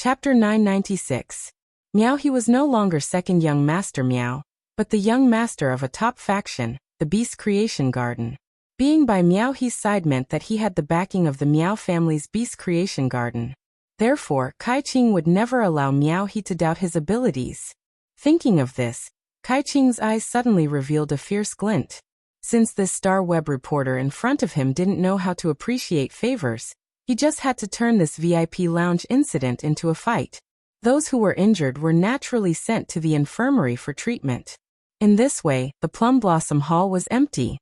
Chapter 996. Meow. He was no longer second young master Meow, but the young master of a top faction, the Beast Creation Garden. Being by Meow He's side meant that he had the backing of the Meow family's Beast Creation Garden. Therefore, Kai Qing would never allow Meow He to doubt his abilities. Thinking of this, Kai Qing's eyes suddenly revealed a fierce glint. Since this star web reporter in front of him didn't know how to appreciate favors, he just had to turn this VIP lounge incident into a fight. Those who were injured were naturally sent to the infirmary for treatment. In this way, the Plum Blossom Hall was empty.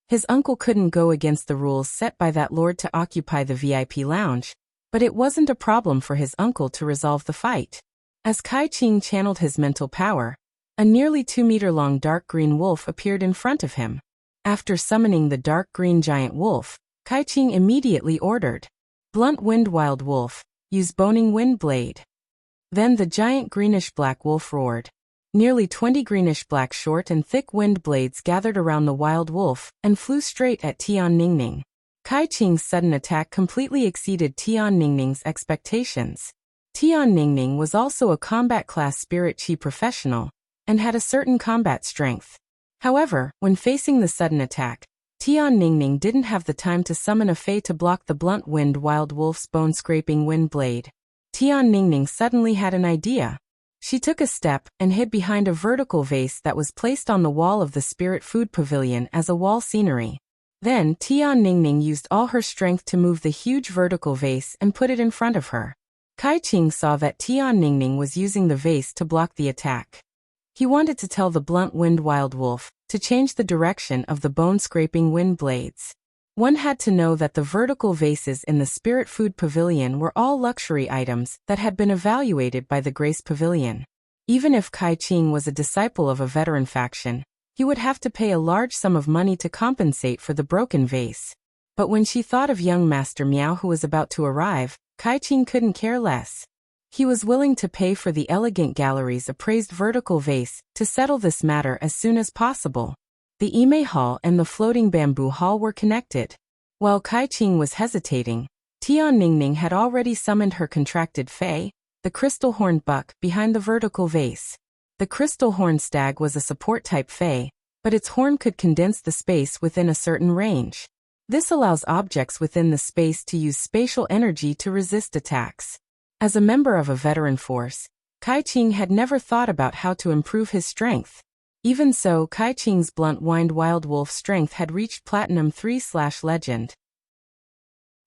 His uncle couldn't go against the rules set by that lord to occupy the VIP lounge, but it wasn't a problem for his uncle to resolve the fight. As Kai Qing channeled his mental power, a nearly 2-meter-long dark green wolf appeared in front of him. After summoning the dark green giant wolf, Kai Qing immediately ordered, "Blunt Wind Wild Wolf, use Boning Wind Blade." Then the giant greenish-black wolf roared. Nearly 20 greenish-black short and thick wind blades gathered around the wild wolf and flew straight at Tian Ningning. Kai Qing's sudden attack completely exceeded Tian Ningning's expectations. Tian Ningning was also a combat-class spirit chi professional and had a certain combat strength. However, when facing the sudden attack, Tian Ningning didn't have the time to summon a fey to block the blunt wind wild wolf's bone-scraping wind blade. Tian Ningning suddenly had an idea. She took a step and hid behind a vertical vase that was placed on the wall of the Spirit Food Pavilion as a wall scenery. Then Tian Ningning used all her strength to move the huge vertical vase and put it in front of her. Kai Qing saw that Tian Ningning was using the vase to block the attack. He wanted to tell the blunt wind wild wolf to change the direction of the bone-scraping wind blades. One had to know that the vertical vases in the Spirit Food Pavilion were all luxury items that had been evaluated by the Grace Pavilion. Even if Kai Qing was a disciple of a veteran faction, he would have to pay a large sum of money to compensate for the broken vase. But when she thought of young Master Meow who was about to arrive, Kai Qing couldn't care less. He was willing to pay for the elegant gallery's appraised vertical vase to settle this matter as soon as possible. The Ime Hall and the floating bamboo hall were connected. While Kai Qing was hesitating, Tian Ningning had already summoned her contracted fey, the crystal horned buck, behind the vertical vase. The crystal horned stag was a support-type fey, but its horn could condense the space within a certain range. This allows objects within the space to use spatial energy to resist attacks. As a member of a veteran force, Kai Qing had never thought about how to improve his strength. Even so, Kai Qing's blunt wind wild wolf strength had reached Platinum 3/Legend.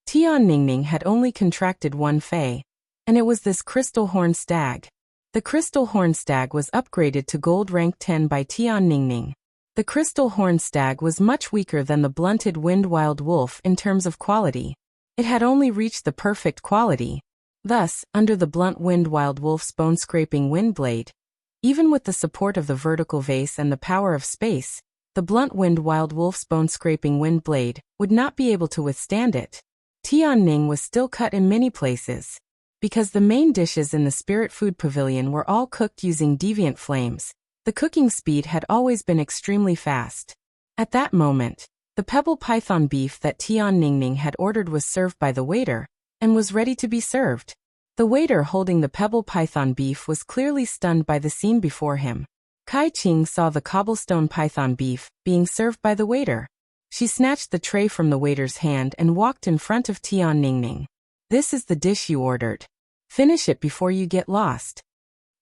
Tian Ningning had only contracted one fey, and it was this crystal horn stag. The crystal horn stag was upgraded to gold rank 10 by Tian Ningning. The crystal horn stag was much weaker than the blunted wind wild wolf in terms of quality. It had only reached the perfect quality. Thus, under the blunt wind wild wolf's bone-scraping wind blade, even with the support of the vertical vase and the power of space, the blunt wind wild wolf's bone-scraping wind blade would not be able to withstand it. Tian Ning was still cut in many places. Because the main dishes in the Spirit Food Pavilion were all cooked using deviant flames, the cooking speed had always been extremely fast. At that moment, the pebble python beef that Tian Ningning had ordered was served by the waiter, and was ready to be served. The waiter holding the pebble python beef was clearly stunned by the scene before him. Kai Qing saw the cobblestone python beef being served by the waiter. She snatched the tray from the waiter's hand and walked in front of Tian Ningning. "This is the dish you ordered. Finish it before you get lost."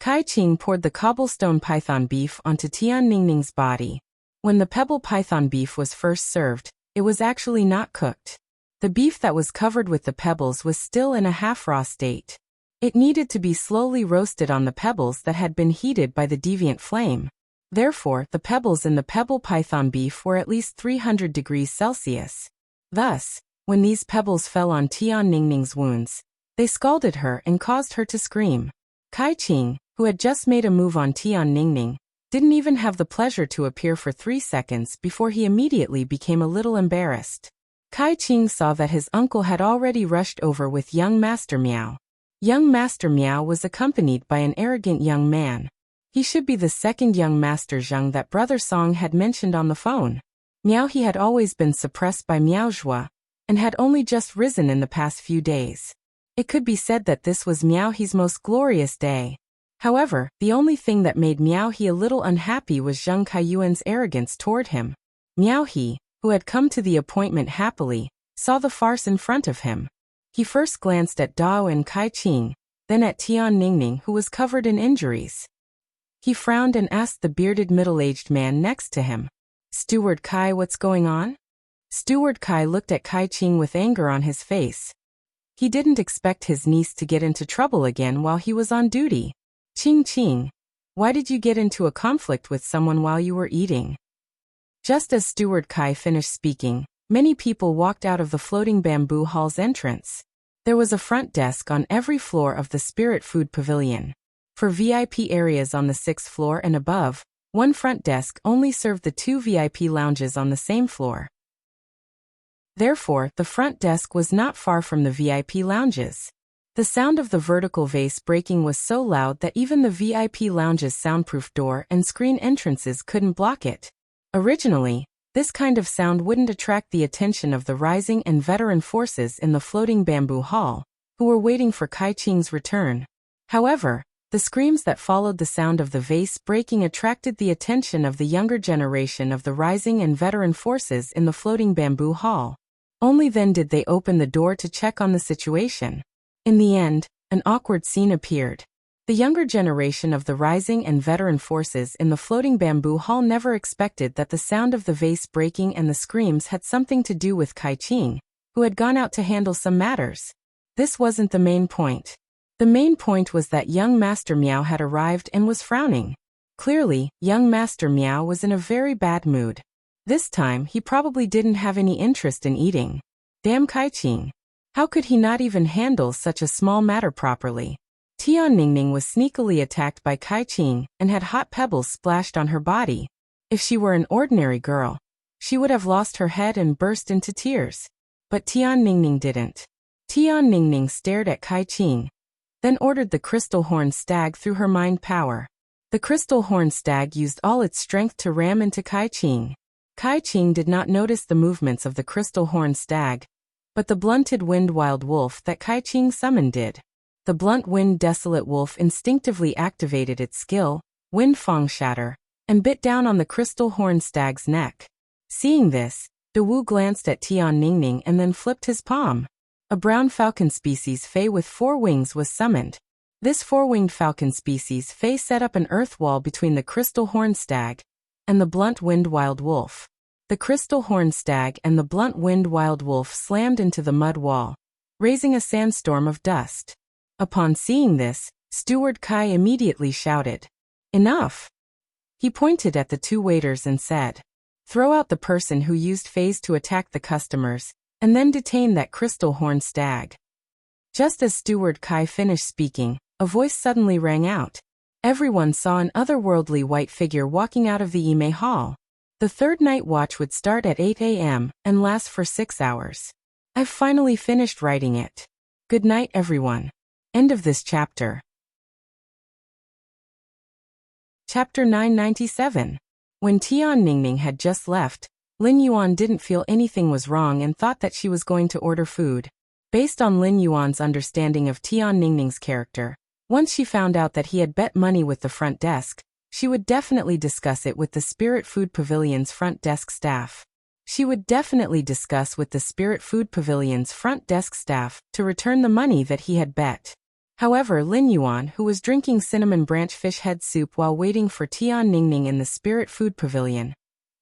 Kai Qing poured the cobblestone python beef onto Tian Ningning's body. When the pebble python beef was first served, it was actually not cooked. The beef that was covered with the pebbles was still in a half-raw state. It needed to be slowly roasted on the pebbles that had been heated by the deviant flame. Therefore, the pebbles in the pebble python beef were at least 300 degrees Celsius. Thus, when these pebbles fell on Tian Ningning's wounds, they scalded her and caused her to scream. Kai Qing, who had just made a move on Tian Ningning, didn't even have the pleasure to appear for 3 seconds before he immediately became a little embarrassed. Kai Qing saw that his uncle had already rushed over with young Master Meow. Young Master Meow was accompanied by an arrogant young man. He should be the second young Master Zheng that Brother Song had mentioned on the phone. Meow he had always been suppressed by Meow Zhua, and had only just risen in the past few days. It could be said that this was Miao He's most glorious day. However, the only thing that made Miao He a little unhappy was Zheng Kaiyuan's arrogance toward him. Miao He, who had come to the appointment happily, saw the farce in front of him. He first glanced at Dao and Kai Qing, then at Tian Ningning, who was covered in injuries. He frowned and asked the bearded middle-aged man next to him, "Steward Kai, what's going on?" Steward Kai looked at Kai Qing with anger on his face. He didn't expect his niece to get into trouble again while he was on duty. Qing, why did you get into a conflict with someone while you were eating?" Just as Steward Kai finished speaking, many people walked out of the floating bamboo hall's entrance. There was a front desk on every floor of the Spirit Food Pavilion. For VIP areas on the 6th floor and above, one front desk only served the 2 VIP lounges on the same floor. Therefore, the front desk was not far from the VIP lounges. The sound of the vertical vase breaking was so loud that even the VIP lounge's soundproof door and screen entrances couldn't block it. Originally, this kind of sound wouldn't attract the attention of the rising and veteran forces in the floating bamboo hall, who were waiting for Kai Qing's return. However, the screams that followed the sound of the vase breaking attracted the attention of the younger generation of the rising and veteran forces in the floating bamboo hall. Only then did they open the door to check on the situation. In the end, an awkward scene appeared. The younger generation of the rising and veteran forces in the floating bamboo hall never expected that the sound of the vase breaking and the screams had something to do with Kai Qing, who had gone out to handle some matters. This wasn't the main point. The main point was that young Master Miao had arrived and was frowning. Clearly, young Master Miao was in a very bad mood. This time, he probably didn't have any interest in eating. Damn Kai Qing. How could he not even handle such a small matter properly? Tian Ningning was sneakily attacked by Kai Qing and had hot pebbles splashed on her body. If she were an ordinary girl, she would have lost her head and burst into tears. But Tian Ningning didn't. Tian Ningning stared at Kai Qing, then ordered the crystal horn stag through her mind power. The crystal horn stag used all its strength to ram into Kai Qing. Kai Qing did not notice the movements of the crystal horn stag, but the blunted wind wild wolf that Kai Qing summoned did. The blunt wind desolate wolf instinctively activated its skill, Wind Fang Shatter, and bit down on the crystal horn stag's neck. Seeing this, De Wu glanced at Tian Ningning and then flipped his palm. A brown falcon species fey with 4 wings was summoned. This 4-winged falcon species fey set up an earth wall between the crystal horn stag and the blunt wind wild wolf. The crystal horn stag and the blunt wind wild wolf slammed into the mud wall, raising a sandstorm of dust. Upon seeing this, Steward Kai immediately shouted, "Enough!" He pointed at the 2 waiters and said, "Throw out the person who used phase to attack the customers, and then detain that crystal horn stag." Just as Steward Kai finished speaking, a voice suddenly rang out. Everyone saw an otherworldly white figure walking out of the Ime Hall. The 3rd night watch would start at 8 a.m. and last for 6 hours. I've finally finished writing it. Good night, everyone. End of this chapter. Chapter 997. When Tian Ningning had just left, Lin Yuan didn't feel anything was wrong and thought that she was going to order food. Based on Lin Yuan's understanding of Tian Ningning's character, once she found out that he had bet money with the front desk, she would definitely discuss it with the Spirit Food Pavilion's front desk staff. She would definitely discuss with the Spirit Food Pavilion's front desk staff to return the money that he had bet. However, Lin Yuan, who was drinking cinnamon branch fish head soup while waiting for Tian Ningning in the Spirit Food Pavilion,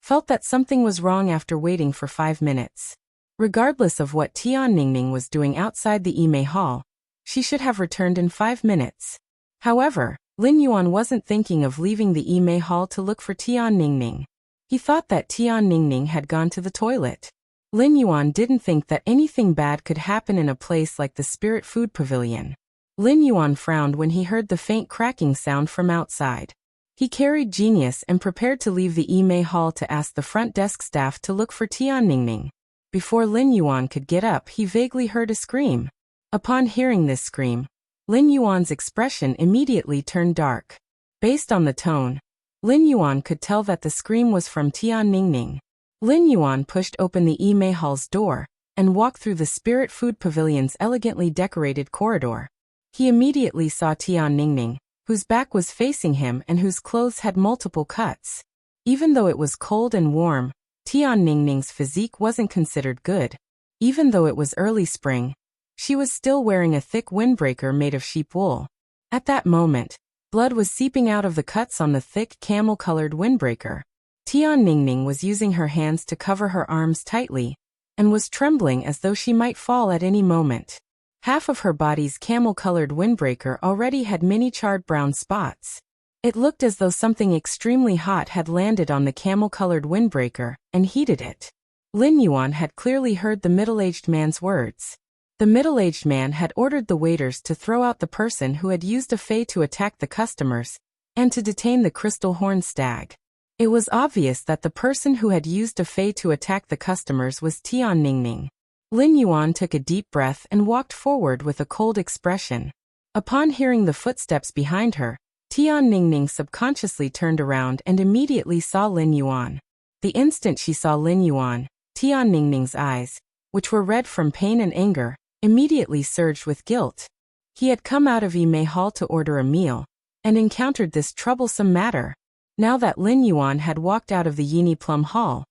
felt that something was wrong after waiting for 5 minutes. Regardless of what Tian Ningning was doing outside the Ime Hall, she should have returned in 5 minutes. However, Lin Yuan wasn't thinking of leaving the Ime Hall to look for Tian Ningning. He thought that Tian Ningning had gone to the toilet. Lin Yuan didn't think that anything bad could happen in a place like the Spirit Food Pavilion. Lin Yuan frowned when he heard the faint cracking sound from outside. He carried Genius and prepared to leave the Ime Hall to ask the front desk staff to look for Tian Ningning. Before Lin Yuan could get up, he vaguely heard a scream. Upon hearing this scream, Lin Yuan's expression immediately turned dark. Based on the tone, Lin Yuan could tell that the scream was from Tian Ningning. Lin Yuan pushed open the Ime Hall's door, and walked through the Spirit Food Pavilion's elegantly decorated corridor. He immediately saw Tian Ningning, whose back was facing him and whose clothes had multiple cuts. Even though it was cold and warm, Tian Ningning's physique wasn't considered good. Even though it was early spring, she was still wearing a thick windbreaker made of sheep wool. At that moment, blood was seeping out of the cuts on the thick camel-colored windbreaker. Tian Ningning was using her hands to cover her arms tightly, and was trembling as though she might fall at any moment. Half of her body's camel-colored windbreaker already had many charred brown spots. It looked as though something extremely hot had landed on the camel-colored windbreaker and heated it. Lin Yuan had clearly heard the middle-aged man's words. The middle-aged man had ordered the waiters to throw out the person who had used a fei to attack the customers, and to detain the crystal horned stag. It was obvious that the person who had used a fei to attack the customers was Tian Ningning. Lin Yuan took a deep breath and walked forward with a cold expression. Upon hearing the footsteps behind her, Tian Ningning subconsciously turned around and immediately saw Lin Yuan. The instant she saw Lin Yuan, Tian Ningning's eyes, which were red from pain and anger, immediately surged with guilt. He had come out of Yimei Hall to order a meal, and encountered this troublesome matter. Now that Lin Yuan had walked out of the Yini Plum Hall,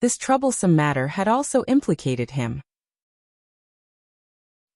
this troublesome matter had also implicated him.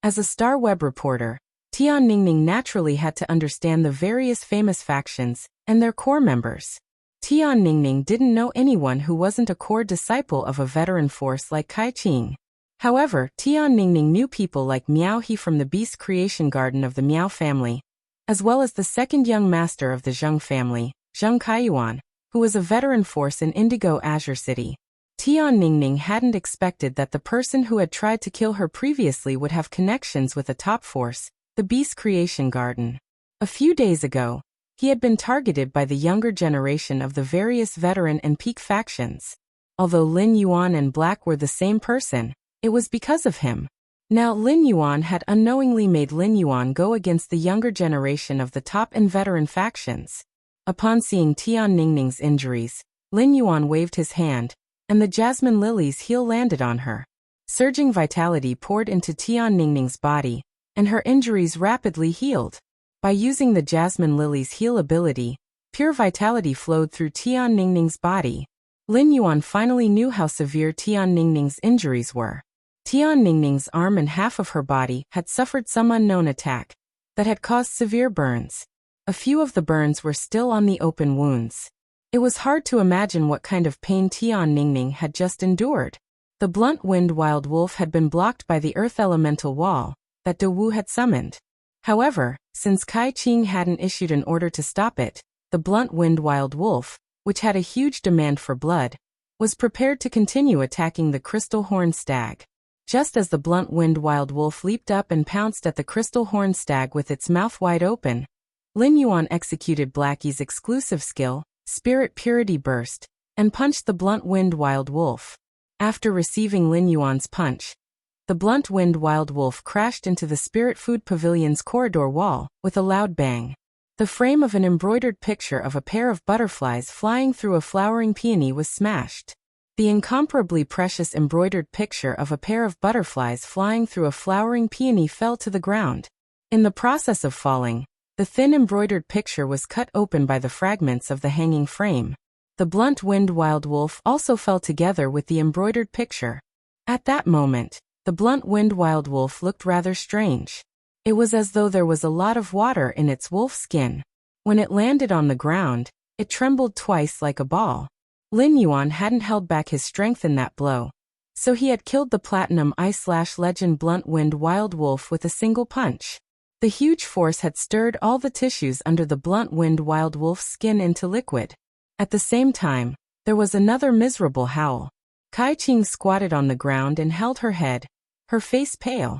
As a star web reporter, Tian Ningning naturally had to understand the various famous factions and their core members. Tian Ningning didn't know anyone who wasn't a core disciple of a veteran force like Kai Qing. However, Tian Ningning knew people like Miao He from the Beast Creation Garden of the Miao family, as well as the second young master of the Zheng family, Zheng Kaiyuan, who was a veteran force in Indigo Azure City. Tian Ningning hadn't expected that the person who had tried to kill her previously would have connections with a top force, the Beast Creation Garden. A few days ago, he had been targeted by the younger generation of the various veteran and peak factions. Although Lin Yuan and Black were the same person, it was because of him. Now Lin Yuan had unknowingly made Lin Yuan go against the younger generation of the top and veteran factions. Upon seeing Tian Ningning's injuries, Lin Yuan waved his hand, and the jasmine lily's heel landed on her. Surging vitality poured into Tian Ningning's body, and her injuries rapidly healed. By using the jasmine lily's heal ability, pure vitality flowed through Tian Ningning's body. Lin Yuan finally knew how severe Tian Ningning's injuries were. Tian Ningning's arm and half of her body had suffered some unknown attack that had caused severe burns. A few of the burns were still on the open wounds. It was hard to imagine what kind of pain Tian Ningning had just endured. The blunt-winged wild wolf had been blocked by the earth elemental wall that De Wu had summoned. However, since Kai Qing hadn't issued an order to stop it, the blunt-winged wild wolf, which had a huge demand for blood, was prepared to continue attacking the crystal horned stag. Just as the blunt-winged wild wolf leaped up and pounced at the crystal horned stag with its mouth wide open, Lin Yuan executed Blackie's exclusive skill, Spirit Purity Burst, and punched the blunt-winged wild wolf. After receiving Lin Yuan's punch, the blunt-winged wild wolf crashed into the Spirit Food Pavilion's corridor wall with a loud bang. The frame of an embroidered picture of a pair of butterflies flying through a flowering peony was smashed. The incomparably precious embroidered picture of a pair of butterflies flying through a flowering peony fell to the ground. In the process of falling, the thin embroidered picture was cut open by the fragments of the hanging frame. The blunt-winged wild wolf also fell together with the embroidered picture. At that moment, the blunt-winged wild wolf looked rather strange. It was as though there was a lot of water in its wolf skin. When it landed on the ground, it trembled twice like a ball. Lin Yuan hadn't held back his strength in that blow, so he had killed the Platinum Eye/Legend blunt-winged wild wolf with a single punch. The huge force had stirred all the tissues under the blunt-winged wild wolf's skin into liquid. At the same time, there was another miserable howl. Kai Qing squatted on the ground and held her head, her face pale.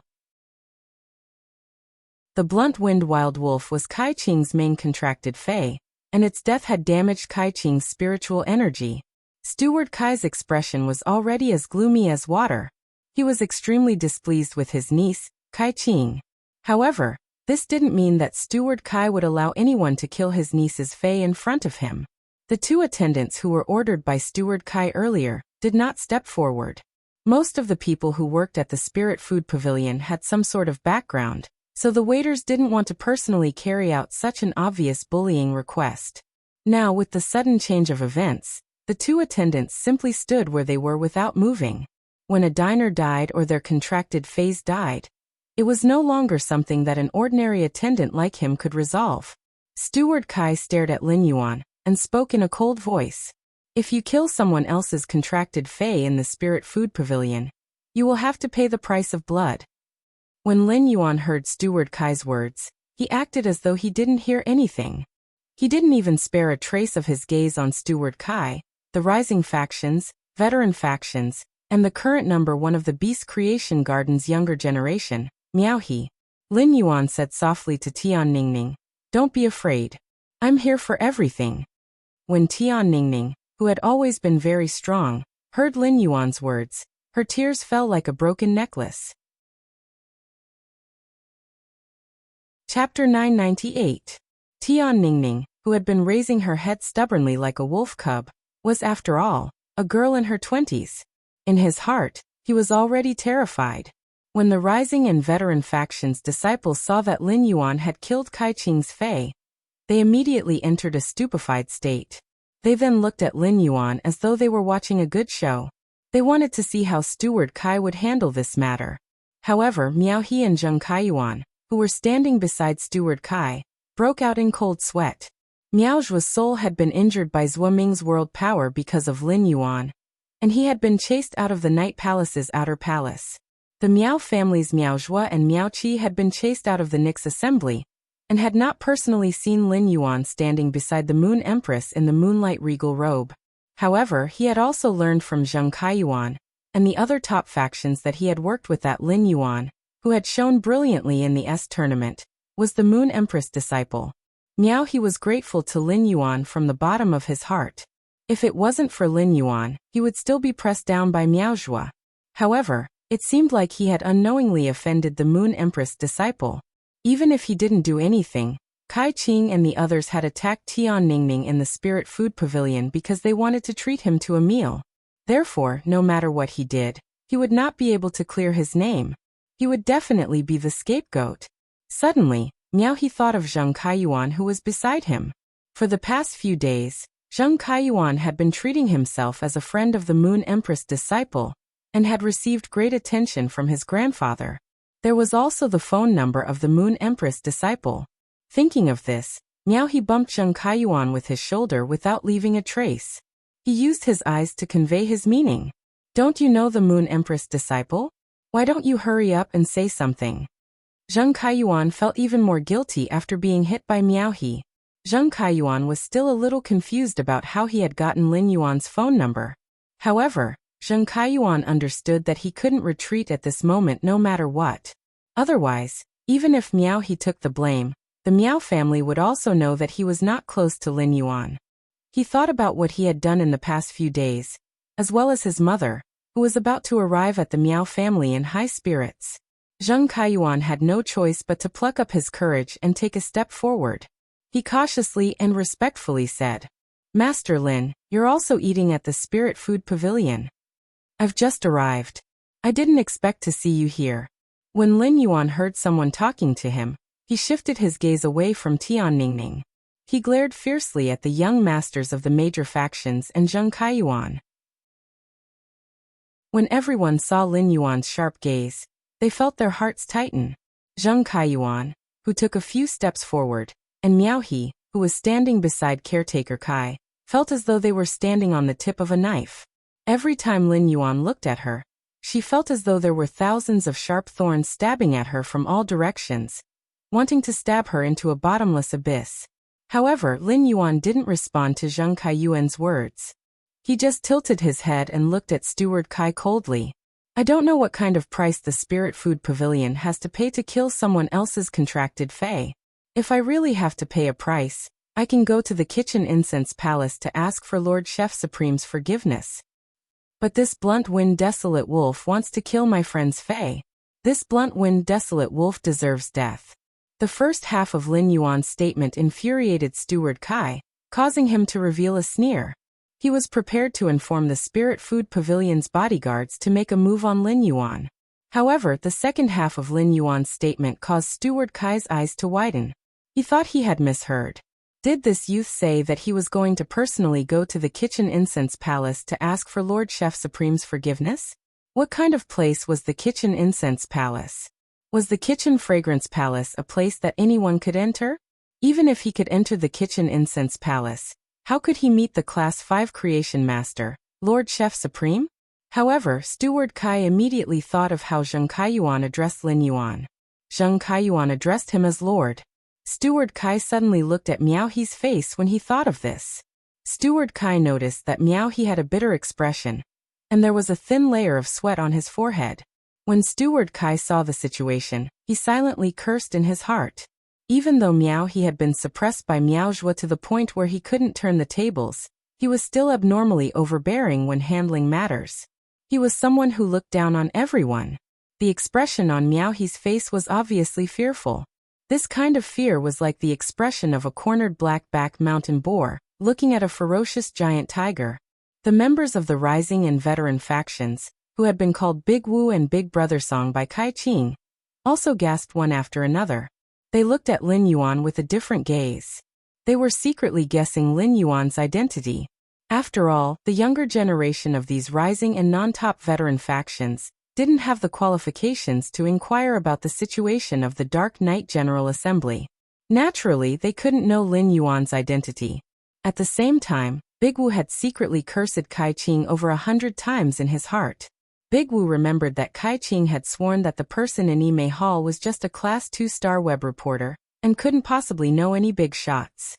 The blunt-winged wild wolf was Kai Qing's main contracted fei, and its death had damaged Kai Qing's spiritual energy. Steward Kai's expression was already as gloomy as water. He was extremely displeased with his niece, Kai Qing. However, this didn't mean that Steward Kai would allow anyone to kill his niece's fei in front of him. The two attendants who were ordered by Steward Kai earlier did not step forward. Most of the people who worked at the Spirit Food Pavilion had some sort of background, so the waiters didn't want to personally carry out such an obvious bullying request. Now, with the sudden change of events, the two attendants simply stood where they were without moving. When a diner died or their contracted phase died, it was no longer something that an ordinary attendant like him could resolve. Steward Kai stared at Lin Yuan and spoke in a cold voice. If you kill someone else's contracted fey in the Spirit Food Pavilion, you will have to pay the price of blood. When Lin Yuan heard Steward Kai's words, he acted as though he didn't hear anything. He didn't even spare a trace of his gaze on Steward Kai, the rising factions, veteran factions, and the current number one of the Beast Creation Garden's younger generation, Miaohe. Lin Yuan said softly to Tian Ningning, "Don't be afraid. I'm here for everything." When Tian Ningning, who had always been very strong, heard Lin Yuan's words, her tears fell like a broken necklace. Chapter 998. Tian Ningning, who had been raising her head stubbornly like a wolf cub, was, after all, a girl in her 20s. In his heart, he was already terrified. When the rising and veteran factions' disciples saw that Lin Yuan had killed Kai Qing's fey, they immediately entered a stupefied state. They then looked at Lin Yuan as though they were watching a good show. They wanted to see how Steward Kai would handle this matter. However, Miaohe and Zheng Kaiyuan, who were standing beside Steward Kai, broke out in cold sweat. Miao Zhuo's soul had been injured by Zhuo Ming's world power because of Lin Yuan, and he had been chased out of the Night Palace's outer palace. The Miao family's Miao Zhuo and Miao Qi had been chased out of the Nix assembly, and had not personally seen Lin Yuan standing beside the Moon Empress in the moonlight regal robe. However, he had also learned from Zheng Kaiyuan and the other top factions that he had worked with that Lin Yuan, who had shown brilliantly in the S tournament, was the Moon Empress disciple. Miaohe was grateful to Lin Yuan from the bottom of his heart. If it wasn't for Lin Yuan, he would still be pressed down by Miao Zhuo. However, it seemed like he had unknowingly offended the Moon Empress disciple. Even if he didn't do anything, Kai Qing and the others had attacked Tian Ningning in the Spirit Food Pavilion because they wanted to treat him to a meal. Therefore, no matter what he did, he would not be able to clear his name. He would definitely be the scapegoat. Suddenly, Miaohe thought of Zheng Kaiyuan, who was beside him. For the past few days, Zheng Kaiyuan had been treating himself as a friend of the Moon Empress disciple, and had received great attention from his grandfather. There was also the phone number of the Moon Empress disciple. Thinking of this, Miaohe bumped Zheng Kaiyuan with his shoulder without leaving a trace. He used his eyes to convey his meaning. "Don't you know the Moon Empress disciple? Why don't you hurry up and say something?" Zheng Kaiyuan felt even more guilty after being hit by Miaohe. Zheng Kaiyuan was still a little confused about how he had gotten Lin Yuan's phone number. However, Zheng Kaiyuan understood that he couldn't retreat at this moment no matter what. Otherwise, even if Miaohe took the blame, the Miao family would also know that he was not close to Lin Yuan. He thought about what he had done in the past few days, as well as his mother, who was about to arrive at the Miao family in high spirits. Zheng Kaiyuan had no choice but to pluck up his courage and take a step forward. He cautiously and respectfully said, "Master Lin, you're also eating at the Spirit Food Pavilion." "I've just arrived. I didn't expect to see you here." When Lin Yuan heard someone talking to him, he shifted his gaze away from Tian Ningning. He glared fiercely at the young masters of the major factions and Zheng Kaiyuan. When everyone saw Lin Yuan's sharp gaze, they felt their hearts tighten. Zheng Kaiyuan, who took a few steps forward, and Miaohe, who was standing beside caretaker Kai, felt as though they were standing on the tip of a knife. Every time Lin Yuan looked at her, she felt as though there were thousands of sharp thorns stabbing at her from all directions, wanting to stab her into a bottomless abyss. However, Lin Yuan didn't respond to Zheng Kaiyuan's words. He just tilted his head and looked at Steward Kai coldly. "I don't know what kind of price the Spirit Food Pavilion has to pay to kill someone else's contracted fey. If I really have to pay a price, I can go to the Kitchen Incense Palace to ask for Lord Chef Supreme's forgiveness. But this blunt-winged desolate wolf wants to kill my friend's fey. This blunt-winged desolate wolf deserves death." The first half of Lin Yuan's statement infuriated Steward Kai, causing him to reveal a sneer. He was prepared to inform the Spirit Food Pavilion's bodyguards to make a move on Lin Yuan. However, the second half of Lin Yuan's statement caused Steward Kai's eyes to widen. He thought he had misheard. Did this youth say that he was going to personally go to the Kitchen Incense Palace to ask for Lord Chef Supreme's forgiveness? What kind of place was the Kitchen Incense Palace? Was the Kitchen Fragrance Palace a place that anyone could enter? Even if he could enter the Kitchen Incense Palace, how could he meet the Class 5 Creation Master, Lord Chef Supreme? However, Steward Kai immediately thought of how Zheng Kaiyuan addressed Lin Yuan. Zheng Kaiyuan addressed him as Lord. Steward Kai suddenly looked at Miao He's face when he thought of this. Steward Kai noticed that Miao He had a bitter expression, and there was a thin layer of sweat on his forehead. When Steward Kai saw the situation, he silently cursed in his heart. Even though Miao He had been suppressed by Miao Zhuo to the point where he couldn't turn the tables, he was still abnormally overbearing when handling matters. He was someone who looked down on everyone. The expression on Miao He's face was obviously fearful. This kind of fear was like the expression of a cornered black-backed mountain boar, looking at a ferocious giant tiger. The members of the rising and veteran factions, who had been called Big Wu and Big Brother Song by Kai Qing, also gasped one after another. They looked at Lin Yuan with a different gaze. They were secretly guessing Lin Yuan's identity. After all, the younger generation of these rising and non-top veteran factions didn't have the qualifications to inquire about the situation of the Dark Knight General Assembly. Naturally, they couldn't know Lin Yuan's identity. At the same time, Big Wu had secretly cursed Kai Qing over 100 times in his heart. Big Wu remembered that Kai Qing had sworn that the person in Yimei Hall was just a Class 2-star web reporter, and couldn't possibly know any big shots.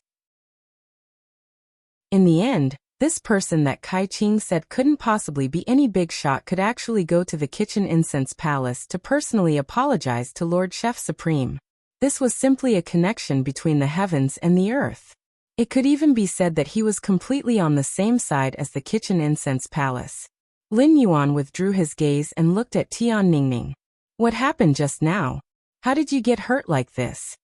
In the end, this person that Kai Qing said couldn't possibly be any big shot could actually go to the Kitchen Incense Palace to personally apologize to Lord Chef Supreme. This was simply a connection between the heavens and the earth. It could even be said that he was completely on the same side as the Kitchen Incense Palace. Lin Yuan withdrew his gaze and looked at Tian Ningning. What happened just now? How did you get hurt like this?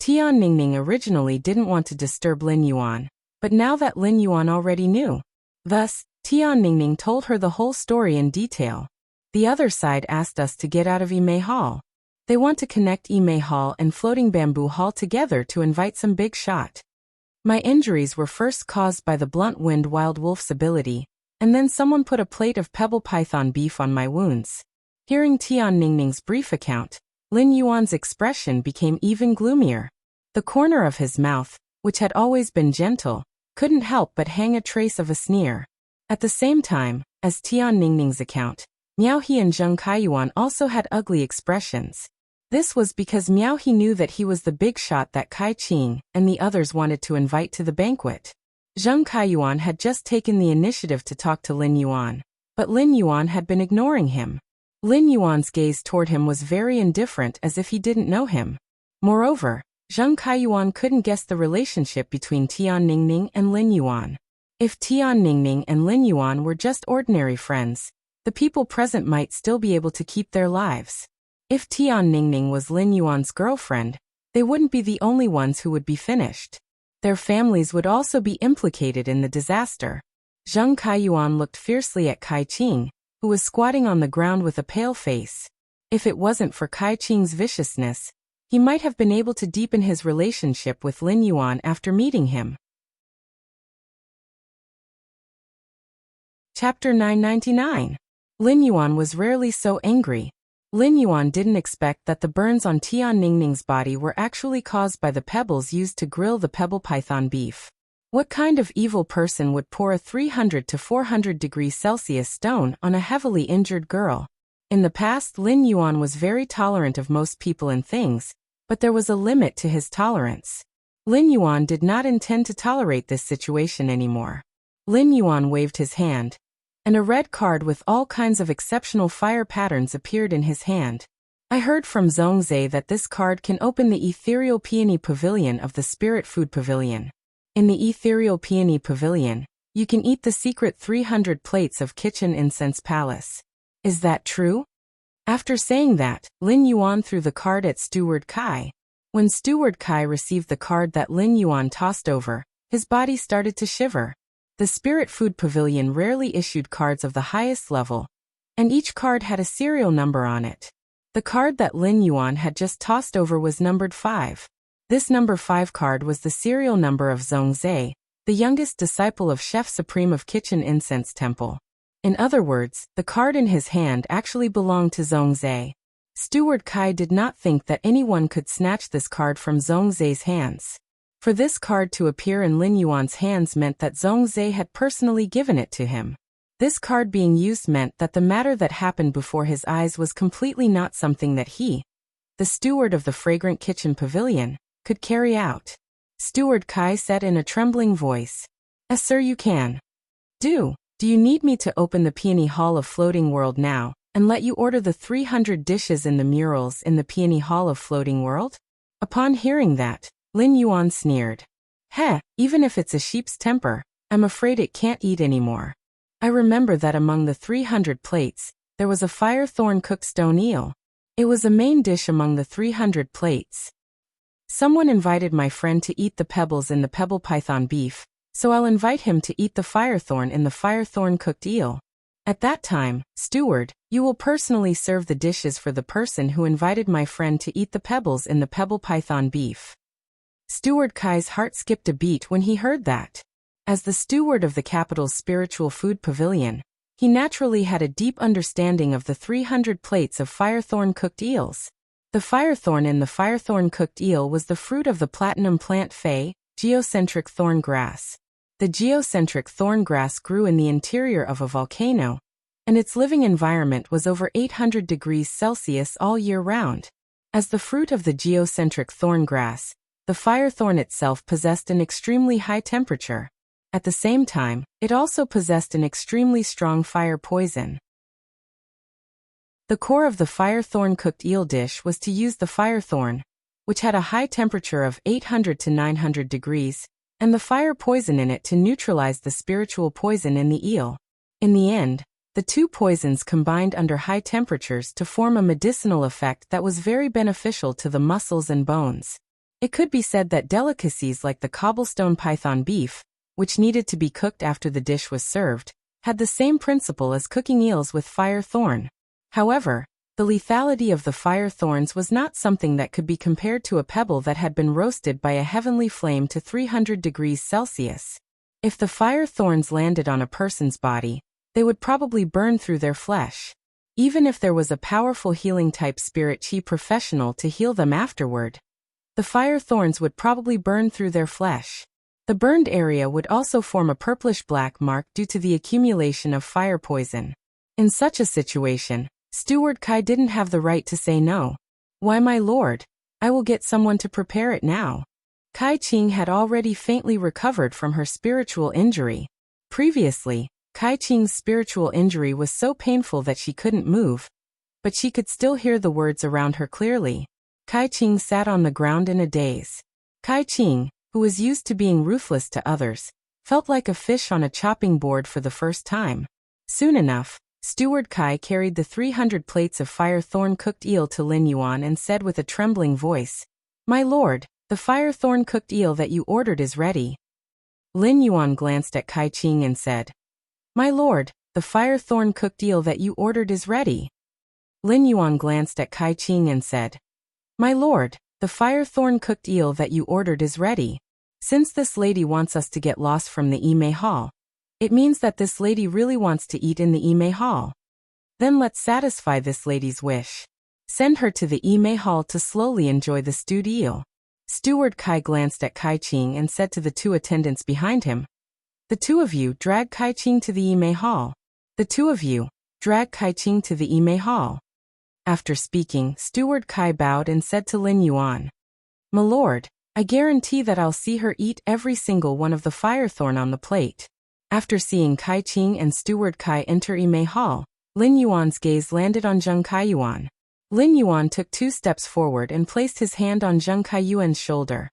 Tian Ningning originally didn't want to disturb Lin Yuan, but now that Lin Yuan already knew. Thus, Tian Ningning told her the whole story in detail. The other side asked us to get out of Yimei Hall. They want to connect Yimei Hall and Floating Bamboo Hall together to invite some big shot. My injuries were first caused by the Blunt Wind Wild Wolf's ability, and then someone put a plate of pebble python beef on my wounds. Hearing Tian Ningning's brief account, Lin Yuan's expression became even gloomier. The corner of his mouth, which had always been gentle, couldn't help but hang a trace of a sneer. At the same time, as Tian Ningning's account, Miao He and Zheng Kaiyuan also had ugly expressions. This was because Miao He knew that he was the big shot that Kai Qing and the others wanted to invite to the banquet. Zheng Kaiyuan had just taken the initiative to talk to Lin Yuan, but Lin Yuan had been ignoring him. Lin Yuan's gaze toward him was very indifferent, as if he didn't know him. Moreover, Zheng Kaiyuan couldn't guess the relationship between Tian Ningning and Lin Yuan. If Tian Ningning and Lin Yuan were just ordinary friends, the people present might still be able to keep their lives. If Tian Ningning was Lin Yuan's girlfriend, they wouldn't be the only ones who would be finished. Their families would also be implicated in the disaster. Zheng Kaiyuan looked fiercely at Kai Qing, who was squatting on the ground with a pale face. If it wasn't for Kai Qing's viciousness, he might have been able to deepen his relationship with Lin Yuan after meeting him. Chapter 999. Lin Yuan was rarely so angry. Lin Yuan didn't expect that the burns on Tian Ningning's body were actually caused by the pebbles used to grill the pebble python beef. What kind of evil person would pour a 300 to 400 degrees Celsius stone on a heavily injured girl? In the past, Lin Yuan was very tolerant of most people and things, but there was a limit to his tolerance. Lin Yuan did not intend to tolerate this situation anymore. Lin Yuan waved his hand, and a red card with all kinds of exceptional fire patterns appeared in his hand. I heard from Zhongzhe that this card can open the Ethereal Peony Pavilion of the Spirit Food Pavilion. In the Ethereal Peony Pavilion, you can eat the secret 300 plates of Kitchen Incense Palace. Is that true? After saying that, Lin Yuan threw the card at Steward Kai. When Steward Kai received the card that Lin Yuan tossed over, his body started to shiver. The Spirit Food Pavilion rarely issued cards of the highest level, and each card had a serial number on it. The card that Lin Yuan had just tossed over was numbered 5. This number 5 card was the serial number of Zhongzhe, the youngest disciple of Chef Supreme of Kitchen Incense Temple. In other words, the card in his hand actually belonged to Zhongzhe. Steward Kai did not think that anyone could snatch this card from Zhongzhe's hands. For this card to appear in Lin Yuan's hands meant that Zhongzhe had personally given it to him. This card being used meant that the matter that happened before his eyes was completely not something that he, the steward of the Fragrant Kitchen Pavilion, could carry out. Steward Kai said in a trembling voice, "Yes, sir, you can. Do you need me to open the Peony Hall of Floating World now, and let you order the 300 dishes in the murals in the Peony Hall of Floating World?" Upon hearing that, Lin Yuan sneered. "Heh, even if it's a sheep's temper, I'm afraid it can't eat anymore. I remember that among the 300 plates, there was a firethorn cooked stone eel. It was a main dish among the 300 plates. Someone invited my friend to eat the pebbles in the pebble python beef, so I'll invite him to eat the firethorn in the firethorn cooked eel. At that time, steward, you will personally serve the dishes for the person who invited my friend to eat the pebbles in the pebble python beef." Steward Kai's heart skipped a beat when he heard that. As the steward of the capital's spiritual food pavilion, he naturally had a deep understanding of the 300 plates of firethorn cooked eels. The firethorn in the firethorn cooked eel was the fruit of the platinum plant Fei, geocentric thorn grass. The geocentric thorn grass grew in the interior of a volcano, and its living environment was over 800 degrees Celsius all year round. As the fruit of the geocentric thorn grass, the firethorn itself possessed an extremely high temperature. At the same time, it also possessed an extremely strong fire poison. The core of the firethorn cooked eel dish was to use the firethorn, which had a high temperature of 800 to 900 degrees, and the fire poison in it to neutralize the spiritual poison in the eel. In the end, the two poisons combined under high temperatures to form a medicinal effect that was very beneficial to the muscles and bones. It could be said that delicacies like the cobblestone python beef, which needed to be cooked after the dish was served, had the same principle as cooking eels with firethorn. However, the lethality of the firethorns was not something that could be compared to a pebble that had been roasted by a heavenly flame to 300 degrees Celsius. If the firethorns landed on a person's body, they would probably burn through their flesh. Even if there was a powerful healing type spirit chi professional to heal them afterward, the firethorns would probably burn through their flesh. The burned area would also form a purplish-black mark due to the accumulation of fire poison. In such a situation, Steward Kai didn't have the right to say no. "Why, my lord, I will get someone to prepare it now." Kai Qing had already faintly recovered from her spiritual injury. Previously, Kai Qing's spiritual injury was so painful that she couldn't move, but she could still hear the words around her clearly. Kai Qing sat on the ground in a daze. Kai Qing, who was used to being ruthless to others, felt like a fish on a chopping board for the first time. Soon enough, Steward Kai carried the 300 plates of firethorn cooked eel to Lin Yuan and said with a trembling voice, "My lord, the firethorn cooked eel that you ordered is ready." Lin Yuan glanced at Kai Qing and said, "My lord, the firethorn cooked eel that you ordered is ready." Lin Yuan glanced at Kai Qing and said, "My lord, the firethorn cooked eel that you ordered is ready. Since this lady wants us to get lost from the Ime Hall, it means that this lady really wants to eat in the Ime Hall. Then let's satisfy this lady's wish. Send her to the Ime Hall to slowly enjoy the stewed eel." Steward Kai glanced at Kai Qing and said to the two attendants behind him, "The two of you drag Kai Qing to the Ime Hall. The two of you drag Kai Qing to the Ime Hall." After speaking, Steward Kai bowed and said to Lin Yuan, "My lord, I guarantee that I'll see her eat every single one of the firethorn on the plate." After seeing Kai Qing and Steward Kai enter Ime Hall, Lin Yuan's gaze landed on Zheng Kaiyuan. Lin Yuan took 2 steps forward and placed his hand on Zheng Kaiyuan's shoulder.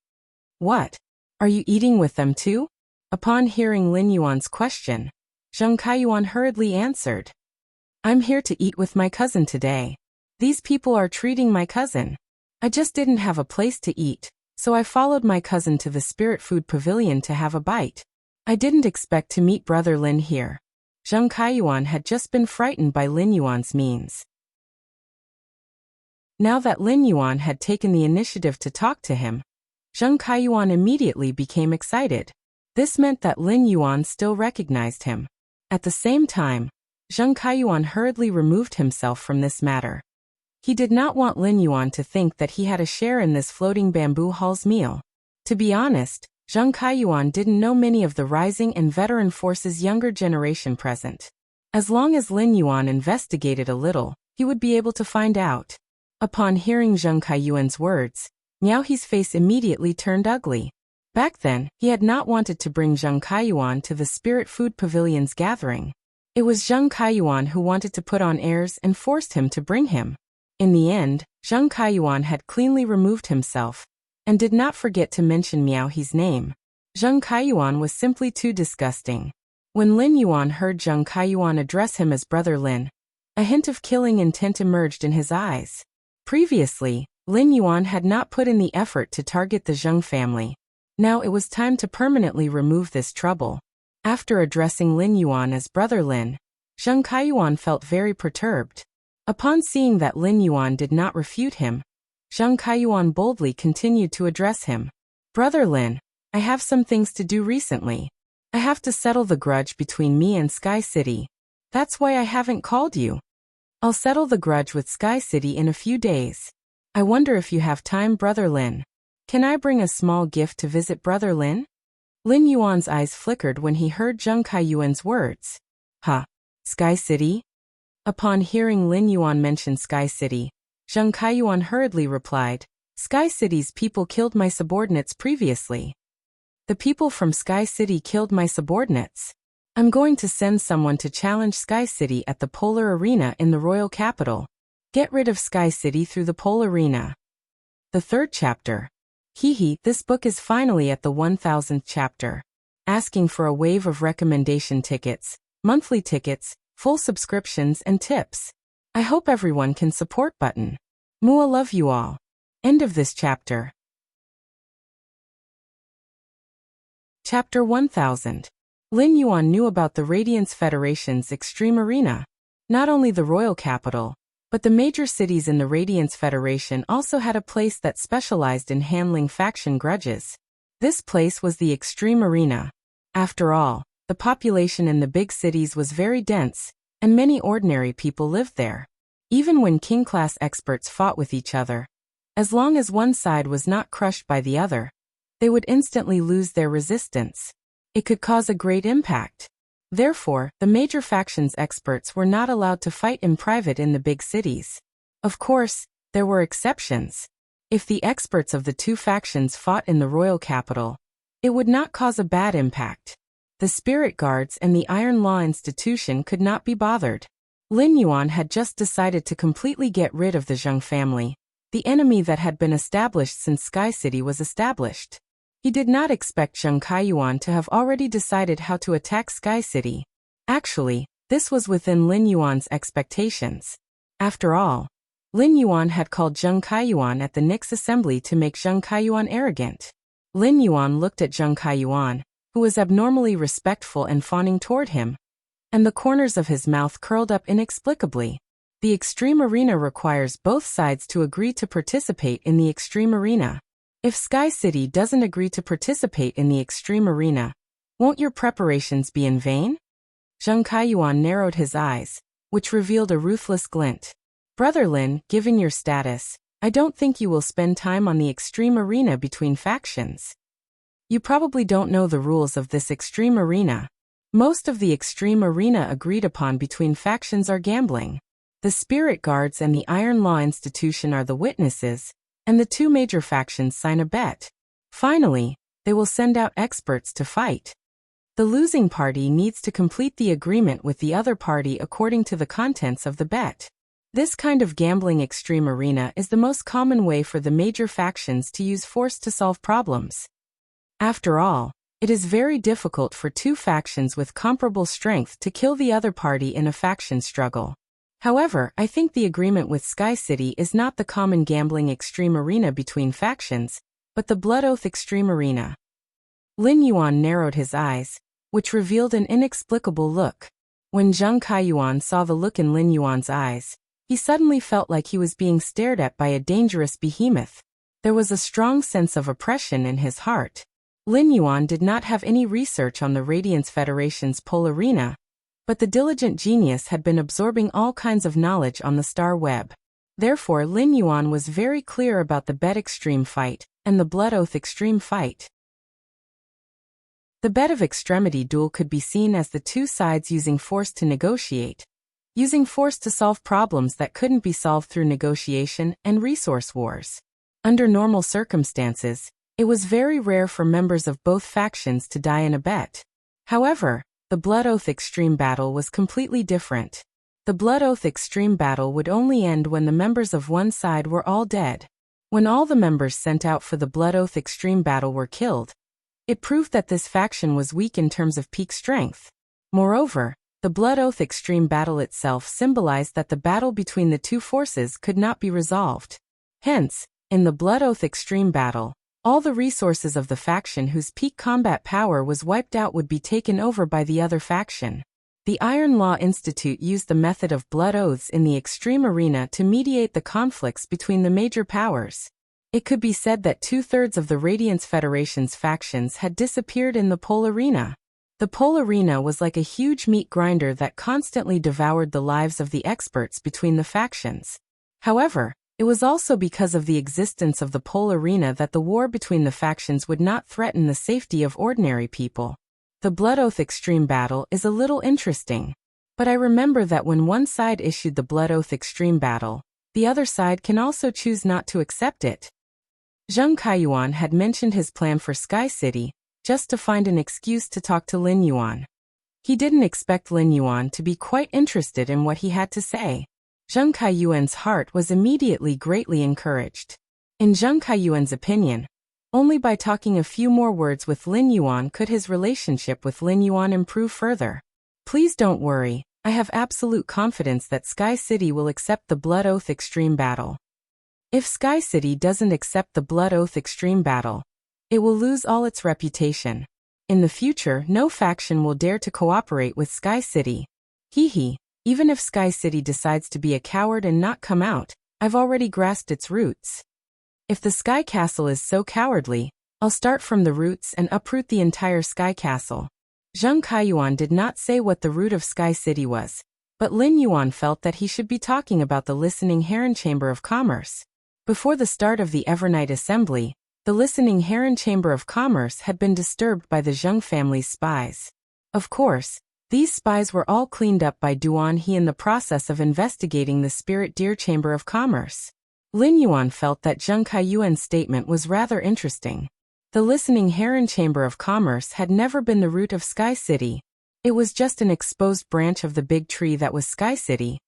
"What? Are you eating with them too?" Upon hearing Lin Yuan's question, Zheng Kaiyuan hurriedly answered, "I'm here to eat with my cousin today. These people are treating my cousin. I just didn't have a place to eat, so I followed my cousin to the Spirit Food Pavilion to have a bite." I didn't expect to meet Brother Lin here. Zheng Kaiyuan had just been frightened by Lin Yuan's means. Now that Lin Yuan had taken the initiative to talk to him, Zheng Kaiyuan immediately became excited. This meant that Lin Yuan still recognized him. At the same time, Zheng Kaiyuan hurriedly removed himself from this matter. He did not want Lin Yuan to think that he had a share in this floating bamboo hall's meal. To be honest, Zheng Kaiyuan didn't know many of the rising and veteran forces' younger generation present. As long as Lin Yuan investigated a little, he would be able to find out. Upon hearing Zheng Kaiyuan's words, Miao He's face immediately turned ugly. Back then, he had not wanted to bring Zheng Kaiyuan to the Spirit Food Pavilion's gathering. It was Zheng Kaiyuan who wanted to put on airs and forced him to bring him. In the end, Zheng Kaiyuan had cleanly removed himself, and did not forget to mention Miao He's name. Zheng Kaiyuan was simply too disgusting. When Lin Yuan heard Zheng Kaiyuan address him as Brother Lin, a hint of killing intent emerged in his eyes. Previously, Lin Yuan had not put in the effort to target the Zheng family. Now it was time to permanently remove this trouble. After addressing Lin Yuan as Brother Lin, Zheng Kaiyuan felt very perturbed. Upon seeing that Lin Yuan did not refute him, Zheng Kaiyuan boldly continued to address him. Brother Lin, I have some things to do recently. I have to settle the grudge between me and Sky City. That's why I haven't called you. I'll settle the grudge with Sky City in a few days. I wonder if you have time, Brother Lin. Can I bring a small gift to visit Brother Lin? Lin Yuan's eyes flickered when he heard Zheng Kaiyuan's words. Huh? Sky City? Upon hearing Lin Yuan mention Sky City, Zheng Kaiyuan hurriedly replied, Sky City's people killed my subordinates previously. The people from Sky City killed my subordinates. I'm going to send someone to challenge Sky City at the Polar Arena in the royal capital. Get rid of Sky City through the Polar Arena. The third chapter. This book is finally at the 1000th chapter. Asking for a wave of recommendation tickets, monthly tickets, full subscriptions and tips. I hope everyone can support button. Mua love you all. End of this chapter. Chapter 1000. Lin Yuan knew about the Radiance Federation's Extreme Arena. Not only the royal capital, but the major cities in the Radiance Federation also had a place that specialized in handling faction grudges. This place was the Extreme Arena. After all, the population in the big cities was very dense, and many ordinary people lived there. Even when king-class experts fought with each other, as long as one side was not crushed by the other, they would instantly lose their resistance. It could cause a great impact. Therefore, the major factions experts were not allowed to fight in private in the big cities. Of course, there were exceptions. If the experts of the two factions fought in the royal capital, it would not cause a bad impact. The Spirit Guards and the Iron Law Institution could not be bothered. Lin Yuan had just decided to completely get rid of the Zheng family, the enemy that had been established since Sky City was established. He did not expect Zheng Kaiyuan to have already decided how to attack Sky City. Actually, this was within Lin Yuan's expectations. After all, Lin Yuan had called Zheng Kaiyuan at the Nix assembly to make Zheng Kaiyuan arrogant. Lin Yuan looked at Zheng Kaiyuan, who was abnormally respectful and fawning toward him, and the corners of his mouth curled up inexplicably. The Extreme Arena requires both sides to agree to participate in the Extreme Arena. If Sky City doesn't agree to participate in the Extreme Arena, won't your preparations be in vain? Zheng Kaiyuan narrowed his eyes, which revealed a ruthless glint. Brother Lin, given your status, I don't think you will spend time on the Extreme Arena between factions. You probably don't know the rules of this Extreme Arena. Most of the Extreme Arena agreed upon between factions are gambling. The Spirit Guards and the Iron Law Institution are the witnesses, and the two major factions sign a bet. Finally, they will send out experts to fight. The losing party needs to complete the agreement with the other party according to the contents of the bet. This kind of gambling Extreme Arena is the most common way for the major factions to use force to solve problems. After all, it is very difficult for two factions with comparable strength to kill the other party in a faction struggle. However, I think the agreement with Sky City is not the common gambling Extreme Arena between factions, but the Blood Oath Extreme Arena. Lin Yuan narrowed his eyes, which revealed an inexplicable look. When Zheng Kaiyuan saw the look in Lin Yuan's eyes, he suddenly felt like he was being stared at by a dangerous behemoth. There was a strong sense of oppression in his heart. Lin Yuan did not have any research on the Radiance Federation's Polarina, but the diligent genius had been absorbing all kinds of knowledge on the star web. Therefore, Lin Yuan was very clear about the Bet Extreme fight and the Blood Oath Extreme fight. The Bet of Extremity duel could be seen as the two sides using force to negotiate, using force to solve problems that couldn't be solved through negotiation and resource wars. Under normal circumstances, it was very rare for members of both factions to die in a bet. However, the Blood Oath Extreme battle was completely different. The Blood Oath Extreme battle would only end when the members of one side were all dead. When all the members sent out for the Blood Oath Extreme battle were killed, it proved that this faction was weak in terms of peak strength. Moreover, the Blood Oath Extreme battle itself symbolized that the battle between the two forces could not be resolved. Hence, in the Blood Oath Extreme battle, all the resources of the faction whose peak combat power was wiped out would be taken over by the other faction. The Iron Law Institute used the method of blood oaths in the extreme arena to mediate the conflicts between the major powers. It could be said that 2/3 of the Radiance Federation's factions had disappeared in the Pole Arena. The Pole Arena was like a huge meat grinder that constantly devoured the lives of the experts between the factions. However, it was also because of the existence of the Pole Arena that the war between the factions would not threaten the safety of ordinary people. The Blood Oath Extreme battle is a little interesting, but I remember that when one side issued the Blood Oath Extreme battle, the other side can also choose not to accept it. Zheng Kaiyuan had mentioned his plan for Sky City, just to find an excuse to talk to Lin Yuan. He didn't expect Lin Yuan to be quite interested in what he had to say. Zheng Kaiyuan's heart was immediately greatly encouraged. In Zheng Kaiyuan's opinion, only by talking a few more words with Lin Yuan could his relationship with Lin Yuan improve further. Please don't worry, I have absolute confidence that Sky City will accept the Blood Oath Extreme battle. If Sky City doesn't accept the Blood Oath Extreme battle, it will lose all its reputation. In the future, no faction will dare to cooperate with Sky City. Hee. Even if Sky City decides to be a coward and not come out, I've already grasped its roots. If the Sky Castle is so cowardly, I'll start from the roots and uproot the entire Sky Castle. Zheng Kaiyuan did not say what the root of Sky City was, but Lin Yuan felt that he should be talking about the Listening Heron Chamber of Commerce. Before the start of the Evernight Assembly, the Listening Heron Chamber of Commerce had been disturbed by the Zheng family's spies. Of course, these spies were all cleaned up by Duan He in the process of investigating the Spirit Deer Chamber of Commerce. Lin Yuan felt that Zheng Kaiyuan's statement was rather interesting. The Listening Heron Chamber of Commerce had never been the root of Sky City. It was just an exposed branch of the big tree that was Sky City.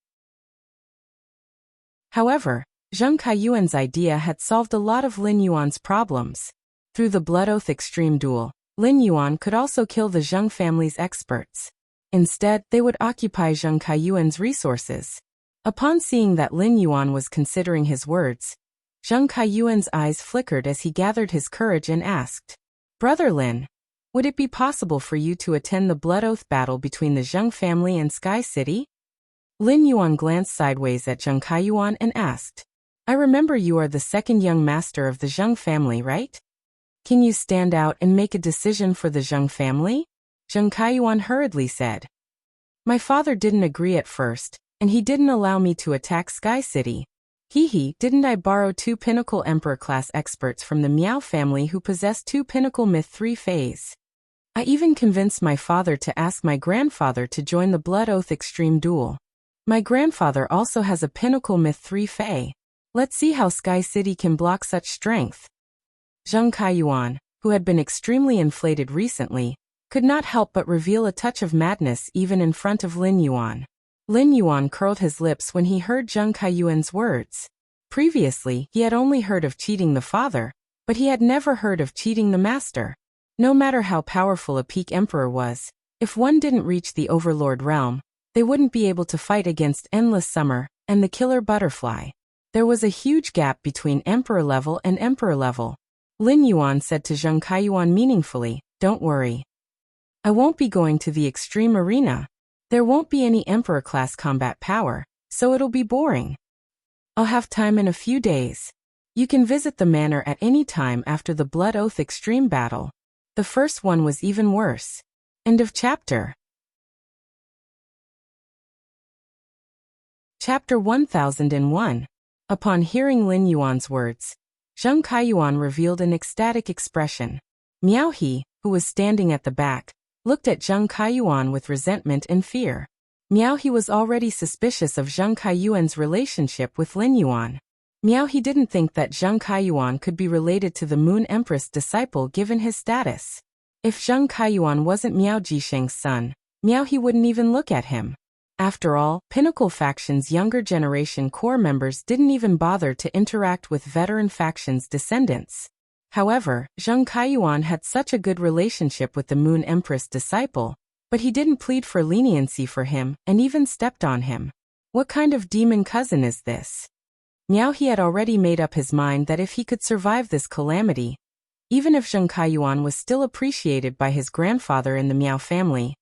However, Zheng Kaiyuan's idea had solved a lot of Lin Yuan's problems. Through the Blood Oath Extreme duel, Lin Yuan could also kill the Zheng family's experts. Instead, they would occupy Zheng Kaiyuan's resources. Upon seeing that Lin Yuan was considering his words, Zheng Kaiyuan's eyes flickered as he gathered his courage and asked, "Brother Lin, would it be possible for you to attend the Blood Oath battle between the Zheng family and Sky City?" Lin Yuan glanced sideways at Zheng Kaiyuan and asked, "I remember you are the second young master of the Zheng family, right? Can you stand out and make a decision for the Zheng family?" Zheng Kaiyuan hurriedly said, "My father didn't agree at first, and he didn't allow me to attack Sky City. Didn't I borrow 2 Pinnacle Emperor-class experts from the Miao family who possess 2 Pinnacle Myth 3 Fays? I even convinced my father to ask my grandfather to join the Blood Oath Extreme duel. My grandfather also has a Pinnacle Myth 3 Fey. Let's see how Sky City can block such strength." Zheng Kaiyuan, who had been extremely inflated recently, could not help but reveal a touch of madness even in front of Lin Yuan. Lin Yuan curled his lips when he heard Zheng Kaiyuan's words. Previously, he had only heard of cheating the father, but he had never heard of cheating the master. No matter how powerful a peak emperor was, if one didn't reach the Overlord realm, they wouldn't be able to fight against Endless Summer and the Killer Butterfly. There was a huge gap between emperor level and emperor level. Lin Yuan said to Zheng Kaiyuan meaningfully, "Don't worry. I won't be going to the extreme arena. There won't be any Emperor-class combat power, so it'll be boring. I'll have time in a few days. You can visit the manor at any time after the Blood Oath Extreme battle. The first one was even worse. End of chapter. Chapter 1001. Upon hearing Lin Yuan's words, Zheng Kaiyuan revealed an ecstatic expression. Miao He, who was standing at the back, looked at Zheng Kaiyuan with resentment and fear. Miao He was already suspicious of Zheng Kaiyuan's relationship with Lin Yuan. Miao He didn't think that Zheng Kaiyuan could be related to the Moon Empress disciple given his status. If Zheng Kaiyuan wasn't Miao Jisheng's son, Miao He wouldn't even look at him. After all, Pinnacle Faction's younger generation core members didn't even bother to interact with veteran faction's descendants. However, Zheng Kaiyuan had such a good relationship with the Moon Empress disciple, but he didn't plead for leniency for him and even stepped on him. What kind of demon cousin is this? Miao He had already made up his mind that if he could survive this calamity, even if Zheng Kaiyuan was still appreciated by his grandfather in the Miao family,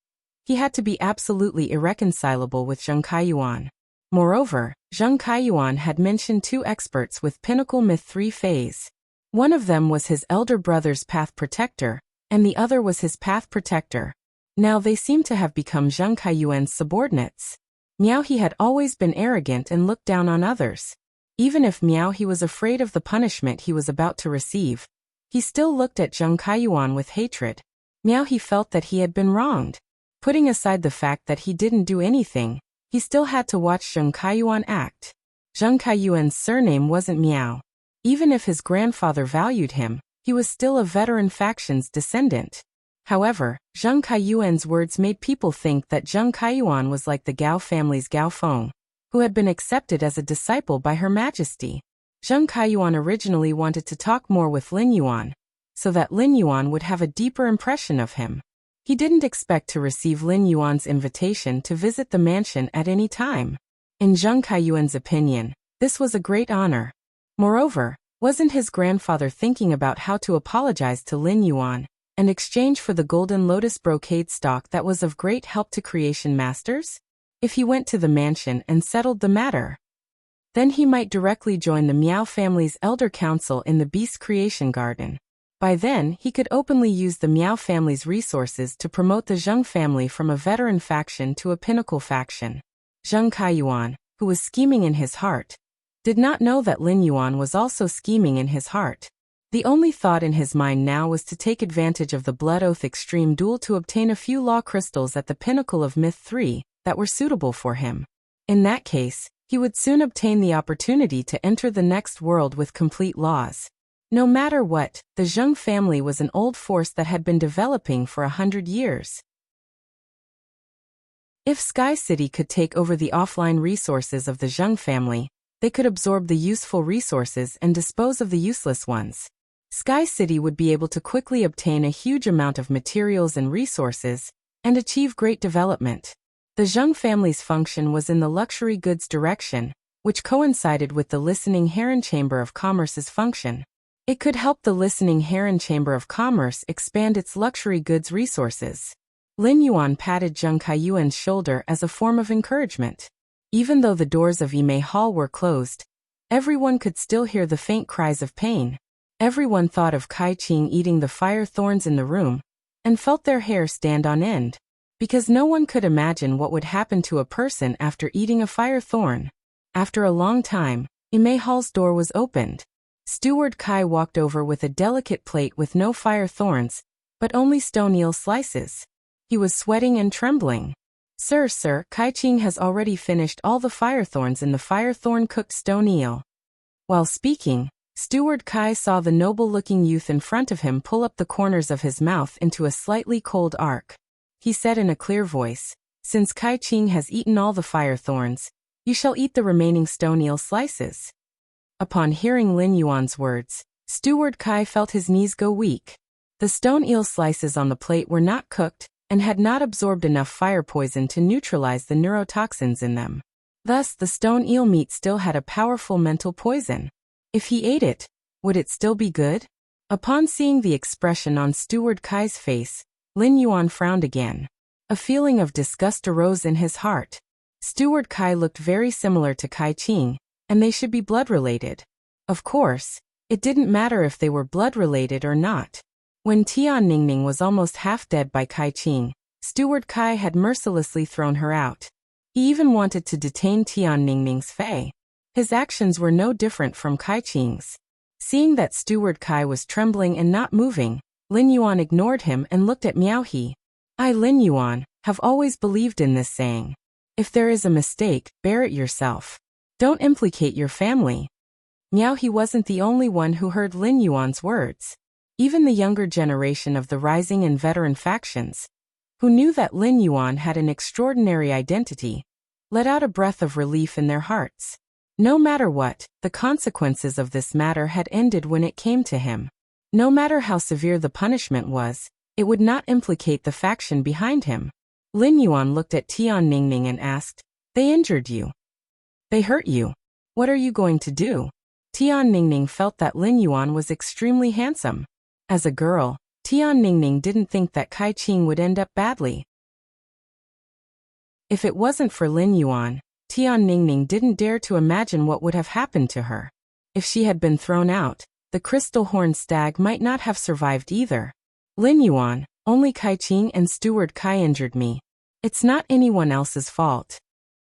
he had to be absolutely irreconcilable with Zheng Kaiyuan. Moreover, Zheng Kaiyuan had mentioned 2 experts with Pinnacle Myth 3 phase. One of them was his elder brother's path protector, and the other was his path protector. Now they seemed to have become Zheng Kaiyuan's subordinates. Miao He had always been arrogant and looked down on others. Even if Miao He was afraid of the punishment he was about to receive, he still looked at Zheng Kaiyuan with hatred. Miao He felt that he had been wronged. Putting aside the fact that he didn't do anything, he still had to watch Zheng Kaiyuan act. Zheng Kaiyuan's surname wasn't Miao. Even if his grandfather valued him, he was still a veteran faction's descendant. However, Zheng Kaiyuan's words made people think that Zheng Kaiyuan was like the Gao family's Gao Feng, who had been accepted as a disciple by Her Majesty. Zheng Kaiyuan originally wanted to talk more with Lin Yuan, so that Lin Yuan would have a deeper impression of him. He didn't expect to receive Lin Yuan's invitation to visit the mansion at any time. In Zheng Kaiyuan's opinion, this was a great honor. Moreover, wasn't his grandfather thinking about how to apologize to Lin Yuan in exchange for the golden lotus brocade stock that was of great help to creation masters? If he went to the mansion and settled the matter, then he might directly join the Miao family's elder council in the Beast Creation Garden. By then, he could openly use the Miao family's resources to promote the Zheng family from a veteran faction to a pinnacle faction. Zheng Kaiyuan, who was scheming in his heart, did not know that Lin Yuan was also scheming in his heart. The only thought in his mind now was to take advantage of the Blood Oath Extreme duel to obtain a few law crystals at the pinnacle of Myth 3 that were suitable for him. In that case, he would soon obtain the opportunity to enter the next world with complete laws. No matter what, the Zheng family was an old force that had been developing for 100 years. If Sky City could take over the offline resources of the Zheng family, they could absorb the useful resources and dispose of the useless ones. Sky City would be able to quickly obtain a huge amount of materials and resources, and achieve great development. The Zheng family's function was in the luxury goods direction, which coincided with the Listening Heron Chamber of Commerce's function. It could help the Listening Heron Chamber of Commerce expand its luxury goods resources. Lin Yuan patted Zheng Kaiyuan's shoulder as a form of encouragement. Even though the doors of Yimei Hall were closed, everyone could still hear the faint cries of pain. Everyone thought of Kai Qing eating the fire thorns in the room, and felt their hair stand on end, because no one could imagine what would happen to a person after eating a fire thorn. After a long time, Yimei Hall's door was opened. Steward Kai walked over with a delicate plate with no fire thorns, but only stone eel slices. He was sweating and trembling. Sir, Kai Qing has already finished all the fire thorns in the fire thorn cooked stone eel. While speaking, Steward Kai saw the noble-looking youth in front of him pull up the corners of his mouth into a slightly cold arc. He said in a clear voice, "Since Kai Qing has eaten all the fire thorns, you shall eat the remaining stone eel slices." Upon hearing Lin Yuan's words, Steward Kai felt his knees go weak. The stone eel slices on the plate were not cooked, and had not absorbed enough fire poison to neutralize the neurotoxins in them. Thus, the stone eel meat still had a powerful mental poison. If he ate it, would it still be good? Upon seeing the expression on Steward Kai's face, Lin Yuan frowned again. A feeling of disgust arose in his heart. Steward Kai looked very similar to Kai Qing, and they should be blood-related. Of course, it didn't matter if they were blood-related or not. When Tian Ningning was almost half dead by Kai Qing, Steward Kai had mercilessly thrown her out. He even wanted to detain Tian Ningning's fei. His actions were no different from Kai Qing's. Seeing that Steward Kai was trembling and not moving, Lin Yuan ignored him and looked at Miao He. I, Lin Yuan, have always believed in this saying. If there is a mistake, bear it yourself. Don't implicate your family. Miao He wasn't the only one who heard Lin Yuan's words. Even the younger generation of the rising and veteran factions, who knew that Lin Yuan had an extraordinary identity, let out a breath of relief in their hearts. No matter what, the consequences of this matter had ended when it came to him. No matter how severe the punishment was, it would not implicate the faction behind him. Lin Yuan looked at Tian Ningning and asked, They injured you. They hurt you. What are you going to do? Tian Ningning felt that Lin Yuan was extremely handsome. As a girl, Tian Ningning didn't think that Kai Qing would end up badly. If it wasn't for Lin Yuan, Tian Ningning didn't dare to imagine what would have happened to her. If she had been thrown out, the crystal horned stag might not have survived either. Lin Yuan, only Kai Qing and Steward Kai injured me. It's not anyone else's fault.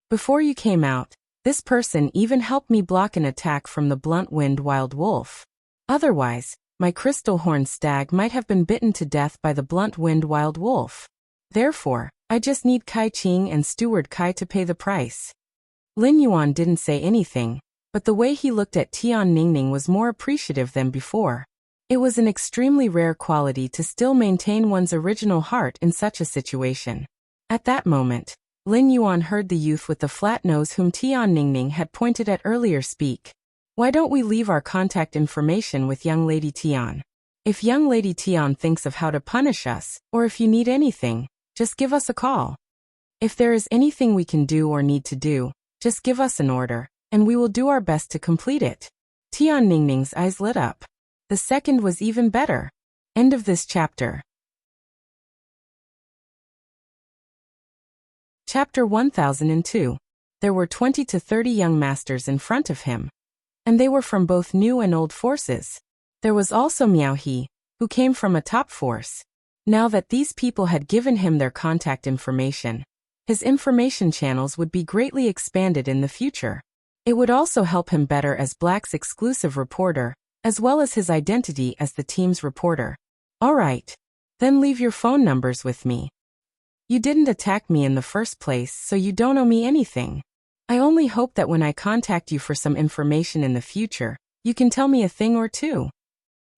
Before you came out, this person even helped me block an attack from the blunt-winged wild wolf. Otherwise, my crystal horned stag might have been bitten to death by the blunt-winged wild wolf. Therefore, I just need Kai Qing and Steward Kai to pay the price. Lin Yuan didn't say anything, but the way he looked at Tian Ningning was more appreciative than before. It was an extremely rare quality to still maintain one's original heart in such a situation. At that moment, Lin Yuan heard the youth with the flat nose whom Tian Ningning had pointed at earlier speak. Why don't we leave our contact information with young lady Tian? If young lady Tian thinks of how to punish us, or if you need anything, just give us a call. If there is anything we can do or need to do, just give us an order, and we will do our best to complete it. Tian Ningning's eyes lit up. The second was even better. End of this chapter. Chapter 1002. There were 20 to 30 young masters in front of him, and they were from both new and old forces. There was also Miao He, who came from a top force. Now that these people had given him their contact information, his information channels would be greatly expanded in the future. It would also help him better as Black's exclusive reporter, as well as his identity as the team's reporter. All right. Then leave your phone numbers with me. You didn't attack me in the first place, so you don't owe me anything. I only hope that when I contact you for some information in the future, you can tell me a thing or two.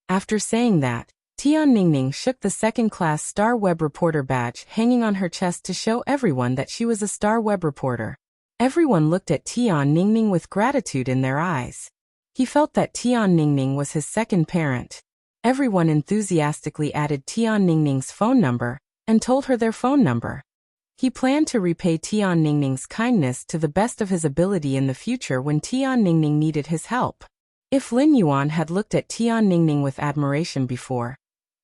After saying that, Tian Ningning shook the second-class Star Web Reporter badge hanging on her chest to show everyone that she was a Star Web reporter. Everyone looked at Tian Ningning with gratitude in their eyes. He felt that Tian Ningning was his second parent. Everyone enthusiastically added Tian Ningning's phone number and told her their phone number. He planned to repay Tian Ningning's kindness to the best of his ability in the future when Tian Ningning needed his help. If Lin Yuan had looked at Tian Ningning with admiration before,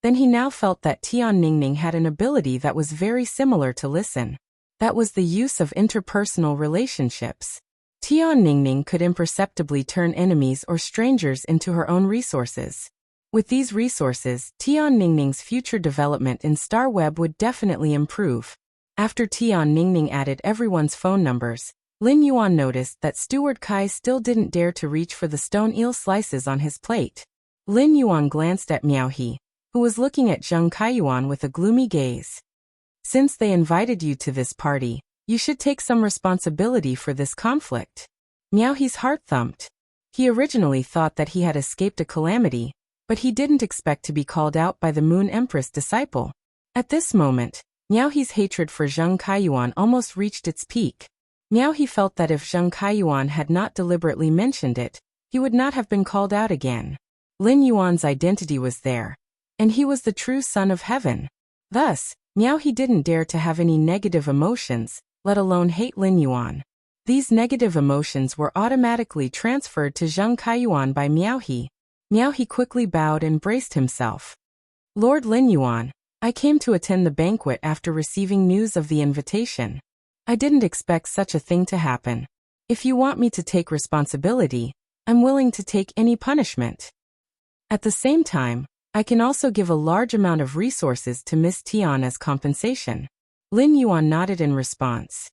then he now felt that Tian Ningning had an ability that was very similar to listen. That was the use of interpersonal relationships. Tian Ningning could imperceptibly turn enemies or strangers into her own resources. With these resources, Tian Ningning's future development in Star Web would definitely improve. After Tian Ningning added everyone's phone numbers, Lin Yuan noticed that Steward Kai still didn't dare to reach for the stone eel slices on his plate. Lin Yuan glanced at Miao He, who was looking at Zheng Kaiyuan with a gloomy gaze. Since they invited you to this party, you should take some responsibility for this conflict. Miao He's heart thumped. He originally thought that he had escaped a calamity, but he didn't expect to be called out by the Moon Empress disciple. At this moment, Miao He's hatred for Zheng Kaiyuan almost reached its peak. Miao He felt that if Zheng Kaiyuan had not deliberately mentioned it, he would not have been called out again. Lin Yuan's identity was there, and he was the true son of heaven. Thus, Miao He didn't dare to have any negative emotions, let alone hate Lin Yuan. These negative emotions were automatically transferred to Zheng Kaiyuan by Miao He. Miao He quickly bowed and braced himself. Lord Lin Yuan, I came to attend the banquet after receiving news of the invitation. I didn't expect such a thing to happen. If you want me to take responsibility, I'm willing to take any punishment. At the same time, I can also give a large amount of resources to Miss Tian as compensation. Lin Yuan nodded in response.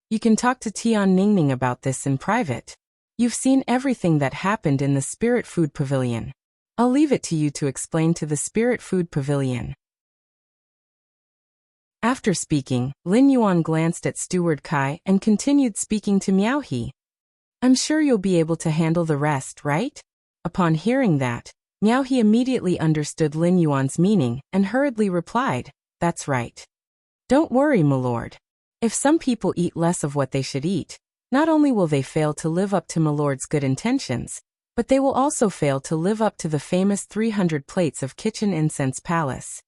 You can talk to Tian Ningning about this in private. You've seen everything that happened in the Spirit Food Pavilion. I'll leave it to you to explain to the Spirit Food Pavilion. After speaking, Lin Yuan glanced at Steward Kai and continued speaking to Miao He. I'm sure you'll be able to handle the rest, right? Upon hearing that, Miao He immediately understood Lin Yuan's meaning and hurriedly replied, That's right. Don't worry, my lord. If some people eat less of what they should eat, not only will they fail to live up to my lord's good intentions, but they will also fail to live up to the famous 300 plates of kitchen incense palace.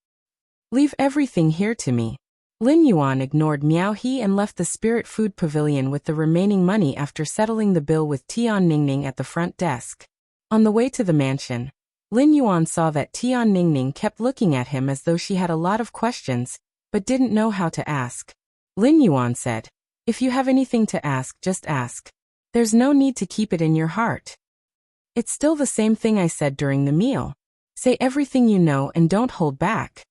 Leave everything here to me. Lin Yuan ignored Miao He and left the Spirit Food Pavilion with the remaining money after settling the bill with Tian Ningning at the front desk. On the way to the mansion, Lin Yuan saw that Tian Ningning kept looking at him as though she had a lot of questions, but didn't know how to ask. Lin Yuan said, If you have anything to ask, just ask. There's no need to keep it in your heart. It's still the same thing I said during the meal. Say everything you know and don't hold back.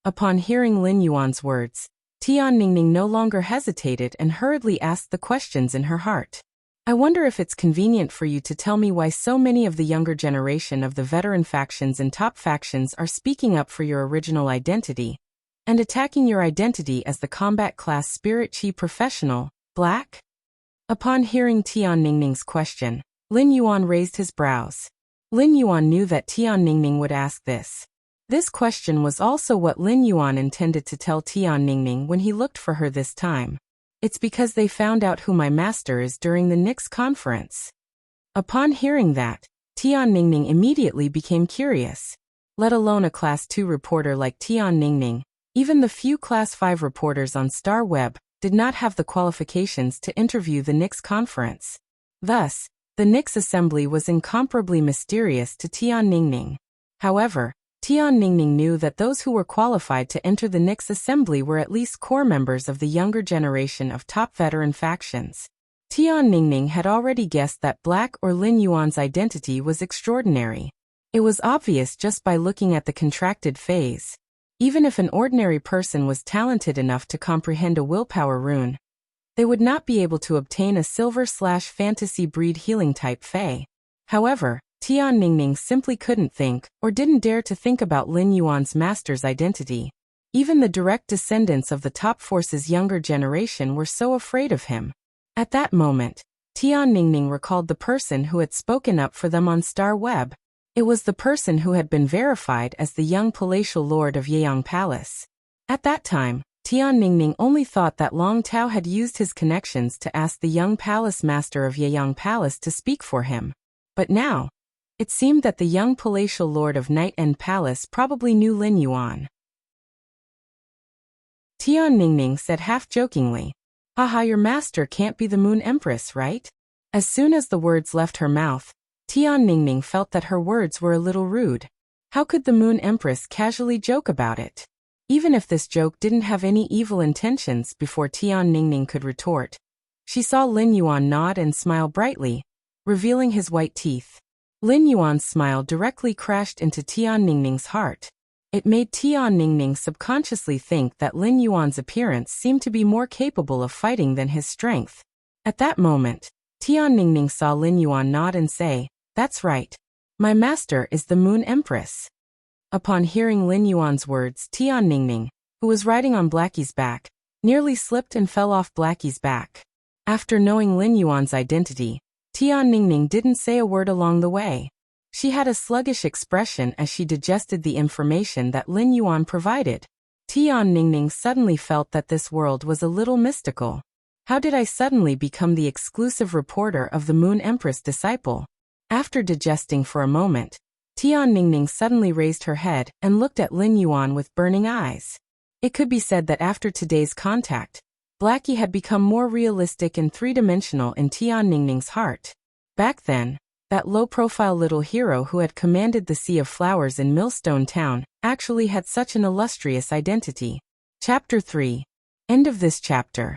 Upon hearing Lin Yuan's words, Tian Ningning no longer hesitated and hurriedly asked the questions in her heart. I wonder if it's convenient for you to tell me why so many of the younger generation of the veteran factions and top factions are speaking up for your original identity and attacking your identity as the combat class Spirit Chi professional, black? Upon hearing Tian Ningning's question, Lin Yuan raised his brows. Lin Yuan knew that Tian Ningning would ask this. This question was also what Lin Yuan intended to tell Tian Ningning when he looked for her this time. It's because they found out who my master is during the Nix conference. Upon hearing that, Tian Ningning immediately became curious. Let alone a Class 2 reporter like Tian Ningning, even the few Class 5 reporters on Star Web did not have the qualifications to interview the Nix conference. Thus, the Nix assembly was incomparably mysterious to Tian Ningning. However, Tian Ningning knew that those who were qualified to enter the Nix assembly were at least core members of the younger generation of top veteran factions. Tian Ningning had already guessed that Black or Lin Yuan's identity was extraordinary. It was obvious just by looking at the contracted phase. Even if an ordinary person was talented enough to comprehend a willpower rune, they would not be able to obtain a silver/fantasy breed healing type Fey. However, Tian Ningning simply couldn't think, or didn't dare to think about Lin Yuan's master's identity. Even the direct descendants of the top force's younger generation were so afraid of him. At that moment, Tian Ningning recalled the person who had spoken up for them on Star Web. It was the person who had been verified as the young palatial lord of Yeyang Palace. At that time, Tian Ningning only thought that Long Tao had used his connections to ask the young palace master of Yeyang Palace to speak for him. But now, it seemed that the young palatial lord of Night End Palace probably knew Lin Yuan. Tian Ningning said half-jokingly, Haha, your master can't be the Moon Empress, right? As soon as the words left her mouth, Tian Ningning felt that her words were a little rude. How could the Moon Empress casually joke about it? Even if this joke didn't have any evil intentions, before Tian Ningning could retort, she saw Lin Yuan nod and smile brightly, revealing his white teeth. Lin Yuan's smile directly crashed into Tian Ningning's heart. It made Tian Ningning subconsciously think that Lin Yuan's appearance seemed to be more capable of fighting than his strength. At that moment, Tian Ningning saw Lin Yuan nod and say, That's right. My master is the Moon Empress. Upon hearing Lin Yuan's words, Tian Ningning, who was riding on Blackie's back, nearly slipped and fell off Blackie's back. After knowing Lin Yuan's identity, Tian Ningning didn't say a word along the way. She had a sluggish expression as she digested the information that Lin Yuan provided. Tian Ningning suddenly felt that this world was a little mystical. How did I suddenly become the exclusive reporter of the Moon Empress disciple? After digesting for a moment, Tian Ningning suddenly raised her head and looked at Lin Yuan with burning eyes. It could be said that after today's contact, Blackie had become more realistic and three-dimensional in Tian Ningning's heart. Back then, that low-profile little hero who had commanded the Sea of Flowers in Millstone Town, actually had such an illustrious identity. Chapter 3. End of this chapter.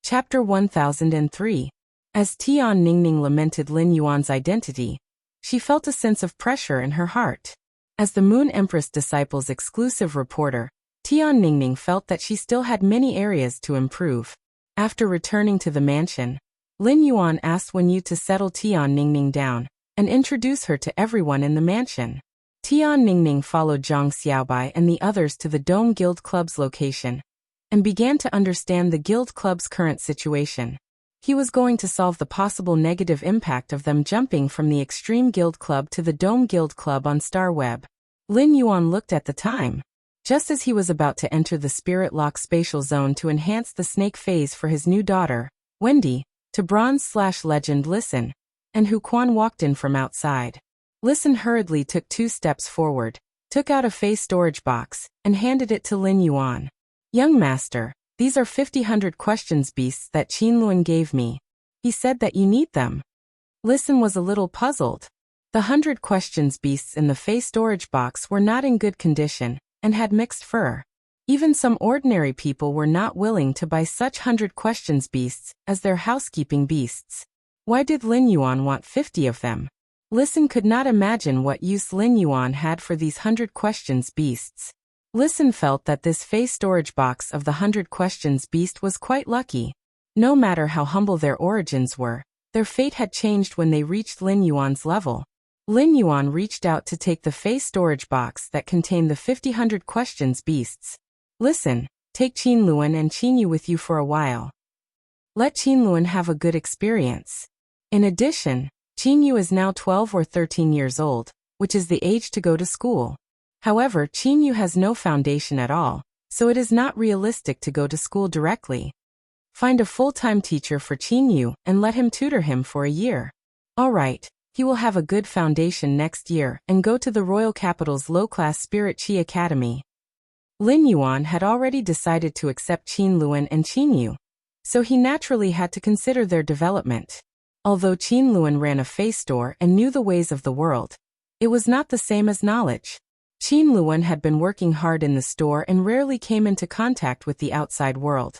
Chapter 1003. As Tian Ningning lamented Lin Yuan's identity, she felt a sense of pressure in her heart. As the Moon Empress Disciples' exclusive reporter, Tian Ningning felt that she still had many areas to improve. After returning to the mansion, Lin Yuan asked Wen Yu to settle Tian Ningning down and introduce her to everyone in the mansion. Tian Ningning followed Zhang Xiaobai and the others to the Dome Guild Club's location and began to understand the Guild Club's current situation. He was going to solve the possible negative impact of them jumping from the Extreme Guild Club to the Dome Guild Club on Star Web. Lin Yuan looked at the time. Just as he was about to enter the Spirit Lock spatial zone to enhance the snake phase for his new daughter, Wendy, to Bronze/Legend Listen, and Hu Quan walked in from outside. Listen hurriedly took 2 steps forward, took out a face storage box, and handed it to Lin Yuan. "Young master, these are 50 questions beasts that Qin Luan gave me. He said that you need them." Listen was a little puzzled. The 100 questions beasts in the face storage box were not in good condition and had mixed fur. Even some ordinary people were not willing to buy such 100 questions beasts as their housekeeping beasts. Why did Lin Yuan want 50 of them? Listen could not imagine what use Lin Yuan had for these 100 questions beasts. Listen felt that this face storage box of the 100 questions beast was quite lucky. No matter how humble their origins were, their fate had changed when they reached Lin Yuan's level. Lin Yuan reached out to take the face storage box that contained the 50 questions beasts. "Listen, take Qin Luan and Qin Yu with you for a while. Let Qin Luan have a good experience. In addition, Qin Yu is now 12 or 13 years old, which is the age to go to school. However, Qin Yu has no foundation at all, so it is not realistic to go to school directly. Find a full-time teacher for Qin Yu and let him tutor him for a year. All right. He will have a good foundation next year and go to the Royal Capital's low-class Spirit Chi Academy." Lin Yuan had already decided to accept Qin Luan and Qin Yu, so he naturally had to consider their development. Although Qin Luan ran a face store and knew the ways of the world, it was not the same as knowledge. Qin Luan had been working hard in the store and rarely came into contact with the outside world,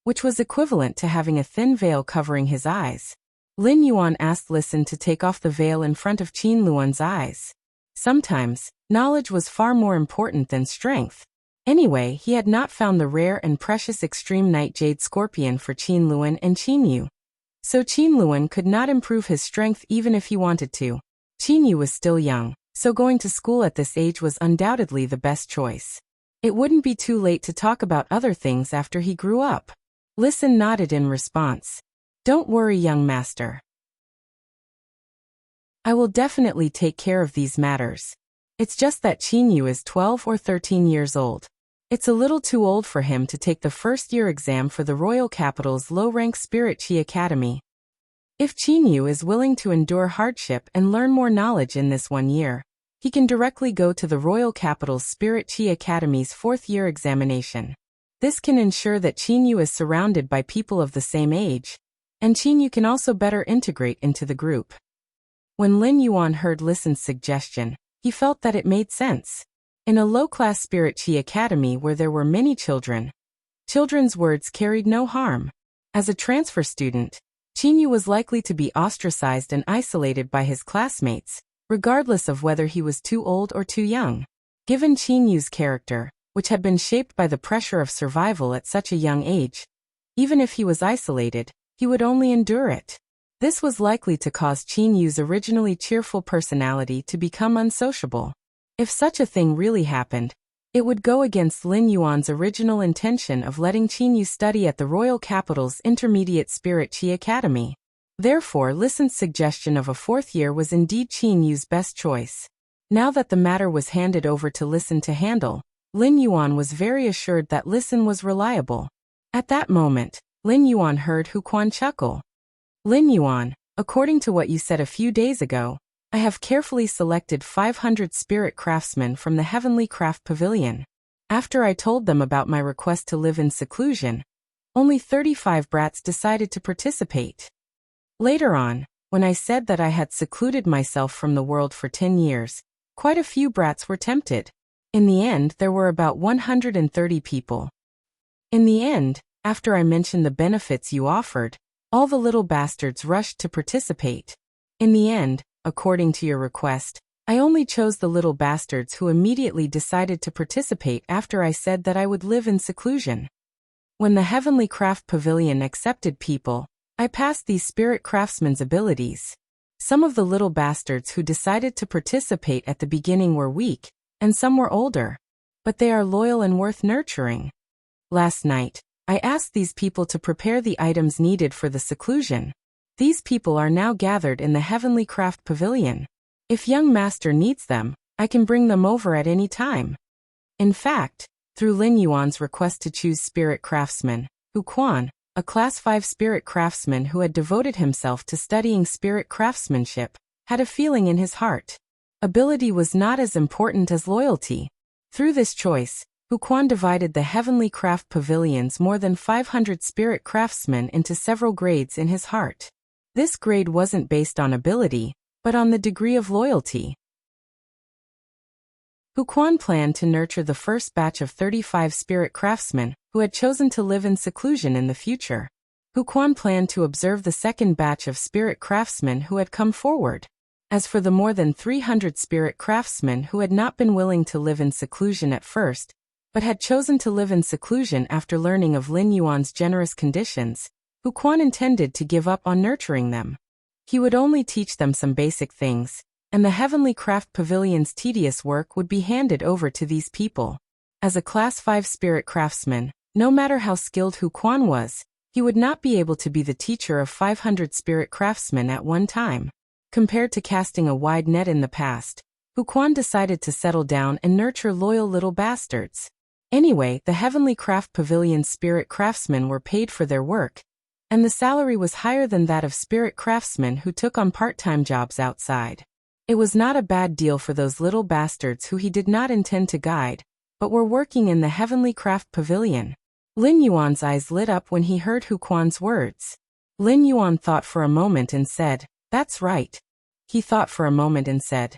which was equivalent to having a thin veil covering his eyes. Lin Yuan asked Listen to take off the veil in front of Qin Luan's eyes. Sometimes, knowledge was far more important than strength. Anyway, he had not found the rare and precious Extreme Night Jade Scorpion for Qin Luan and Qin Yu. So Qin Luan could not improve his strength even if he wanted to. Qin Yu was still young, so going to school at this age was undoubtedly the best choice. It wouldn't be too late to talk about other things after he grew up. Listen nodded in response. "Don't worry, young master. I will definitely take care of these matters. It's just that Qin Yu is 12 or 13 years old. It's a little too old for him to take the first-year exam for the Royal Capital's low-rank Spirit Chi Academy. If Qin Yu is willing to endure hardship and learn more knowledge in this 1 year, he can directly go to the Royal Capital's Spirit Chi Academy's 4th-year examination. This can ensure that Qin Yu is surrounded by people of the same age, and Qin Yu can also better integrate into the group." When Lin Yuan heard Listen's suggestion, he felt that it made sense. In a low-class Spirit Chi Academy where there were many children, children's words carried no harm. As a transfer student, Qin Yu was likely to be ostracized and isolated by his classmates, regardless of whether he was too old or too young. Given Qin Yu's character, which had been shaped by the pressure of survival at such a young age, even if he was isolated, he would only endure it. This was likely to cause Qin Yu's originally cheerful personality to become unsociable. If such a thing really happened, it would go against Lin Yuan's original intention of letting Qin Yu study at the Royal Capital's Intermediate Spirit Chi Academy. Therefore, Listen's suggestion of a 4th year was indeed Qin Yu's best choice. Now that the matter was handed over to Listen to handle, Lin Yuan was very assured that Listen was reliable. At that moment, Lin Yuan heard Hu Quan chuckle. "Lin Yuan, according to what you said a few days ago, I have carefully selected 500 spirit craftsmen from the Heavenly Craft Pavilion. After I told them about my request to live in seclusion, Only 35 brats decided to participate. Later on, when I said that I had secluded myself from the world for 10 years, quite a few brats were tempted. In the end, there were about 130 people. In the end, after I mentioned the benefits you offered, all the little bastards rushed to participate. In the end, according to your request, I only chose the little bastards who immediately decided to participate after I said that I would live in seclusion. When the Heavenly Craft Pavilion accepted people, I passed these spirit craftsmen's abilities. Some of the little bastards who decided to participate at the beginning were weak, and some were older. But they are loyal and worth nurturing. Last night, I asked these people to prepare the items needed for the seclusion. These people are now gathered in the Heavenly Craft Pavilion. If young master needs them, I can bring them over at any time. In fact, through Lin Yuan's request to choose spirit craftsman, Hu Quan, a Class 5 spirit craftsman who had devoted himself to studying spirit craftsmanship, had a feeling in his heart. Ability was not as important as loyalty. Through this choice, Hu Quan divided the Heavenly Craft Pavilion's more than 500 spirit craftsmen into several grades in his heart. This grade wasn't based on ability, but on the degree of loyalty. Hu Quan planned to nurture the first batch of 35 spirit craftsmen who had chosen to live in seclusion in the future. Hu Quan planned to observe the second batch of spirit craftsmen who had come forward. As for the more than 300 spirit craftsmen who had not been willing to live in seclusion at first, but had chosen to live in seclusion after learning of Lin Yuan's generous conditions, Hu Quan intended to give up on nurturing them. He would only teach them some basic things, and the Heavenly Craft Pavilion's tedious work would be handed over to these people. As a Class 5 spirit craftsman, no matter how skilled Hu Quan was, he would not be able to be the teacher of 500 spirit craftsmen at one time. Compared to casting a wide net in the past, Hu Quan decided to settle down and nurture loyal little bastards. Anyway, the Heavenly Craft Pavilion's spirit craftsmen were paid for their work, and the salary was higher than that of spirit craftsmen who took on part-time jobs outside. It was not a bad deal for those little bastards who he did not intend to guide, but were working in the Heavenly Craft Pavilion. Lin Yuan's eyes lit up when he heard Hu Quan's words. Lin Yuan thought for a moment and said, "That's right." He thought for a moment and said,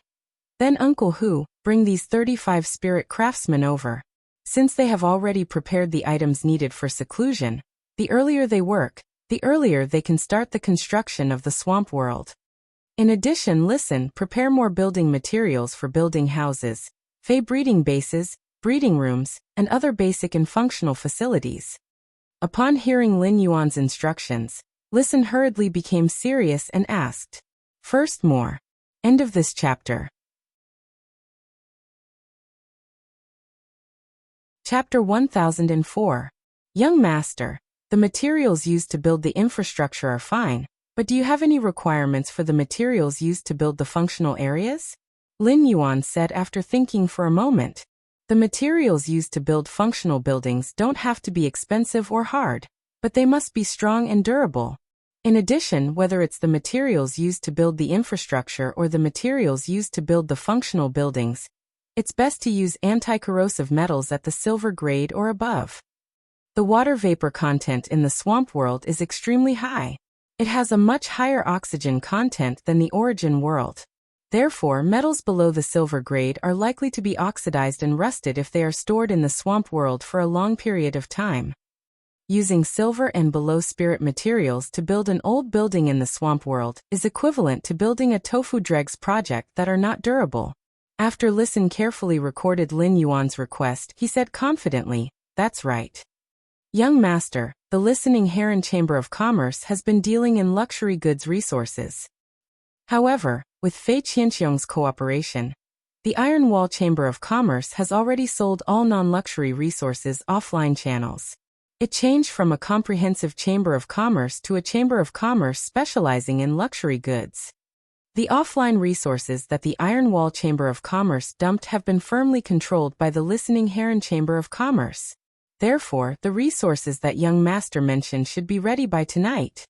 "Then Uncle Hu, bring these 35 spirit craftsmen over. Since they have already prepared the items needed for seclusion, the earlier they work, the earlier they can start the construction of the swamp world. In addition, prepare more building materials for building houses, fey breeding bases, breeding rooms, and other basic and functional facilities." Upon hearing Lin Yuan's instructions, Listen hurriedly became serious and asked, "First more." End of this chapter. Chapter 1004. Young Master, the materials used to build the infrastructure are fine, but do you have any requirements for the materials used to build the functional areas? Lin Yuan said after thinking for a moment. The materials used to build functional buildings don't have to be expensive or hard, but they must be strong and durable. In addition, whether it's the materials used to build the infrastructure or the materials used to build the functional buildings, it's best to use anti-corrosive metals at the silver grade or above. The water vapor content in the swamp world is extremely high. It has a much higher oxygen content than the origin world. Therefore, metals below the silver grade are likely to be oxidized and rusted if they are stored in the swamp world for a long period of time. Using silver and below spirit materials to build an old building in the swamp world is equivalent to building a tofu dregs project that are not durable. After Listen carefully recorded Lin Yuan's request, he said confidently, "That's right. Young Master, the Listening Heron Chamber of Commerce has been dealing in luxury goods resources. However, with Fei Qianxiong's cooperation, the Iron Wall Chamber of Commerce has already sold all non-luxury resources offline channels. It changed from a comprehensive chamber of commerce to a chamber of commerce specializing in luxury goods. The offline resources that the Iron Wall Chamber of Commerce dumped have been firmly controlled by the Listening Heron Chamber of Commerce. Therefore, the resources that young master mentioned should be ready by tonight.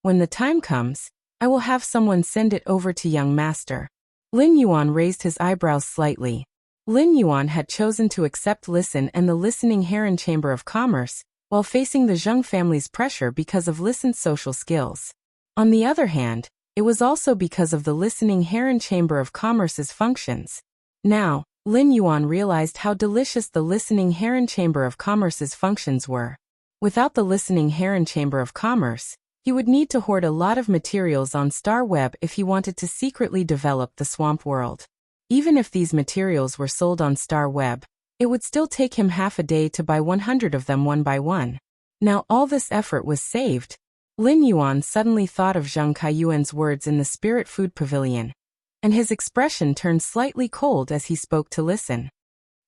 When the time comes, I will have someone send it over to young master." Lin Yuan raised his eyebrows slightly. Lin Yuan had chosen to accept Listen and the Listening Heron Chamber of Commerce while facing the Zheng family's pressure because of Listen's social skills. On the other hand, it was also because of the listening Heron Chamber of Commerce's functions. Now, Lin Yuan realized how delicious the listening Heron Chamber of Commerce's functions were. Without the listening Heron Chamber of Commerce, he would need to hoard a lot of materials on Star Web if he wanted to secretly develop the swamp world. Even if these materials were sold on Star Web, it would still take him half a day to buy 100 of them one by one. Now all this effort was saved. Lin Yuan suddenly thought of Zheng Kaiyuan's words in the Spirit Food Pavilion, and his expression turned slightly cold as he spoke to Listen.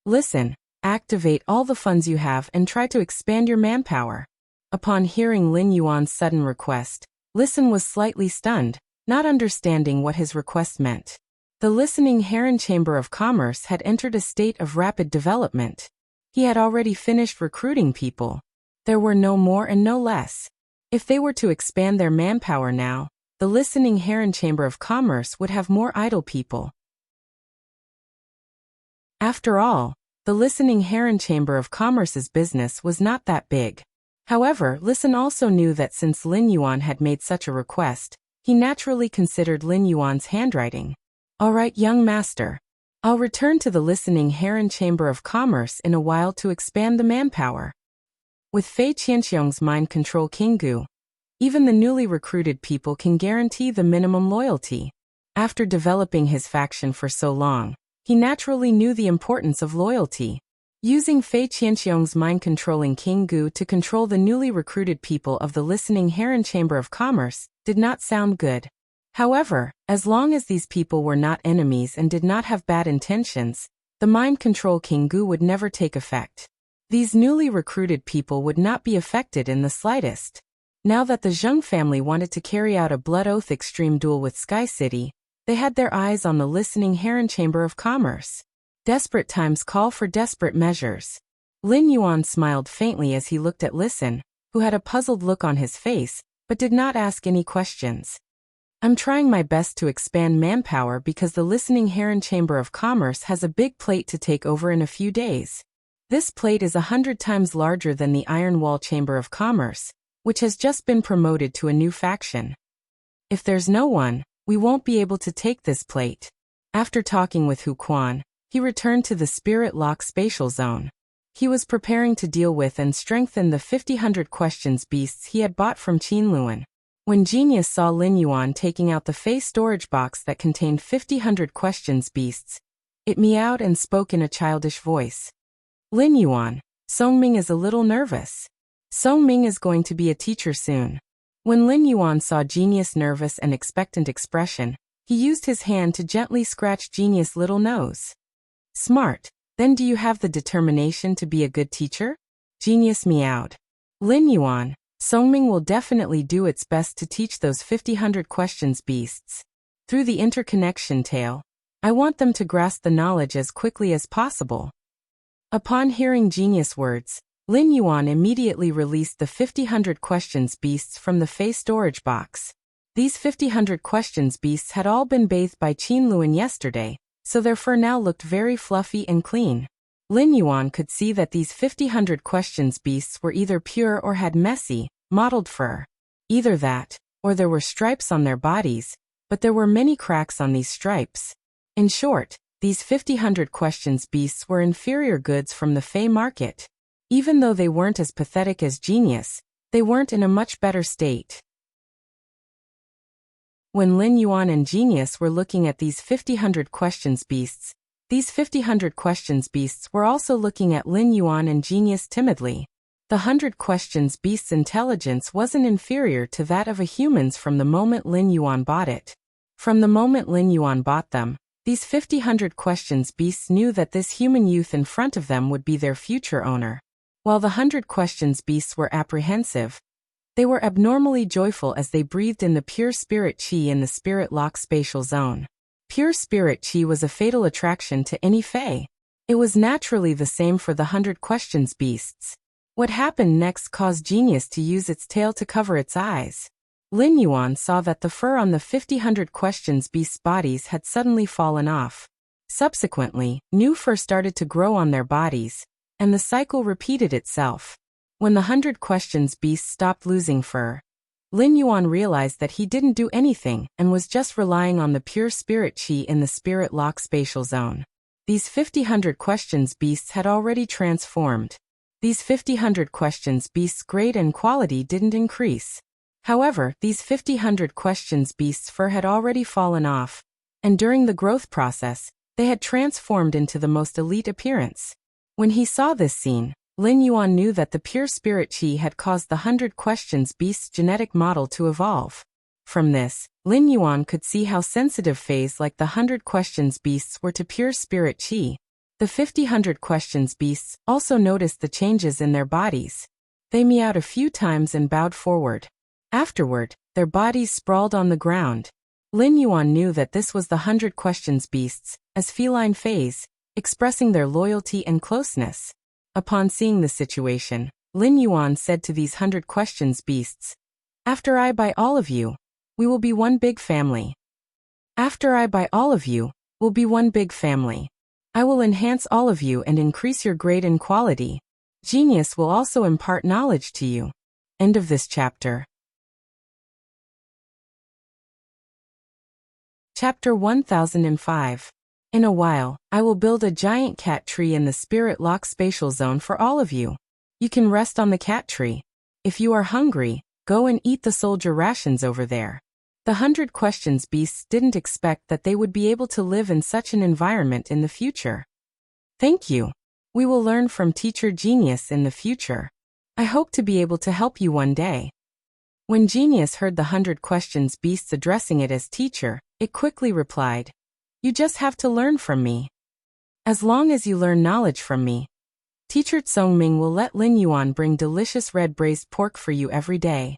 Listen, activate all the funds you have and try to expand your manpower. Upon hearing Lin Yuan's sudden request, Listen was slightly stunned, not understanding what his request meant. The listening Heron Chamber of Commerce had entered a state of rapid development. He had already finished recruiting people. There were no more and no less. If they were to expand their manpower now, the listening Heron Chamber of Commerce would have more idle people. After all, the listening Heron Chamber of Commerce's business was not that big. However, Listen also knew that since Lin Yuan had made such a request, he naturally considered Lin Yuan's handwriting. All right, young master. I'll return to the listening Heron Chamber of Commerce in a while to expand the manpower. With Fei Qianxiong's mind control Kingu, even the newly recruited people can guarantee the minimum loyalty. After developing his faction for so long, he naturally knew the importance of loyalty. Using Fei Qianxiong's mind-controlling Kingu to control the newly recruited people of the listening Heron Chamber of Commerce did not sound good. However, as long as these people were not enemies and did not have bad intentions, the mind control Kingu would never take effect. These newly recruited people would not be affected in the slightest. Now that the Zheng family wanted to carry out a blood oath extreme duel with Sky City, they had their eyes on the listening Heron Chamber of Commerce. Desperate times call for desperate measures. Lin Yuan smiled faintly as he looked at Listen, who had a puzzled look on his face, but did not ask any questions. I'm trying my best to expand manpower because the listening Heron Chamber of Commerce has a big plate to take over in a few days. This plate is 100 times larger than the Iron Wall Chamber of Commerce, which has just been promoted to a new faction. If there's no one, we won't be able to take this plate. After talking with Hu Quan, he returned to the Spirit Lock Spatial Zone. He was preparing to deal with and strengthen the 50 questions beasts he had bought from Qin Luan. When Genius saw Lin Yuan taking out the Fey storage box that contained 50 questions beasts, it meowed and spoke in a childish voice. Lin Yuan, Songming is a little nervous. Songming is going to be a teacher soon. When Lin Yuan saw Genius' nervous and expectant expression, he used his hand to gently scratch Genius' little nose. Smart, then do you have the determination to be a good teacher? Genius meowed. Lin Yuan, Songming will definitely do its best to teach those 50 questions beasts. Through the interconnection tale, I want them to grasp the knowledge as quickly as possible. Upon hearing Genius' words, Lin Yuan immediately released the 50 questions beasts from the Fey storage box. These 50 questions beasts had all been bathed by Qin Luan yesterday, so their fur now looked very fluffy and clean. Lin Yuan could see that these 50 questions beasts were either pure or had messy, mottled fur. Either that, or there were stripes on their bodies, but there were many cracks on these stripes. In short, these 50 questions beasts were inferior goods from the Fey market. Even though they weren't as pathetic as Genius, they weren't in a much better state. When Lin Yuan and Genius were looking at these 50 questions beasts, these 50 questions beasts were also looking at Lin Yuan and Genius timidly. The 100 questions beast's intelligence wasn't inferior to that of a human's from the moment Lin Yuan bought it. From the moment Lin Yuan bought them, these 50 questions beasts knew that this human youth in front of them would be their future owner. While the 100 questions beasts were apprehensive, they were abnormally joyful as they breathed in the pure spirit qi in the Spirit Lock Spatial Zone. Pure spirit qi was a fatal attraction to any Fey. It was naturally the same for the 100 questions beasts. What happened next caused Genius to use its tail to cover its eyes. Lin Yuan saw that the fur on the 50 questions beasts' bodies had suddenly fallen off. Subsequently, new fur started to grow on their bodies, and the cycle repeated itself. When the 100 Questions Beast stopped losing fur, Lin Yuan realized that he didn't do anything and was just relying on the pure spirit qi in the spirit lock spatial zone. These 100 Questions Beasts had already transformed. These 100 Questions Beasts' grade and quality didn't increase. However, these 100 Questions Beasts' fur had already fallen off, and during the growth process, they had transformed into the most elite appearance. When he saw this scene, Lin Yuan knew that the pure spirit qi had caused the 100 Questions Beast's genetic model to evolve. From this, Lin Yuan could see how sensitive phase like the 100 Questions Beasts were to pure spirit qi. The 100 Questions Beasts also noticed the changes in their bodies. They meowed a few times and bowed forward. Afterward, their bodies sprawled on the ground. Lin Yuan knew that this was the 100 Questions Beasts, as feline phase, expressing their loyalty and closeness. Upon seeing the situation, Lin Yuan said to these 100 Questions Beasts, "After I buy all of you, we will be one big family. After I buy all of you, we'll be one big family. I will enhance all of you and increase your grade and quality. Genius will also impart knowledge to you." End of this chapter. Chapter 1005. In a while, I will build a giant cat tree in the spirit lock spatial zone for all of you. You can rest on the cat tree. If you are hungry, go and eat the soldier rations over there. The 100 Questions Beasts didn't expect that they would be able to live in such an environment in the future. Thank you. We will learn from Teacher Genius in the future. I hope to be able to help you one day. When Genius heard the 100 Questions Beasts addressing it as teacher, it quickly replied, "You just have to learn from me. As long as you learn knowledge from me, Teacher Tsongming will let Lin Yuan bring delicious red braised pork for you every day.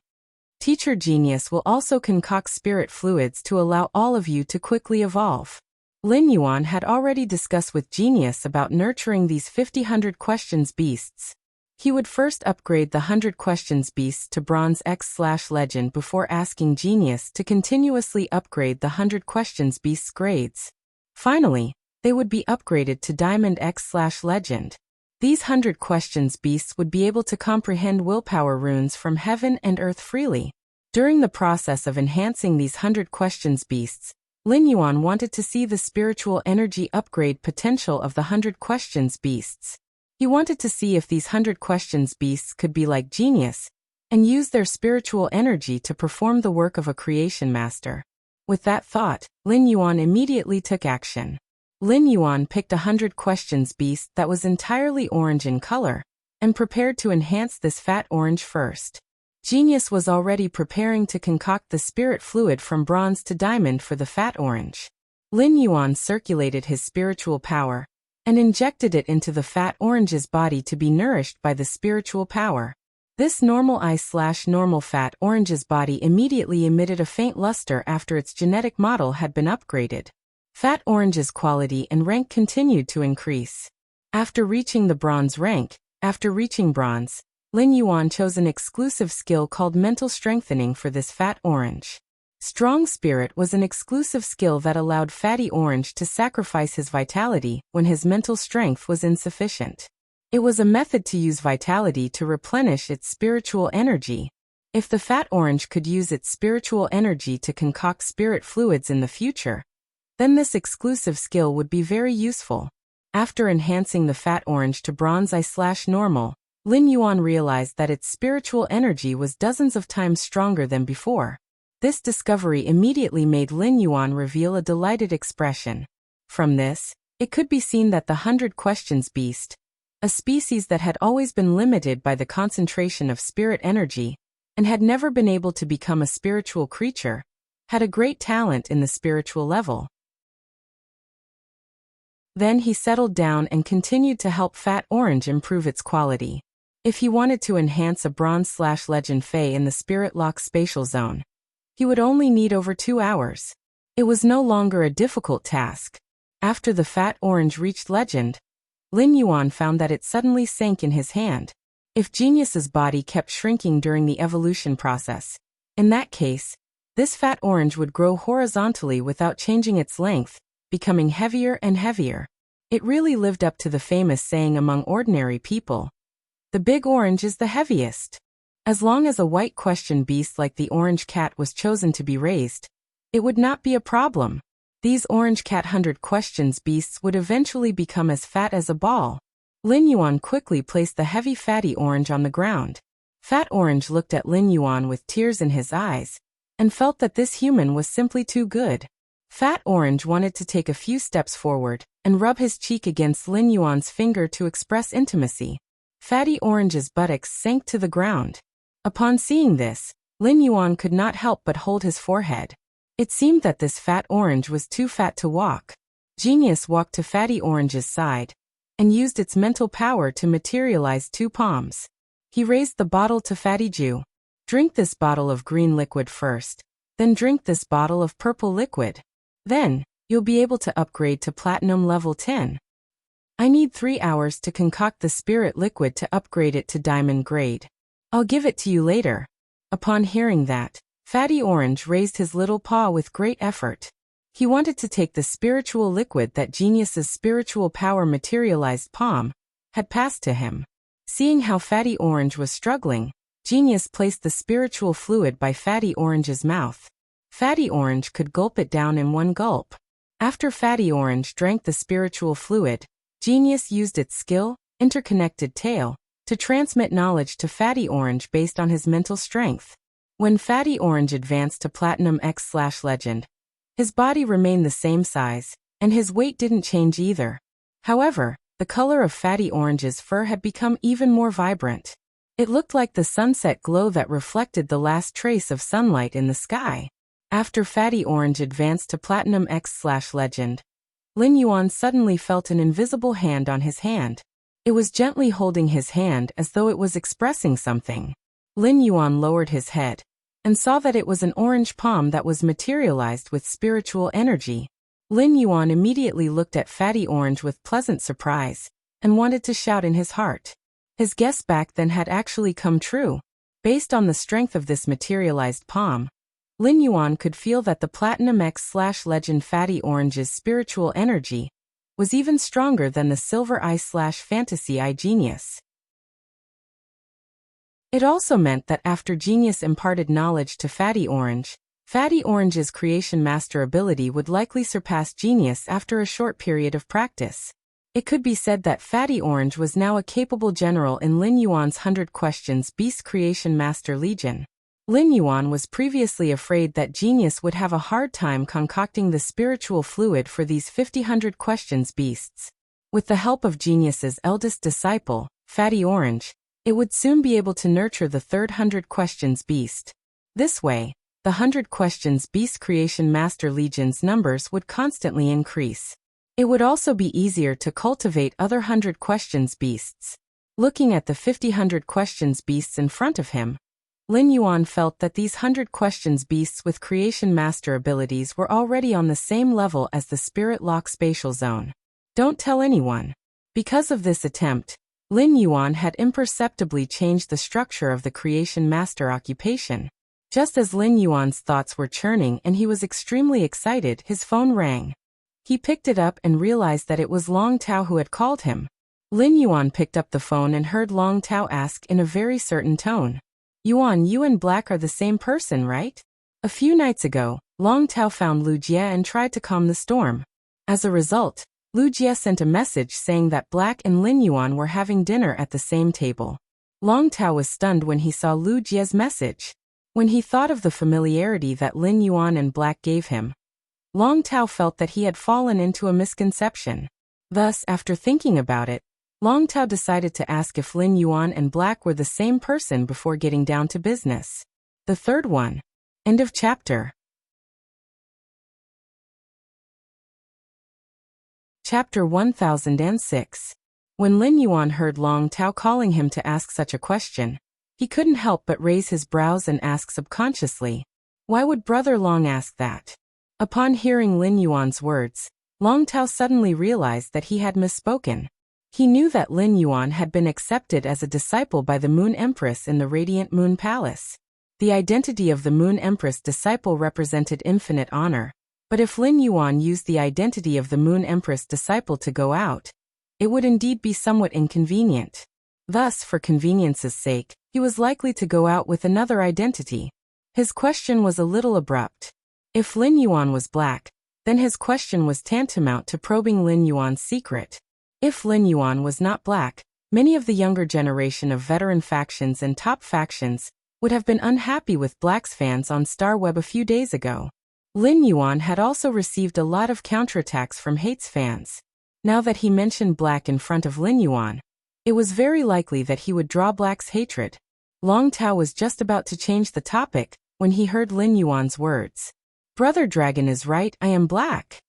Teacher Genius will also concoct spirit fluids to allow all of you to quickly evolve." Lin Yuan had already discussed with Genius about nurturing these 100 Questions Beasts. He would first upgrade the 100 Questions Beasts to Bronze X/Legend before asking Genius to continuously upgrade the 100 Questions Beasts grades. Finally, they would be upgraded to Diamond X/Legend. These 100 Questions Beasts would be able to comprehend willpower runes from heaven and earth freely. During the process of enhancing these 100 Questions Beasts, Lin Yuan wanted to see the spiritual energy upgrade potential of the 100 Questions Beasts. He wanted to see if these 100 Questions Beasts could be like Genius and use their spiritual energy to perform the work of a creation master. With that thought, Lin Yuan immediately took action. Lin Yuan picked a 100 Questions Beast that was entirely orange in color and prepared to enhance this fat orange first. Genius was already preparing to concoct the spirit fluid from bronze to diamond for the fat orange. Lin Yuan circulated his spiritual power and injected it into the fat orange's body to be nourished by the spiritual power. This normal normal fat orange's body immediately emitted a faint luster after its genetic model had been upgraded. Fat orange's quality and rank continued to increase. After reaching the bronze rank, Lin Yuan chose an exclusive skill called mental strengthening for this fat orange. Strong Spirit was an exclusive skill that allowed Fatty Orange to sacrifice his vitality when his mental strength was insufficient. It was a method to use vitality to replenish its spiritual energy. If the Fat Orange could use its spiritual energy to concoct spirit fluids in the future, then this exclusive skill would be very useful. After enhancing the Fat Orange to Bronze I/Normal, Lin Yuan realized that its spiritual energy was dozens of times stronger than before. This discovery immediately made Lin Yuan reveal a delighted expression. From this, it could be seen that the 100 Questions Beast, a species that had always been limited by the concentration of spirit energy and had never been able to become a spiritual creature, had a great talent in the spiritual level. Then he settled down and continued to help Fat Orange improve its quality. If he wanted to enhance a Bronze/Legend Fey in the Spirit Lock spatial zone, he would only need over 2 hours. It was no longer a difficult task. After the Fat Orange reached Legend, Lin Yuan found that it suddenly sank in his hand. If Genius's body kept shrinking during the evolution process, in that case, this Fat Orange would grow horizontally without changing its length, becoming heavier and heavier. It really lived up to the famous saying among ordinary people, The big orange is the heaviest. As long as a white question beast like the orange cat was chosen to be raised, it would not be a problem. These orange cat 100 questions beasts would eventually become as fat as a ball. Lin Yuan quickly placed the heavy fatty orange on the ground. Fat Orange looked at Lin Yuan with tears in his eyes, and felt that this human was simply too good. Fat Orange wanted to take a few steps forward, and rub his cheek against Lin Yuan's finger to express intimacy. Fatty Orange's buttocks sank to the ground. Upon seeing this, Lin Yuan could not help but hold his forehead. It seemed that this Fat Orange was too fat to walk. Genius walked to Fatty Orange's side, and used its mental power to materialize 2 palms. He raised the bottle to Fatty Jew. Drink this bottle of green liquid first, then drink this bottle of purple liquid. Then, you'll be able to upgrade to platinum level 10. I need 3 hours to concoct the spirit liquid to upgrade it to diamond grade. I'll give it to you later. Upon hearing that, Fatty Orange raised his little paw with great effort. He wanted to take the spiritual liquid that Genius's spiritual power materialized palm had passed to him. Seeing how Fatty Orange was struggling, Genius placed the spiritual fluid by Fatty Orange's mouth. Fatty Orange could gulp it down in 1 gulp. After Fatty Orange drank the spiritual fluid, Genius used its skill, interconnected tail, to transmit knowledge to Fatty Orange based on his mental strength. When Fatty Orange advanced to Platinum X/Legend, his body remained the same size, and his weight didn't change either. However, the color of Fatty Orange's fur had become even more vibrant. It looked like the sunset glow that reflected the last trace of sunlight in the sky. After Fatty Orange advanced to Platinum X/Legend, Lin Yuan suddenly felt an invisible hand on his hand. It was gently holding his hand as though it was expressing something. Lin Yuan lowered his head, and saw that it was an orange palm that was materialized with spiritual energy. Lin Yuan immediately looked at Fatty Orange with pleasant surprise, and wanted to shout in his heart. His guess back then had actually come true. Based on the strength of this materialized palm, Lin Yuan could feel that the Platinum X/Legend Fatty Orange's spiritual energy was even stronger than the Silver Eye/Fantasy Eye Genius. It also meant that after Genius imparted knowledge to Fatty Orange's creation master ability would likely surpass Genius after a short period of practice. It could be said that Fatty Orange was now a capable general in Lin Yuan's 100 Questions Beast Creation Master Legion. Lin Yuan was previously afraid that Genius would have a hard time concocting the spiritual fluid for these 100 Questions Beasts. With the help of Genius's eldest disciple, Fatty Orange, it would soon be able to nurture the 3rd 100 Questions Beast. This way, the 100 Questions Beast Creation Master Legion's numbers would constantly increase. It would also be easier to cultivate other 100 Questions Beasts. Looking at the 100 Questions Beasts in front of him, Lin Yuan felt that these 100 Questions Beasts with Creation Master abilities were already on the same level as the Spirit Lock Spatial Zone. Don't tell anyone. Because of this attempt, Lin Yuan had imperceptibly changed the structure of the Creation Master occupation. Just as Lin Yuan's thoughts were churning and he was extremely excited, his phone rang. He picked it up and realized that it was Long Tao who had called him. Lin Yuan picked up the phone and heard Long Tao ask in a very certain tone, "Yuan, you and Black are the same person, right?" A few nights ago, Long Tao found Lu Jie and tried to calm the storm. As a result, Lu Jie sent a message saying that Black and Lin Yuan were having dinner at the same table. Long Tao was stunned when he saw Lu Jie's message. When he thought of the familiarity that Lin Yuan and Black gave him, Long Tao felt that he had fallen into a misconception. Thus, after thinking about it, Long Tao decided to ask if Lin Yuan and Black were the same person before getting down to business. The third one. End of chapter. Chapter 1006. When Lin Yuan heard Long Tao calling him to ask such a question, he couldn't help but raise his brows and ask subconsciously, "Why would Brother Long ask that?" Upon hearing Lin Yuan's words, Long Tao suddenly realized that he had misspoken. He knew that Lin Yuan had been accepted as a disciple by the Moon Empress in the Radiant Moon Palace. The identity of the Moon Empress disciple represented infinite honor, but if Lin Yuan used the identity of the Moon Empress disciple to go out, it would indeed be somewhat inconvenient. Thus, for convenience's sake, he was likely to go out with another identity. His question was a little abrupt. If Lin Yuan was black, then his question was tantamount to probing Lin Yuan's secret. If Lin Yuan was not black, many of the younger generation of veteran factions and top factions would have been unhappy with Black's fans on StarWeb a few days ago. Lin Yuan had also received a lot of counterattacks from Hate's fans. Now that he mentioned Black in front of Lin Yuan, it was very likely that he would draw Black's hatred. Long Tao was just about to change the topic when he heard Lin Yuan's words. Brother Dragon is right, I am black.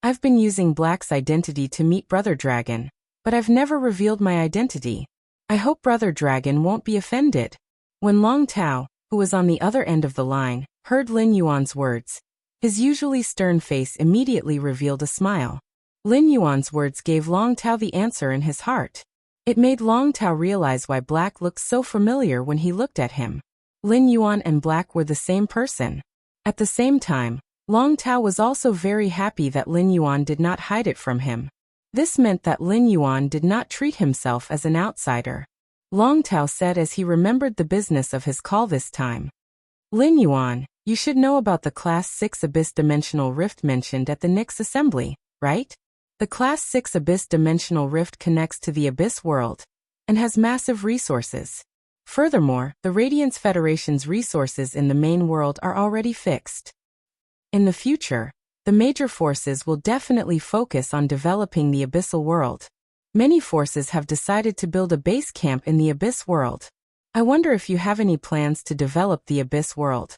I've been using Black's identity to meet Brother Dragon, but I've never revealed my identity. I hope Brother Dragon won't be offended. When Long Tao, who was on the other end of the line, heard Lin Yuan's words, his usually stern face immediately revealed a smile. Lin Yuan's words gave Long Tao the answer in his heart. It made Long Tao realize why Black looked so familiar when he looked at him. Lin Yuan and Black were the same person. At the same time, Long Tao was also very happy that Lin Yuan did not hide it from him. This meant that Lin Yuan did not treat himself as an outsider. Long Tao said as he remembered the business of his call this time. Lin Yuan, you should know about the Class 6 Abyss Dimensional Rift mentioned at the Nyx Assembly, right? The Class 6 Abyss Dimensional Rift connects to the Abyss world and has massive resources. Furthermore, the Radiance Federation's resources in the main world are already fixed. In the future, the major forces will definitely focus on developing the Abyssal world. Many forces have decided to build a base camp in the Abyss world. I wonder if you have any plans to develop the Abyss world.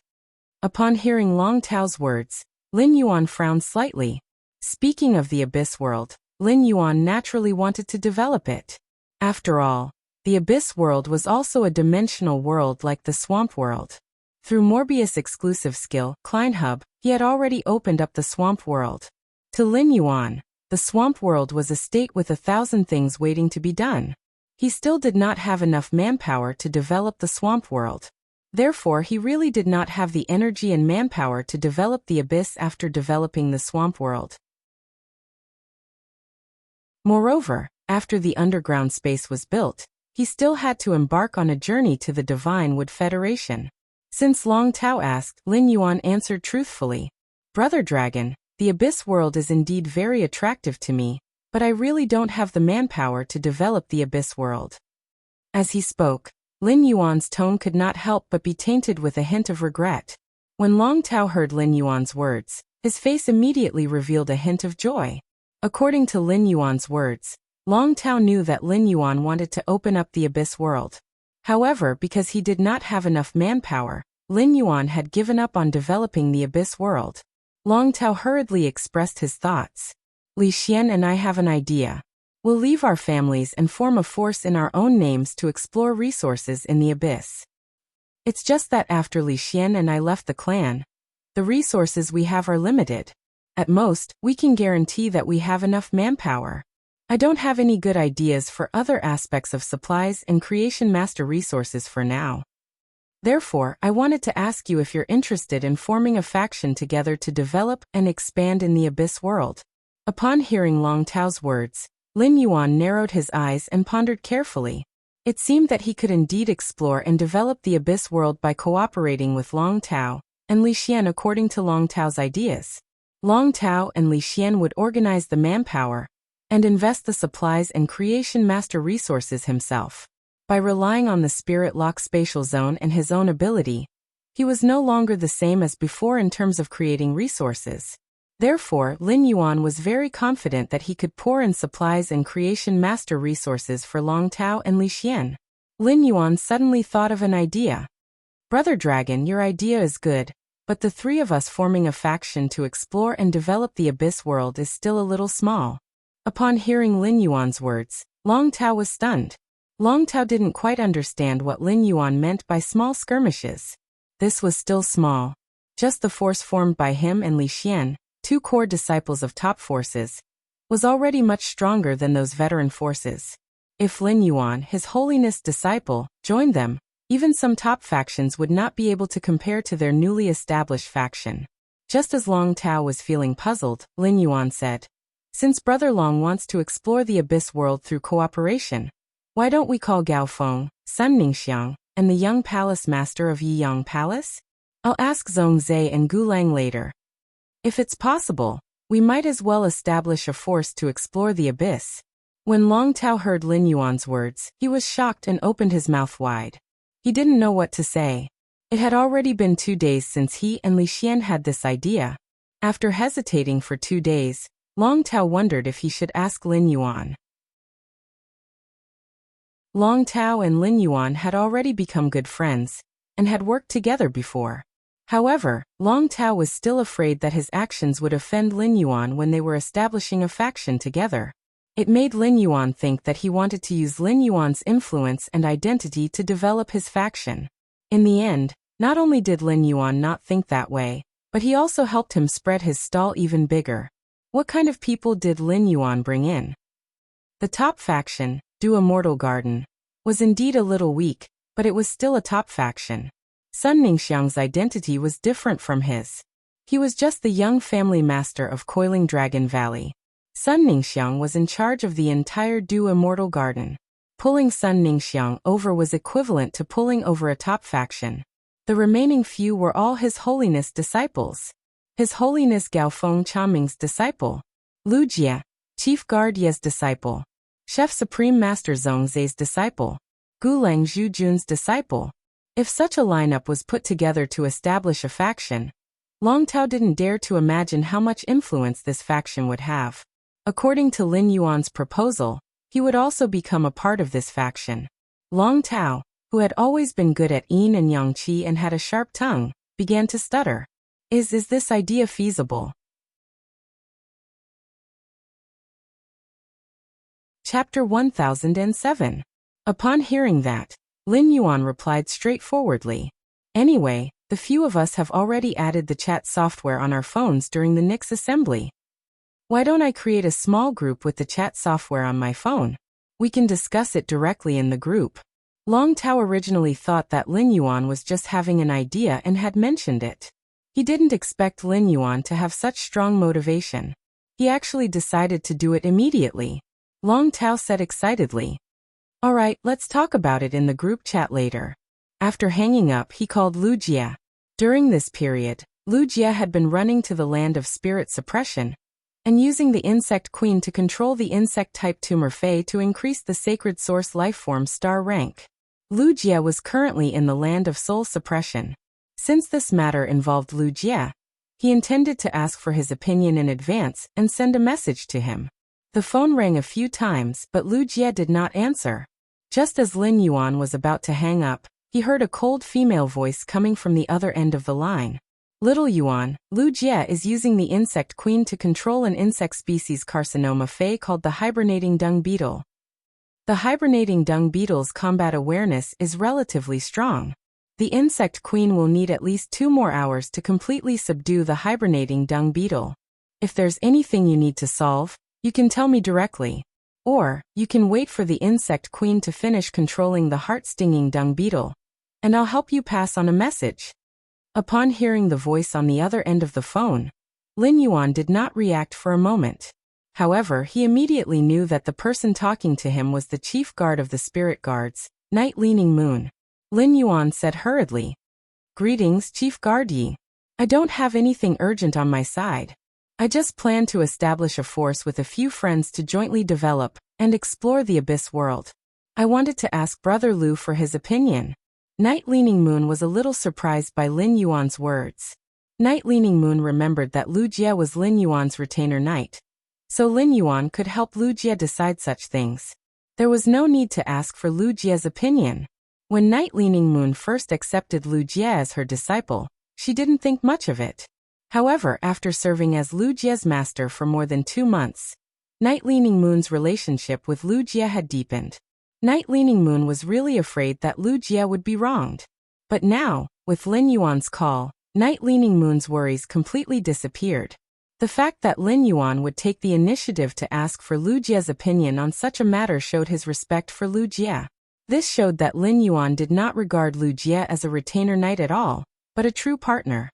Upon hearing Long Tao's words, Lin Yuan frowned slightly. Speaking of the Abyss world, Lin Yuan naturally wanted to develop it. After all, the Abyss world was also a dimensional world like the Swamp world. Through Morbius' exclusive skill, Kleinhub, he had already opened up the Swamp world. To Lin Yuan, the Swamp world was a state with 1,000 things waiting to be done. He still did not have enough manpower to develop the Swamp world. Therefore, he really did not have the energy and manpower to develop the Abyss after developing the Swamp world. Moreover, after the underground space was built, he still had to embark on a journey to the Divine Wood Federation. Since Long Tao asked, Lin Yuan answered truthfully, Brother Dragon, the Abyss world is indeed very attractive to me, but I really don't have the manpower to develop the Abyss world. As he spoke, Lin Yuan's tone could not help but be tainted with a hint of regret. When Long Tao heard Lin Yuan's words, his face immediately revealed a hint of joy. According to Lin Yuan's words, Long Tao knew that Lin Yuan wanted to open up the Abyss world. However, because he did not have enough manpower, Lin Yuan had given up on developing the Abyss world. Long Tao hurriedly expressed his thoughts. Li Xian and I have an idea. We'll leave our families and form a force in our own names to explore resources in the Abyss. It's just that after Li Xian and I left the clan, the resources we have are limited. At most, we can guarantee that we have enough manpower. I don't have any good ideas for other aspects of supplies and Creation Master resources for now. Therefore, I wanted to ask you if you're interested in forming a faction together to develop and expand in the Abyss world. Upon hearing Long Tao's words, Lin Yuan narrowed his eyes and pondered carefully. It seemed that he could indeed explore and develop the Abyss world by cooperating with Long Tao and Li Xian according to Long Tao's ideas. Long Tao and Li Xian would organize the manpower and invest the supplies and Creation Master resources himself. By relying on the Spirit Lock spatial zone and his own ability, he was no longer the same as before in terms of creating resources. Therefore, Lin Yuan was very confident that he could pour in supplies and Creation Master resources for Long Tao and Li Xian. Lin Yuan suddenly thought of an idea. Brother Dragon, your idea is good, but the three of us forming a faction to explore and develop the Abyss world is still a little small. Upon hearing Lin Yuan's words, Long Tao was stunned. Long Tao didn't quite understand what Lin Yuan meant by small skirmishes. This was still small. Just the force formed by him and Li Xian, two core disciples of top forces, was already much stronger than those veteran forces. If Lin Yuan, His Holiness' disciple, joined them, even some top factions would not be able to compare to their newly established faction. Just as Long Tao was feeling puzzled, Lin Yuan said, Since Brother Long wants to explore the Abyss world through cooperation, Why don't we call Gao Feng, Sun Ningxiang, and the young palace master of Yiyang Palace? I'll ask Zhongzhe and Gulang later. If it's possible, we might as well establish a force to explore the abyss. When Long Tao heard Lin Yuan's words, he was shocked and opened his mouth wide. He didn't know what to say. It had already been 2 days since he and Li Xian had this idea. After hesitating for 2 days, Long Tao wondered if he should ask Lin Yuan. Long Tao and Lin Yuan had already become good friends, and had worked together before. However, Long Tao was still afraid that his actions would offend Lin Yuan when they were establishing a faction together. It made Lin Yuan think that he wanted to use Lin Yuan's influence and identity to develop his faction. In the end, not only did Lin Yuan not think that way, but he also helped him spread his stall even bigger. What kind of people did Lin Yuan bring in? The top faction, Du Immortal Garden, was indeed a little weak, but it was still a top faction. Sun Ningxiang's identity was different from his. He was just the young family master of Coiling Dragon Valley. Sun Ningxiang was in charge of the entire Du Immortal Garden. Pulling Sun Ningxiang over was equivalent to pulling over a top faction. The remaining few were all His Holiness disciples. His Holiness Gao Feng Chaming's disciple. Lu Jie, Chief Guard Ye's disciple. Chef Supreme Master Zhongzhe's disciple. Gulang Zhujun's disciple. If such a lineup was put together to establish a faction, Long Tao didn't dare to imagine how much influence this faction would have. According to Lin Yuan's proposal, he would also become a part of this faction. Long Tao, who had always been good at yin and yang qi and had a sharp tongue, began to stutter. Is this idea feasible? Chapter 1007. Upon hearing that, Lin Yuan replied straightforwardly. Anyway, the few of us have already added the chat software on our phones during the Nix assembly. Why don't I create a small group with the chat software on my phone? We can discuss it directly in the group. Long Tao originally thought that Lin Yuan was just having an idea and had mentioned it. He didn't expect Lin Yuan to have such strong motivation. He actually decided to do it immediately. Long Tao said excitedly. Alright, let's talk about it in the group chat later. After hanging up, he called Lu Jie. During this period, Lu Jie had been running to the land of spirit suppression, and using the insect queen to control the insect-type tumor Fei to increase the sacred source lifeform star rank. Lu Jie was currently in the land of soul suppression. Since this matter involved Lu Jie, he intended to ask for his opinion in advance and send a message to him. The phone rang a few times, but Lu Jie did not answer. Just as Lin Yuan was about to hang up, he heard a cold female voice coming from the other end of the line. Little Yuan, Lu Jie is using the insect queen to control an insect species carcinoma Fei called the hibernating dung beetle. The hibernating dung beetle's combat awareness is relatively strong. The insect queen will need at least 2 more hours to completely subdue the hibernating dung beetle. If there's anything you need to solve, you can tell me directly. Or, you can wait for the insect queen to finish controlling the heart-stinging dung beetle, and I'll help you pass on a message. Upon hearing the voice on the other end of the phone, Lin Yuan did not react for a moment. However, he immediately knew that the person talking to him was the chief guard of the spirit guards, Night Leaning Moon. Lin Yuan said hurriedly, Greetings, Chief Guard Yi. I don't have anything urgent on my side. I just plan to establish a force with a few friends to jointly develop and explore the Abyss world. I wanted to ask Brother Lu for his opinion. Night Leaning Moon was a little surprised by Lin Yuan's words. Night Leaning Moon remembered that Lu Jie was Lin Yuan's retainer knight, so Lin Yuan could help Lu Jie decide such things. There was no need to ask for Lu Jie's opinion. When Night Leaning Moon first accepted Lu Jie as her disciple, she didn't think much of it. However, after serving as Lu Jie's master for more than 2 months, Night Leaning Moon's relationship with Lu Jie had deepened. Night Leaning Moon was really afraid that Lu Jie would be wronged. But now, with Lin Yuan's call, Night Leaning Moon's worries completely disappeared. The fact that Lin Yuan would take the initiative to ask for Lu Jie's opinion on such a matter showed his respect for Lu Jie. This showed that Lin Yuan did not regard Lu Jie as a retainer knight at all, but a true partner.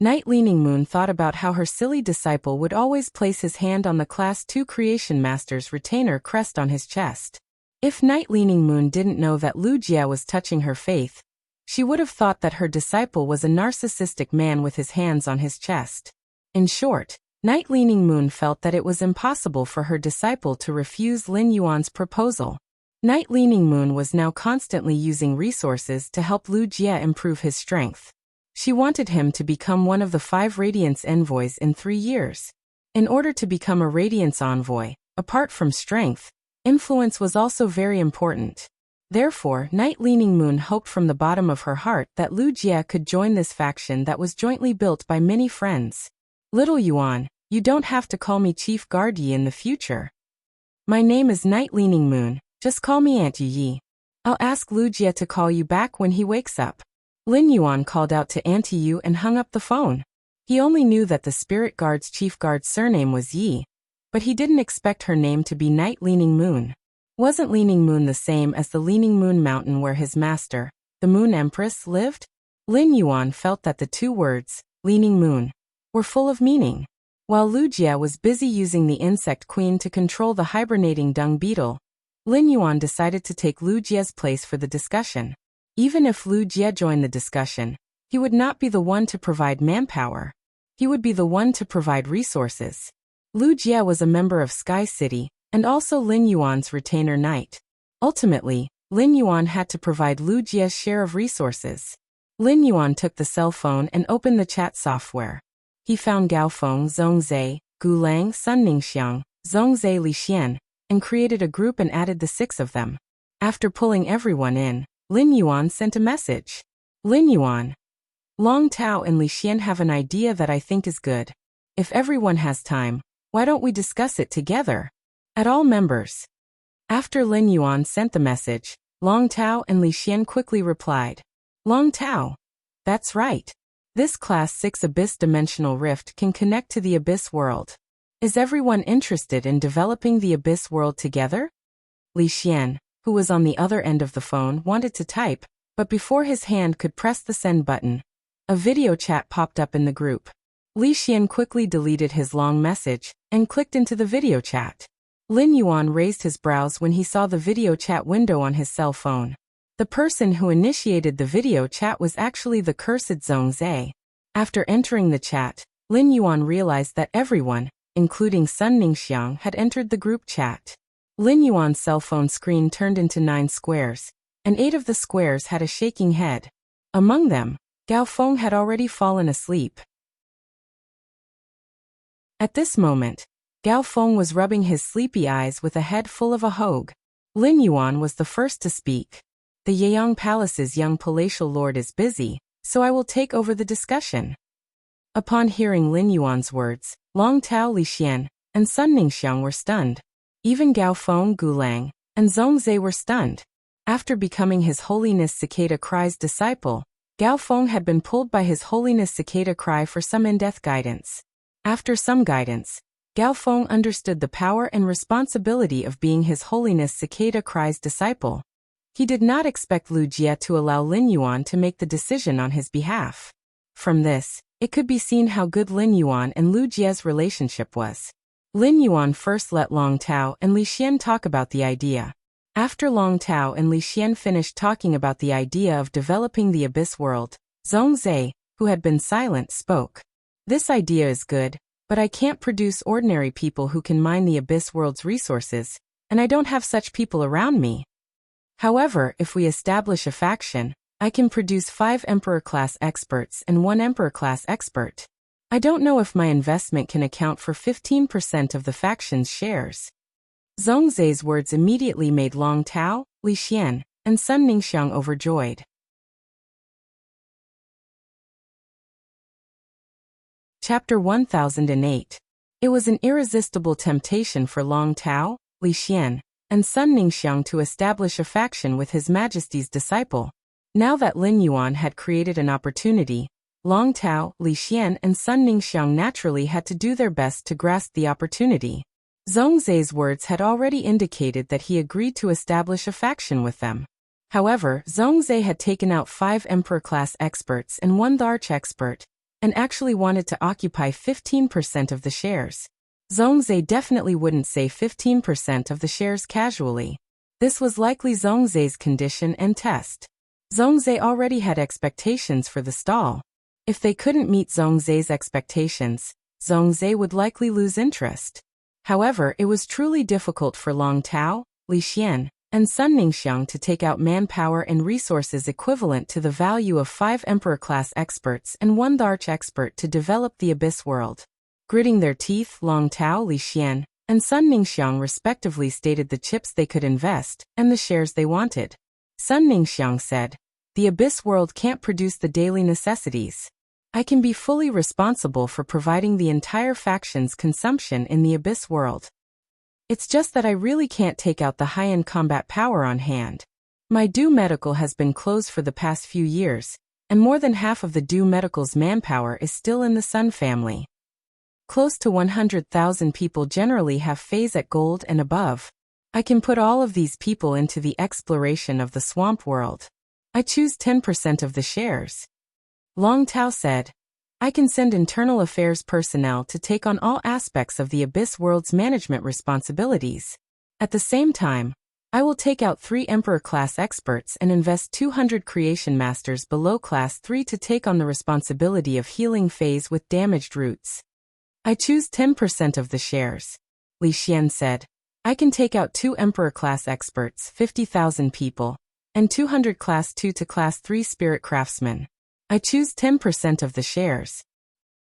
Night Leaning Moon thought about how her silly disciple would always place his hand on the Class 2 Creation Master's retainer crest on his chest. If Night Leaning Moon didn't know that Wuxia was touching her faith, she would have thought that her disciple was a narcissistic man with his hands on his chest. In short, Night Leaning Moon felt that it was impossible for her disciple to refuse Lin Yuan's proposal. Night Leaning Moon was now constantly using resources to help Wuxia improve his strength. She wanted him to become one of the 5 Radiance Envoys in 3 years. In order to become a Radiance Envoy, apart from strength, influence was also very important. Therefore, Night Leaning Moon hoped from the bottom of her heart that Wuxia could join this faction that was jointly built by many friends. Little Yuan, you don't have to call me Chief Guard Yi in the future. My name is Night Leaning Moon, just call me Aunt Yi. I'll ask Wuxia to call you back when he wakes up. Lin Yuan called out to Auntie Yu and hung up the phone. He only knew that the spirit guard's chief guard's surname was Yi, but he didn't expect her name to be Night Leaning Moon. Wasn't Leaning Moon the same as the Leaning Moon Mountain where his master, the Moon Empress, lived? Lin Yuan felt that the 2 words, Leaning Moon, were full of meaning. While Wuxia was busy using the Insect Queen to control the hibernating dung beetle, Lin Yuan decided to take Wuxia's place for the discussion. Even if Wuxia joined the discussion, he would not be the one to provide manpower. He would be the one to provide resources. Wuxia was a member of Sky City, and also Lin Yuan's retainer knight. Ultimately, Lin Yuan had to provide Wuxia's share of resources. Lin Yuan took the cell phone and opened the chat software. He found Gaofeng, Zhongzhe, Gulang, Sun Ningxiang, Zhongzhe Lixian, and created a group and added the 6 of them. After pulling everyone in, Lin Yuan sent a message. Lin Yuan, Long Tao and Li Xian have an idea that I think is good. If everyone has time, why don't we discuss it together? At all members. After Lin Yuan sent the message, Long Tao and Li Xian quickly replied. Long Tao. That's right. This Class 6 Abyss Dimensional Rift can connect to the Abyss World. Is everyone interested in developing the Abyss World together? Li Xian, who was on the other end of the phone, wanted to type, but before his hand could press the send button, a video chat popped up in the group. Li Xian quickly deleted his long message and clicked into the video chat. Lin Yuan raised his brows when he saw the video chat window on his cell phone. The person who initiated the video chat was actually the cursed Zhongzhe. After entering the chat, Lin Yuan realized that everyone, including Sun Ningxiang, had entered the group chat. Lin Yuan's cell phone screen turned into 9 squares, and 8 of the squares had a shaking head. Among them, Gaofeng had already fallen asleep. At this moment, Gaofeng was rubbing his sleepy eyes with a head full of a hogue. Lin Yuan was the first to speak. The Yeyang Palace's young palatial lord is busy, so I will take over the discussion. Upon hearing Lin Yuan's words, Long Tao Lixian and Sun Ningxiang were stunned. Even Gaofeng, Gulang, and Zhongzhe were stunned. After becoming His Holiness Cicada Cry's disciple, Gaofeng had been pulled by His Holiness Cicada Cry for some in-depth guidance. After some guidance, Gaofeng understood the power and responsibility of being His Holiness Cicada Cry's disciple. He did not expect Wuxia to allow Lin Yuan to make the decision on his behalf. From this, it could be seen how good Lin Yuan and Wuxia's relationship was. Lin Yuan first let Long Tao and Li Xian talk about the idea. After Long Tao and Li Xian finished talking about the idea of developing the Abyss World, Zhongzhe, who had been silent, spoke. This idea is good, but I can't produce ordinary people who can mine the Abyss World's resources, and I don't have such people around me. However, if we establish a faction, I can produce 5 Emperor-class experts and 1 Emperor-class expert. I don't know if my investment can account for 15% of the faction's shares. Zhongzhe's words immediately made Long Tao, Li Xian, and Sun Ningxiang overjoyed. Chapter 1008. It was an irresistible temptation for Long Tao, Li Xian, and Sun Ningxiang to establish a faction with His Majesty's disciple. Now that Lin Yuan had created an opportunity, Long Tao, Li Xian, and Sun Ningxiang naturally had to do their best to grasp the opportunity. Zhongzhe's words had already indicated that he agreed to establish a faction with them. However, Zhongzhe had taken out 5 Emperor-class experts and 1 Arch expert, and actually wanted to occupy 15% of the shares. Zhongzhe definitely wouldn't say 15% of the shares casually. This was likely Zhongzhe's condition and test. Zhongzhe already had expectations for the stall. If they couldn't meet Zhongzhe's expectations, Zhongzhe would likely lose interest. However, it was truly difficult for Long Tao, Li Xian, and Sun Ningxiang to take out manpower and resources equivalent to the value of 5 Emperor-class experts and 1 large expert to develop the Abyss world. Gritting their teeth, Long Tao, Li Xian, and Sun Ningxiang respectively stated the chips they could invest and the shares they wanted. Sun Ningxiang said, "The Abyss world can't produce the daily necessities. I can be fully responsible for providing the entire faction's consumption in the Abyss world. It's just that I really can't take out the high-end combat power on hand. My Do Medical has been closed for the past few years, and more than half of the Do Medical's manpower is still in the Sun family. Close to 100,000 people generally have phase at gold and above. I can put all of these people into the exploration of the swamp world. I choose 10% of the shares." Long Tao said, "I can send internal affairs personnel to take on all aspects of the Abyss world's management responsibilities. At the same time, I will take out 3 Emperor-class experts and invest 200 Creation Masters below Class 3 to take on the responsibility of healing phase with damaged roots. I choose 10% of the shares." Li Xian said, "I can take out 2 Emperor-class experts, 50,000 people, and 200 Class 2 to Class 3 Spirit Craftsmen. I choose 10% of the shares."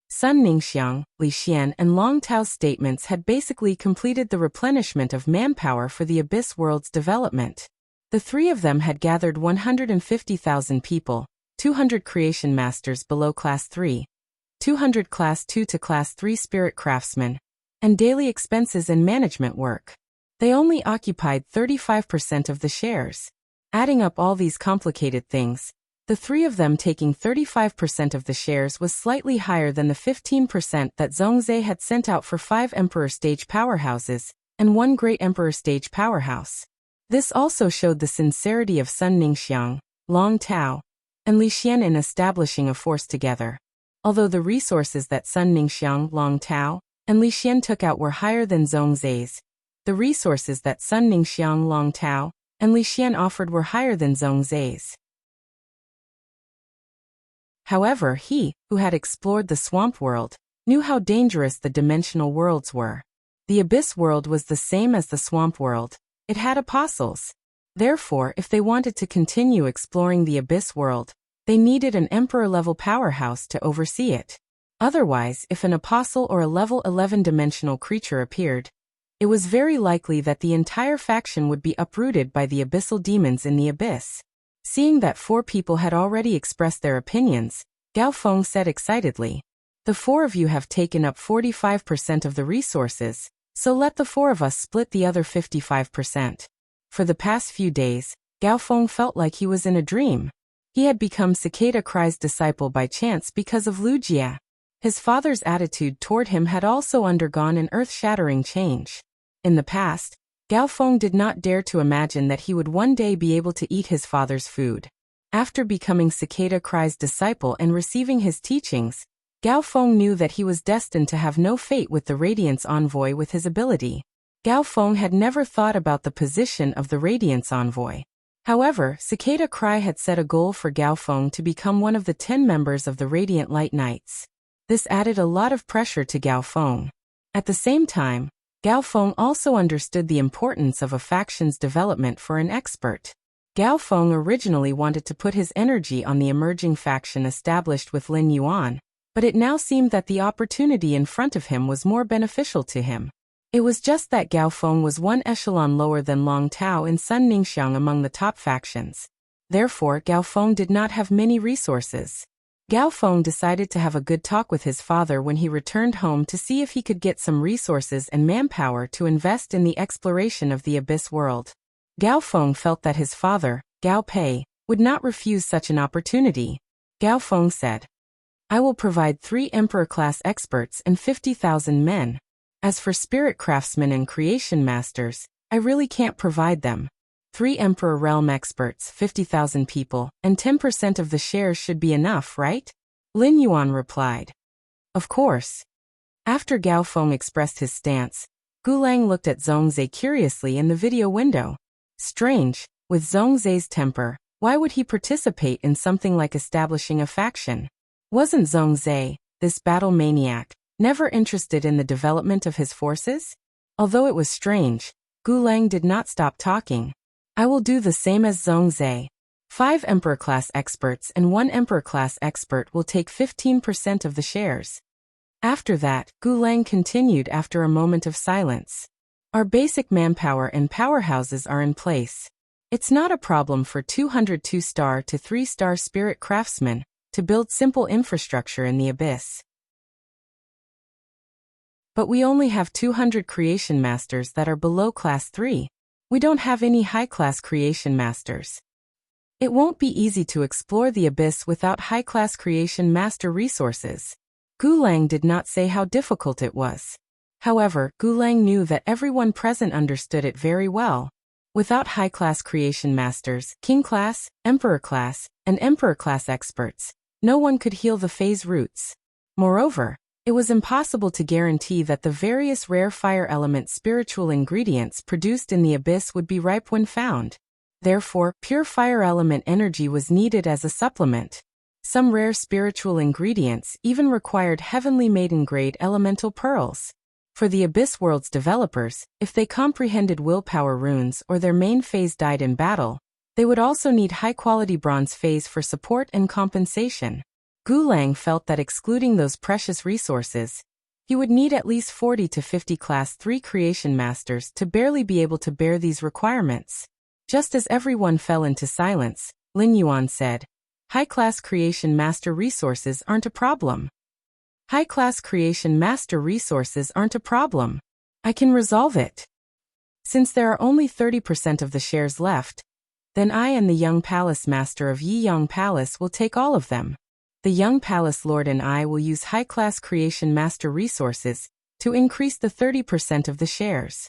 Sun Ningxiang, Li Xian, and Long Tao's statements had basically completed the replenishment of manpower for the Abyss world's development. The 3 of them had gathered 150,000 people, 200 Creation Masters below Class 3, 200 Class 2 to Class 3 Spirit Craftsmen, and daily expenses and management work. They only occupied 35% of the shares. Adding up all these complicated things, the 3 of them taking 35% of the shares was slightly higher than the 15% that Zhongzhe had sent out for 5 Emperor stage powerhouses and 1 Great Emperor stage powerhouse. This also showed the sincerity of Sun Ningxiang, Long Tao, and Li Xian in establishing a force together. Although the resources that Sun Ningxiang, Long Tao, and Li Xian took out were higher than Zhongzhe's, the resources that Sun Ningxiang, Long Tao, and Li Xian offered were higher than Zhongzhe's. However, he, who had explored the swamp world, knew how dangerous the dimensional worlds were. The Abyss world was the same as the swamp world. It had apostles. Therefore, if they wanted to continue exploring the Abyss world, they needed an Emperor-level powerhouse to oversee it. Otherwise, if an apostle or a level 11 dimensional creature appeared, it was very likely that the entire faction would be uprooted by the abyssal demons in the Abyss. Seeing that 4 people had already expressed their opinions, Gao Feng said excitedly, "The 4 of you have taken up 45% of the resources, so let the 4 of us split the other 55%. For the past few days, Gao Feng felt like he was in a dream. He had become Cicada Cry's disciple by chance because of Wuxia. His father's attitude toward him had also undergone an earth-shattering change. In the past, Gao Feng did not dare to imagine that he would one day be able to eat his father's food. After becoming Cicada Cry's disciple and receiving his teachings, Gao Feng knew that he was destined to have no fate with the Radiance Envoy with his ability. Gao Feng had never thought about the position of the Radiance Envoy. However, Cicada Cry had set a goal for Gao Feng to become one of the 10 members of the Radiant Light Knights. This added a lot of pressure to Gao Feng. At the same time, Gao Feng also understood the importance of a faction's development for an expert. Gao Feng originally wanted to put his energy on the emerging faction established with Lin Yuan, but it now seemed that the opportunity in front of him was more beneficial to him. It was just that Gao Feng was 1 echelon lower than Long Tao and Sun Ningxiang among the top factions. Therefore, Gao Feng did not have many resources. Gao Feng decided to have a good talk with his father when he returned home to see if he could get some resources and manpower to invest in the exploration of the Abyss world. Gao Feng felt that his father, Gao Pei, would not refuse such an opportunity. Gao Feng said, "I will provide 3 Emperor-class experts and 50,000 men. As for Spirit Craftsmen and Creation Masters, I really can't provide them. 3 Emperor Realm experts, 50,000 people, and 10% of the shares should be enough, right?" Lin Yuan replied. Of course. After Gao Feng expressed his stance, Gulang looked at Zhongzhe curiously in the video window. Strange, with Zhongzhe's temper, why would he participate in something like establishing a faction? Wasn't Zhongzhe, this battle maniac, never interested in the development of his forces? Although it was strange, Gulang did not stop talking. I will do the same as Zhongzhe. 5 Emperor-class experts and 1 Emperor-class expert will take 15% of the shares. After that, Gulang continued after a moment of silence. Our basic manpower and powerhouses are in place. It's not a problem for 200 2-star to 3-star spirit craftsmen to build simple infrastructure in the abyss. But we only have 200 creation masters that are below class 3. We don't have any high-class creation masters. It won't be easy to explore the abyss without high-class creation master resources. Gulang did not say how difficult it was. However, Gulang knew that everyone present understood it very well. Without high-class creation masters, king-class, emperor-class, and emperor-class experts, no one could heal the phase roots. Moreover, it was impossible to guarantee that the various rare fire element spiritual ingredients produced in the abyss would be ripe when found. Therefore, pure fire element energy was needed as a supplement. Some rare spiritual ingredients even required heavenly maiden-grade elemental pearls. For the Abyss World's developers, if they comprehended willpower runes or their main phase died in battle, they would also need high-quality bronze phase for support and compensation. Gulang felt that excluding those precious resources, he would need at least 40 to 50 Class 3 creation masters to barely be able to bear these requirements. Just as everyone fell into silence, Lin Yuan said, "High-class creation master resources aren't a problem. High-class creation master resources aren't a problem. I can resolve it. Since there are only 30% of the shares left, then I and the young palace master of Yiyang Palace will take all of them. The young palace lord and I will use high-class creation master resources to increase the 30% of the shares."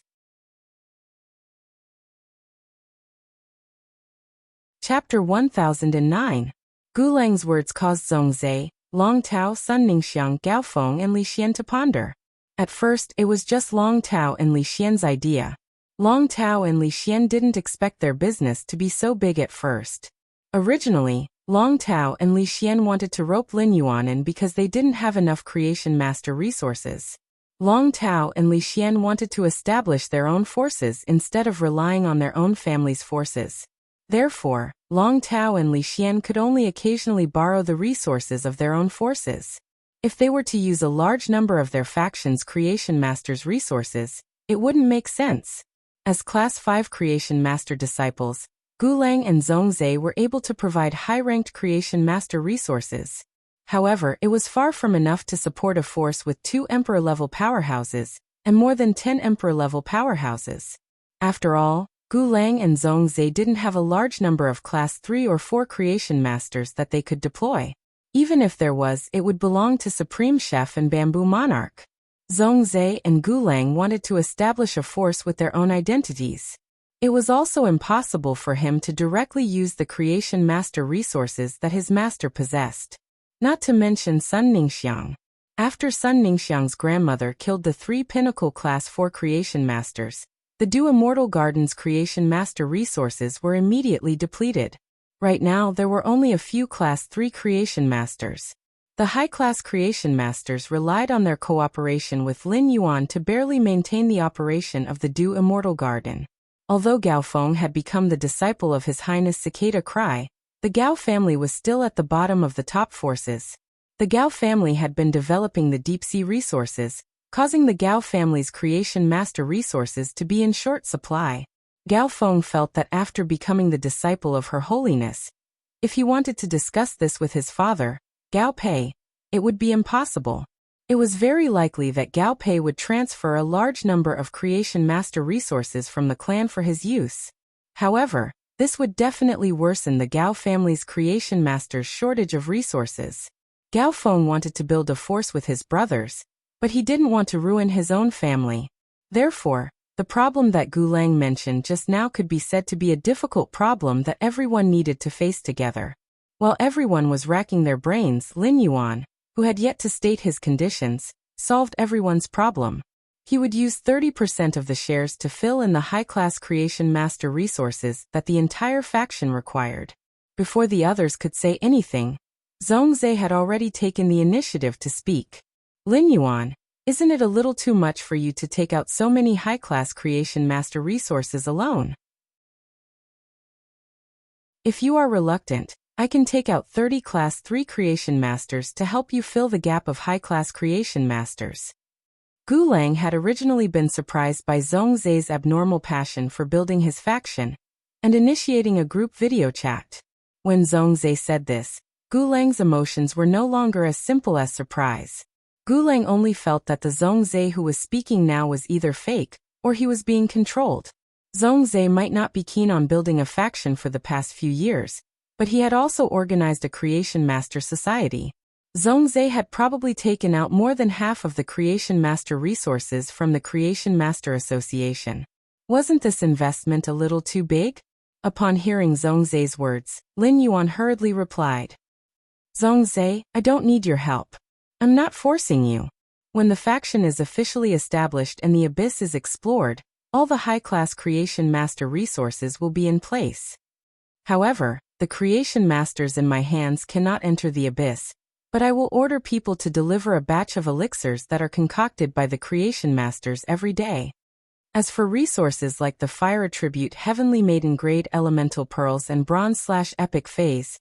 Chapter 1009. Gulang's words caused Zhongzhe, Long Tao, Sun Ningxiang, Gao Feng, and Li Xian to ponder. At first, it was just Long Tao and Li Xian's idea. Long Tao and Li Xian didn't expect their business to be so big at first. Originally, Long Tao and Li Xian wanted to rope Lin Yuan in because they didn't have enough creation master resources. Long Tao and Li Xian wanted to establish their own forces instead of relying on their own family's forces. Therefore, Long Tao and Li Xian could only occasionally borrow the resources of their own forces. If they were to use a large number of their faction's creation master's resources, it wouldn't make sense. As Class 5 creation master disciples, Gulang and Zhongzhe were able to provide high-ranked creation master resources. However, it was far from enough to support a force with 2 Emperor-level powerhouses and more than 10 Emperor-level powerhouses. After all, Gulang and Zhongzhe didn't have a large number of Class 3 or 4 creation masters that they could deploy. Even if there was, it would belong to Supreme Chef and Bamboo Monarch. Zhongzhe and Gulang wanted to establish a force with their own identities. It was also impossible for him to directly use the creation master resources that his master possessed. Not to mention Sun Ningxiang. After Sun Ningxiang's grandmother killed the 3 Pinnacle Class 4 creation masters, the Du Immortal Garden's creation master resources were immediately depleted. Right now, there were only a few Class 3 creation masters. The high-class creation masters relied on their cooperation with Lin Yuan to barely maintain the operation of the Du Immortal Garden. Although Gao Feng had become the disciple of His Highness Cicada Cry, the Gao family was still at the bottom of the top forces. The Gao family had been developing the deep-sea resources, causing the Gao family's creation master resources to be in short supply. Gao Feng felt that after becoming the disciple of Her Holiness, if he wanted to discuss this with his father, Gao Pei, it would be impossible. It was very likely that Gao Pei would transfer a large number of creation master resources from the clan for his use. However, this would definitely worsen the Gao family's creation master's shortage of resources. Gao Feng wanted to build a force with his brothers, but he didn't want to ruin his own family. Therefore, the problem that Gulang mentioned just now could be said to be a difficult problem that everyone needed to face together. While everyone was racking their brains, Lin Yuan, who had yet to state his conditions, solved everyone's problem. He would use 30% of the shares to fill in the high-class creation master resources that the entire faction required. Before the others could say anything, Zhongzhe had already taken the initiative to speak. Lin Yuan, isn't it a little too much for you to take out so many high-class creation master resources alone? If you are reluctant, I can take out 30 Class 3 creation masters to help you fill the gap of high-class creation masters. Gu Lang had originally been surprised by Zhongzhe's abnormal passion for building his faction and initiating a group video chat. When Zhongzhe said this, Gu Lang's emotions were no longer as simple as surprise. Gu Lang only felt that the Zhongzhe who was speaking now was either fake or he was being controlled. Zhongzhe might not be keen on building a faction for the past few years, but he had also organized a Creation Master Society. Zhongzhe had probably taken out more than half of the Creation Master resources from the Creation Master Association. Wasn't this investment a little too big? Upon hearing Zhongzhe's words, Lin Yuan hurriedly replied, Zhongzhe, I don't need your help. I'm not forcing you. When the faction is officially established and the abyss is explored, all the high-class Creation Master resources will be in place. However, the Creation Masters in my hands cannot enter the abyss, but I will order people to deliver a batch of elixirs that are concocted by the Creation Masters every day. As for resources like the Fire Attribute Heavenly Maiden Grade Elemental Pearls and Bronze/Epic Phase,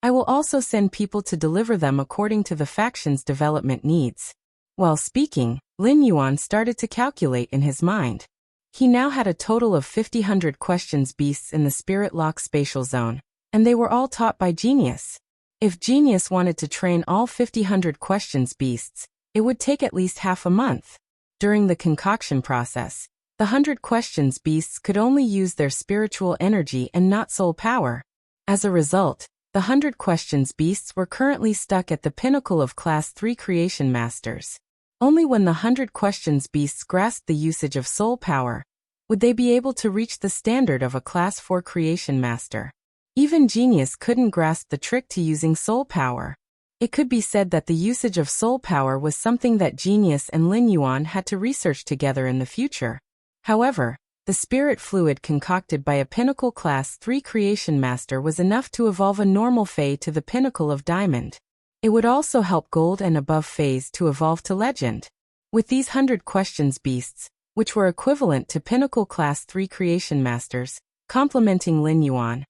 I will also send people to deliver them according to the faction's development needs. While speaking, Lin Yuan started to calculate in his mind. He now had a total of 50 questions beasts in the Spirit Lock Spatial Zone, and they were all taught by Genius. If Genius wanted to train all 50 questions beasts, it would take at least half a month. During the concoction process, the 100 questions beasts could only use their spiritual energy and not soul power. As a result, the 100 questions beasts were currently stuck at the pinnacle of Class 3 Creation Masters. Only when the 100 questions beasts grasped the usage of soul power would they be able to reach the standard of a Class 4 Creation Master. Even Genius couldn't grasp the trick to using soul power. It could be said that the usage of soul power was something that Genius and Lin Yuan had to research together in the future. However, the spirit fluid concocted by a pinnacle Class 3 Creation Master was enough to evolve a normal Fae to the pinnacle of Diamond. It would also help Gold and above Phase to evolve to Legend. With these 100 questions beasts, which were equivalent to pinnacle Class 3 Creation Masters, complementing Lin Yuan,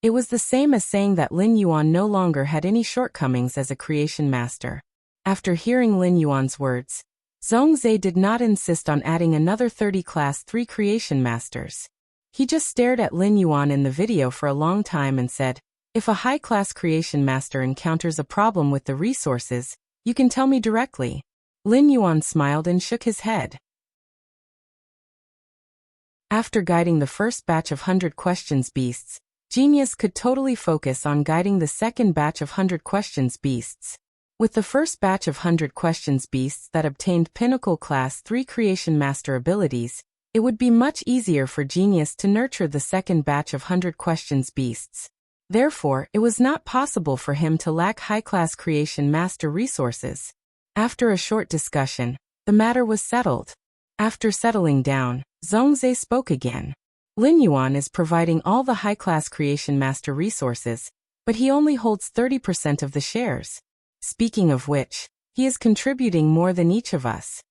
it was the same as saying that Lin Yuan no longer had any shortcomings as a creation master. After hearing Lin Yuan's words, Zhongzhe did not insist on adding another 30 Class 3 creation masters. He just stared at Lin Yuan in the video for a long time and said, if a high-class creation master encounters a problem with the resources, you can tell me directly. Lin Yuan smiled and shook his head. After guiding the first batch of 100 questions beasts, Genius could totally focus on guiding the second batch of 100 questions beasts. With the first batch of 100 questions beasts that obtained pinnacle Class 3 Creation Master abilities, it would be much easier for Genius to nurture the second batch of 100 questions beasts. Therefore, it was not possible for him to lack high-class Creation Master resources. After a short discussion, the matter was settled. After settling down, Zhongzhe spoke again. Lin Yuan is providing all the high-class Creation Master resources, but he only holds 30% of the shares. Speaking of which, he is contributing more than each of us.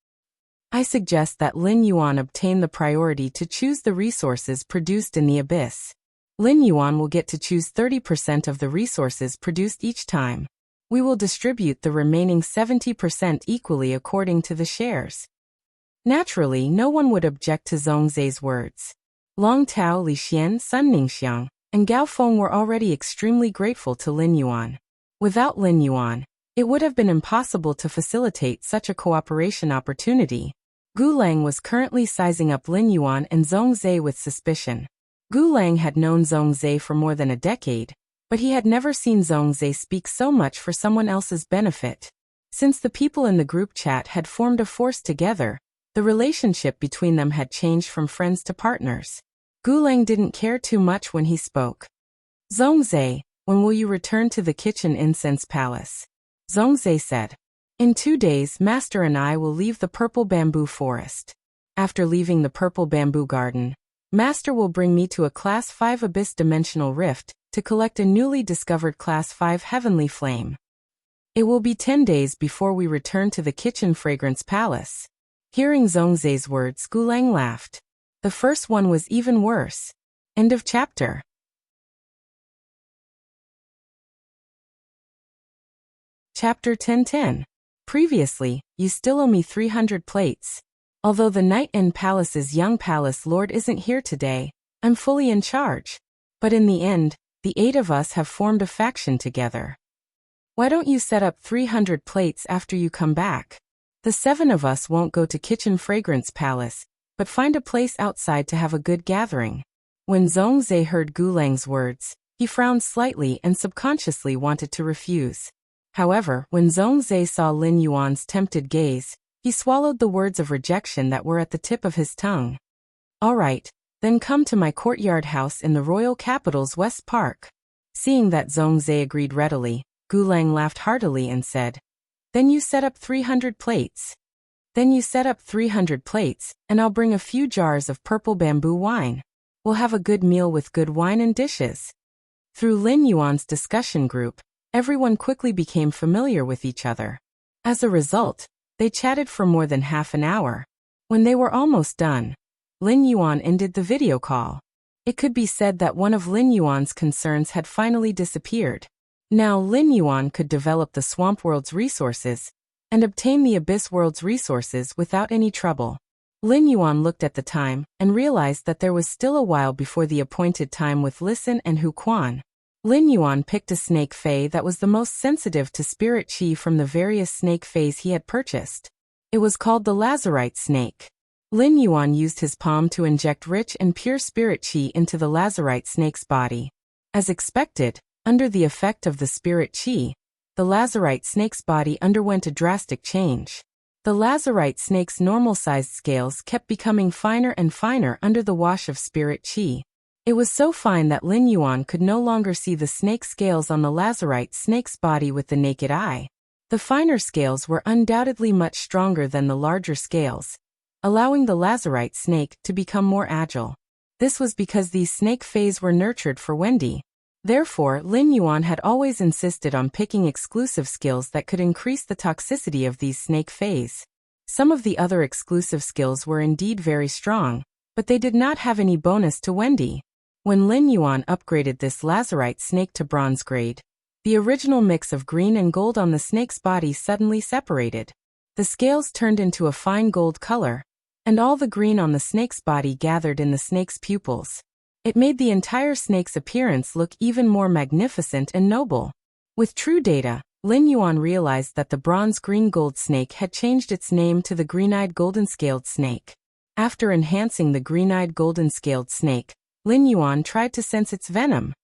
I suggest that Lin Yuan obtain the priority to choose the resources produced in the abyss. Lin Yuan will get to choose 30% of the resources produced each time. We will distribute the remaining 70% equally according to the shares. Naturally, no one would object to Zhongzhe's words. Long Tao, Li Xian, Sun Ningxiang, and Gao Feng were already extremely grateful to Lin Yuan. Without Lin Yuan, it would have been impossible to facilitate such a cooperation opportunity. Gu Lang was currently sizing up Lin Yuan and Zhongzhe with suspicion. Gu Lang had known Zhongzhe for more than a decade, but he had never seen Zhongzhe speak so much for someone else's benefit. Since the people in the group chat had formed a force together, the relationship between them had changed from friends to partners. Gu Lang didn't care too much when he spoke. Zhongzhe, When will you return to the kitchen incense palace? Zhongzhe said. In 2 days, Master and I will leave the purple bamboo forest. After leaving the purple bamboo garden, Master will bring me to a Class 5 Abyss Dimensional Rift to collect a newly discovered Class 5 Heavenly Flame. It will be 10 days before we return to the kitchen fragrance palace. Hearing Zhongzhe's words, Gulang laughed. The first one was even worse. End of chapter. Chapter 10:10. Previously, you still owe me 300 plates. Although the Night End Palace's young palace lord isn't here today, I'm fully in charge. But in the end, the 8 of us have formed a faction together. Why don't you set up 300 plates after you come back? The 7 of us won't go to Kitchen Fragrance Palace, but find a place outside to have a good gathering. When Zhongzhe heard Gulang's words, he frowned slightly and subconsciously wanted to refuse. However, when Zhongzhe saw Lin Yuan's tempted gaze, he swallowed the words of rejection that were at the tip of his tongue. All right, then come to my courtyard house in the royal capital's West Park. Seeing that Zhongzhe agreed readily, Gulang laughed heartily and said, Then you set up 300 plates. Then you set up 300 plates, and I'll bring a few jars of purple bamboo wine. We'll have a good meal with good wine and dishes. Through Lin Yuan's discussion group, everyone quickly became familiar with each other. As a result, they chatted for more than half an hour. When they were almost done, Lin Yuan ended the video call. It could be said that one of Lin Yuan's concerns had finally disappeared. Now Lin Yuan could develop the Swamp World's resources and obtain the Abyss World's resources without any trouble. Lin Yuan looked at the time and realized that there was still a while before the appointed time with Listen and Hu Quan. Lin Yuan picked a snake fey that was the most sensitive to spirit chi from the various snake feys he had purchased. It was called the Lazarite snake. Lin Yuan used his palm to inject rich and pure spirit chi into the Lazarite snake's body. As expected, under the effect of the spirit chi, the Lazarite snake's body underwent a drastic change. The Lazarite snake's normal-sized scales kept becoming finer and finer under the wash of spirit chi. It was so fine that Lin Yuan could no longer see the snake scales on the Lazarite snake's body with the naked eye. The finer scales were undoubtedly much stronger than the larger scales, allowing the Lazarite snake to become more agile. This was because these snake feys were nurtured for Wendy. Therefore, Lin Yuan had always insisted on picking exclusive skills that could increase the toxicity of these snake feys. Some of the other exclusive skills were indeed very strong, but they did not have any bonus to Wendy. When Lin Yuan upgraded this Lazarite snake to bronze grade, the original mix of green and gold on the snake's body suddenly separated. The scales turned into a fine gold color, and all the green on the snake's body gathered in the snake's pupils. It made the entire snake's appearance look even more magnificent and noble. With true data, Lin Yuan realized that the bronze green-gold snake had changed its name to the green-eyed golden-scaled snake. After enhancing the green-eyed golden-scaled snake, Lin Yuan tried to sense its venom.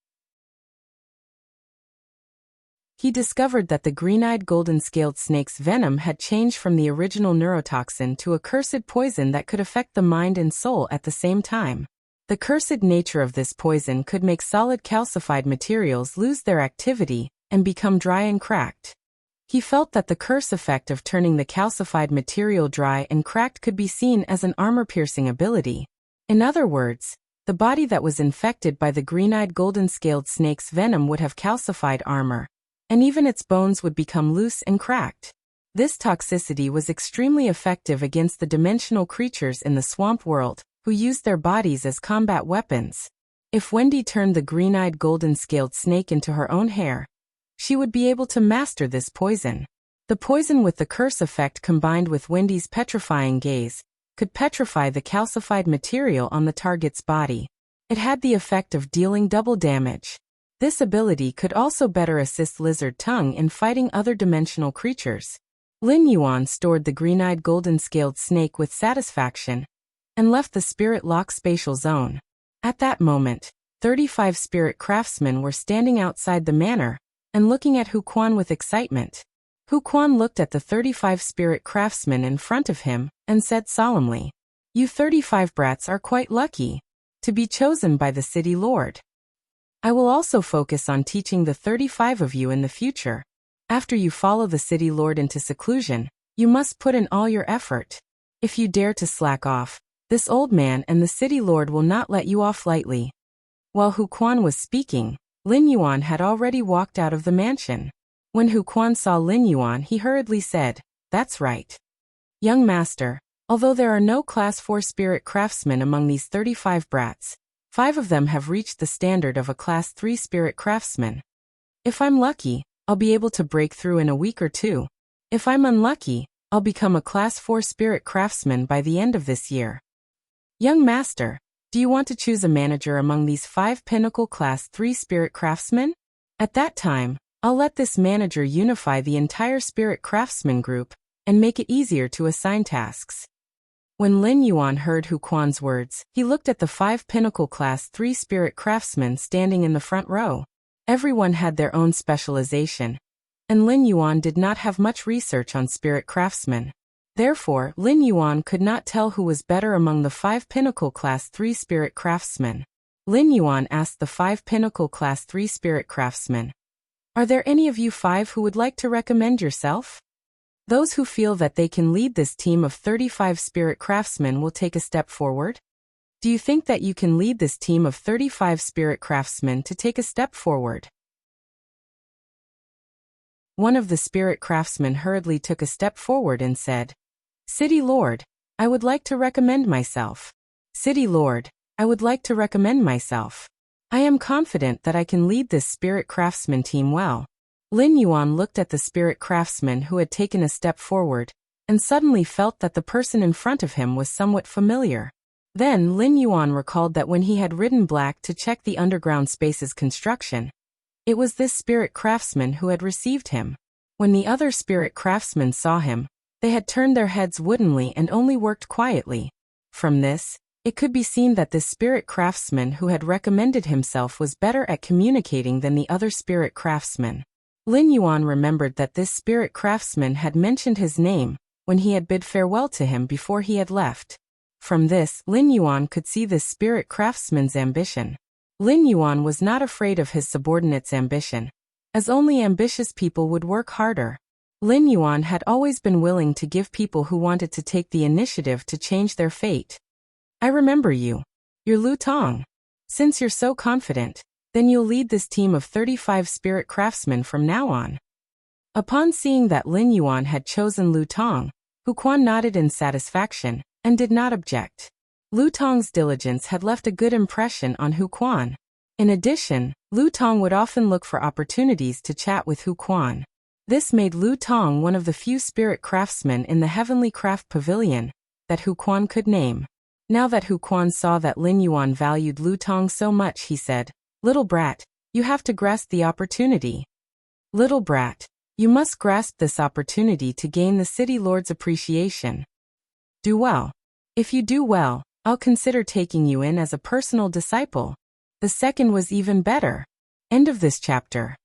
He discovered that the green-eyed golden-scaled snake's venom had changed from the original neurotoxin to a cursed poison that could affect the mind and soul at the same time. The cursed nature of this poison could make solid calcified materials lose their activity and become dry and cracked. He felt that the curse effect of turning the calcified material dry and cracked could be seen as an armor-piercing ability. In other words, the body that was infected by the green-eyed golden-scaled snake's venom would have calcified armor, and even its bones would become loose and cracked. This toxicity was extremely effective against the dimensional creatures in the swamp world, who used their bodies as combat weapons. If Wendy turned the green-eyed golden-scaled snake into her own hair, she would be able to master this poison. The poison with the curse effect combined with Wendy's petrifying gaze could petrify the calcified material on the target's body. It had the effect of dealing double damage. This ability could also better assist Lizard Tongue in fighting other dimensional creatures. Lin Yuan stored the green-eyed golden-scaled snake with satisfaction and left the Spirit Lock spatial zone. At that moment, 35 spirit craftsmen were standing outside the manor and looking at Hu Quan with excitement. Hu Quan looked at the 35 spirit craftsmen in front of him and said solemnly, "You 35 brats are quite lucky to be chosen by the city lord." I will also focus on teaching the 35 of you in the future. After you follow the city lord into seclusion, you must put in all your effort. If you dare to slack off, this old man and the city lord will not let you off lightly." While Hu Quan was speaking, Lin Yuan had already walked out of the mansion. When Hu Quan saw Lin Yuan, he hurriedly said, "That's right. Young master, although there are no Class 4 spirit craftsmen among these 35 brats, 5 of them have reached the standard of a Class 3 spirit craftsman. If I'm lucky, I'll be able to break through in a week or two. If I'm unlucky, I'll become a Class 4 spirit craftsman by the end of this year. Young master, do you want to choose a manager among these 5 pinnacle Class 3 spirit craftsmen? At that time, I'll let this manager unify the entire spirit craftsman group and make it easier to assign tasks." When Lin Yuan heard Hu Quan's words, he looked at the 5 pinnacle Class 3 spirit craftsmen standing in the front row. Everyone had their own specialization, and Lin Yuan did not have much research on spirit craftsmen. Therefore, Lin Yuan could not tell who was better among the 5 pinnacle Class 3 spirit craftsmen. Lin Yuan asked the 5 pinnacle Class 3 spirit craftsmen, "Are there any of you 5 who would like to recommend yourself? Those who feel that they can lead this team of 35 spirit craftsmen will take a step forward. Do you think that you can lead this team of 35 spirit craftsmen to take a step forward?" One of the spirit craftsmen hurriedly took a step forward and said, "City Lord, I would like to recommend myself. City Lord, I would like to recommend myself. I am confident that I can lead this spirit craftsman team well." Lin Yuan looked at the spirit craftsman who had taken a step forward, and suddenly felt that the person in front of him was somewhat familiar. Then Lin Yuan recalled that when he had ridden Black to check the underground space's construction, it was this spirit craftsman who had received him. When the other spirit craftsmen saw him, they had turned their heads woodenly and only worked quietly. From this, it could be seen that this spirit craftsman who had recommended himself was better at communicating than the other spirit craftsmen. Lin Yuan remembered that this spirit craftsman had mentioned his name when he had bid farewell to him before he had left. From this, Lin Yuan could see this spirit craftsman's ambition. Lin Yuan was not afraid of his subordinate's ambition, as only ambitious people would work harder. Lin Yuan had always been willing to give people who wanted to take the initiative to change their fate. "I remember you. You're Lu Tong. Since you're so confident, then you'll lead this team of 35 spirit craftsmen from now on." Upon seeing that Lin Yuan had chosen Lu Tong, Hu Quan nodded in satisfaction and did not object. Lu Tong's diligence had left a good impression on Hu Quan. In addition, Lu Tong would often look for opportunities to chat with Hu Quan. This made Lu Tong one of the few spirit craftsmen in the Heavenly Craft Pavilion that Hu Quan could name. Now that Hu Quan saw that Lin Yuan valued Lu Tong so much, he said, "Little brat, you have to grasp the opportunity. Little brat, you must grasp this opportunity to gain the city lord's appreciation. Do well. If you do well, I'll consider taking you in as a personal disciple." The second was even better. End of this chapter.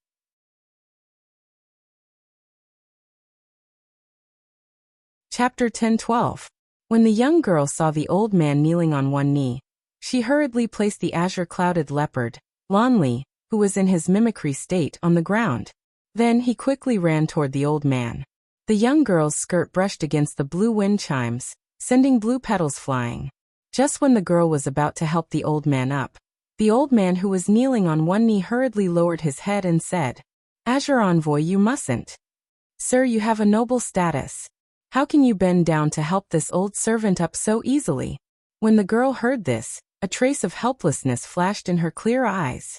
Chapter 10-12. When the young girl saw the old man kneeling on one knee, she hurriedly placed the azure-clouded leopard, Lonely, who was in his mimicry state, on the ground. Then he quickly ran toward the old man. The young girl's skirt brushed against the blue wind chimes, sending blue petals flying. Just when the girl was about to help the old man up, the old man who was kneeling on one knee hurriedly lowered his head and said, "Azure Envoy, you mustn't. Sir, you have a noble status. How can you bend down to help this old servant up so easily?" When the girl heard this, a trace of helplessness flashed in her clear eyes.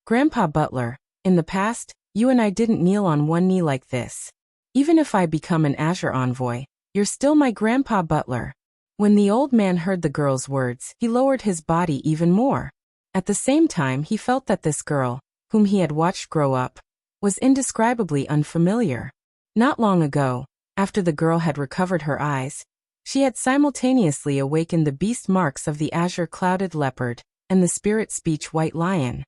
"Grandpa Butler, in the past, you and I didn't kneel on one knee like this. Even if I become an Azure Envoy, you're still my Grandpa Butler." When the old man heard the girl's words, he lowered his body even more. At the same time, he felt that this girl, whom he had watched grow up, was indescribably unfamiliar. Not long ago, after the girl had recovered her eyes, she had simultaneously awakened the beast marks of the azure-clouded leopard and the spirit speech white lion.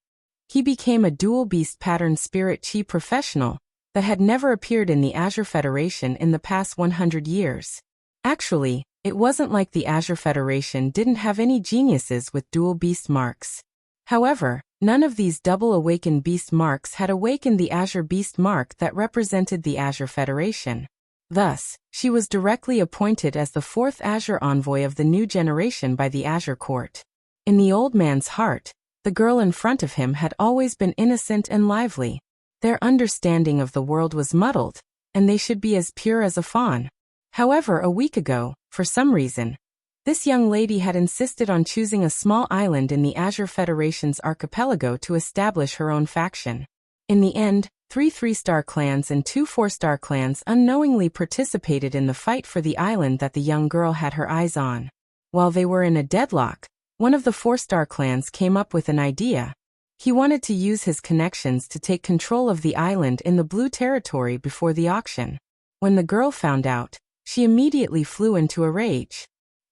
He became a dual beast pattern spirit chi professional that had never appeared in the Azure Federation in the past 100 years. Actually, it wasn't like the Azure Federation didn't have any geniuses with dual beast marks. However, None of these double awakened beast marks had awakened the Azure Beast mark that represented the Azure Federation. Thus, she was directly appointed as the fourth Azure envoy of the new generation by the Azure Court. In the old man's heart, the girl in front of him had always been innocent and lively. Their understanding of the world was muddled, and they should be as pure as a fawn. However, a week ago, for some reason, this young lady had insisted on choosing a small island in the Azure Federation's archipelago to establish her own faction. In the end, 3 3-star clans and 2 4-star clans unknowingly participated in the fight for the island that the young girl had her eyes on. While they were in a deadlock, one of the 4-star clans came up with an idea. He wanted to use his connections to take control of the island in the blue territory before the auction. When the girl found out, she immediately flew into a rage.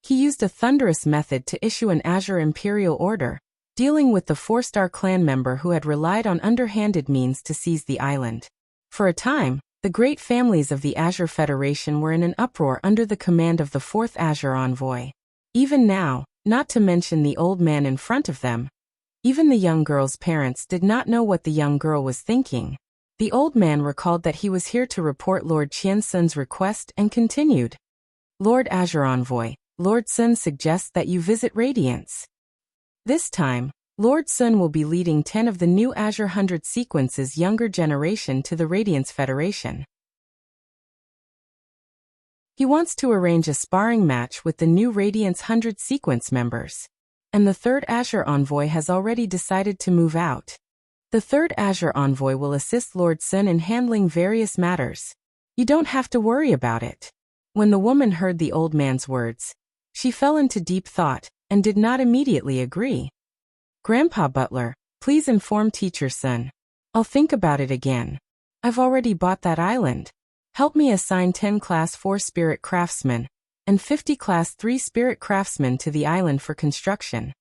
He used a thunderous method to issue an Azure Imperial Order, dealing with the 4-star clan member who had relied on underhanded means to seize the island. For a time, the great families of the Azure Federation were in an uproar under the command of the 4th Azure Envoy. Even now, not to mention the old man in front of them, even the young girl's parents did not know what the young girl was thinking. The old man recalled that he was here to report Lord Qian Sun's request and continued. Lord Azure Envoy, Lord Sun suggests that you visit Radiance. This time, Lord Sun will be leading 10 of the new Azure 100 sequences younger generation to the Radiance Federation. He wants to arrange a sparring match with the new Radiance 100 sequence members. And the 3rd Azure Envoy has already decided to move out. The 3rd Azure Envoy will assist Lord Sun in handling various matters. You don't have to worry about it. When the woman heard the old man's words, she fell into deep thought and did not immediately agree. Grandpa Butler, please inform Teacher Sun. I'll think about it again. I've already bought that island. Help me assign 10 Class 4 Spirit Craftsmen and 50 Class 3 Spirit Craftsmen to the island for construction.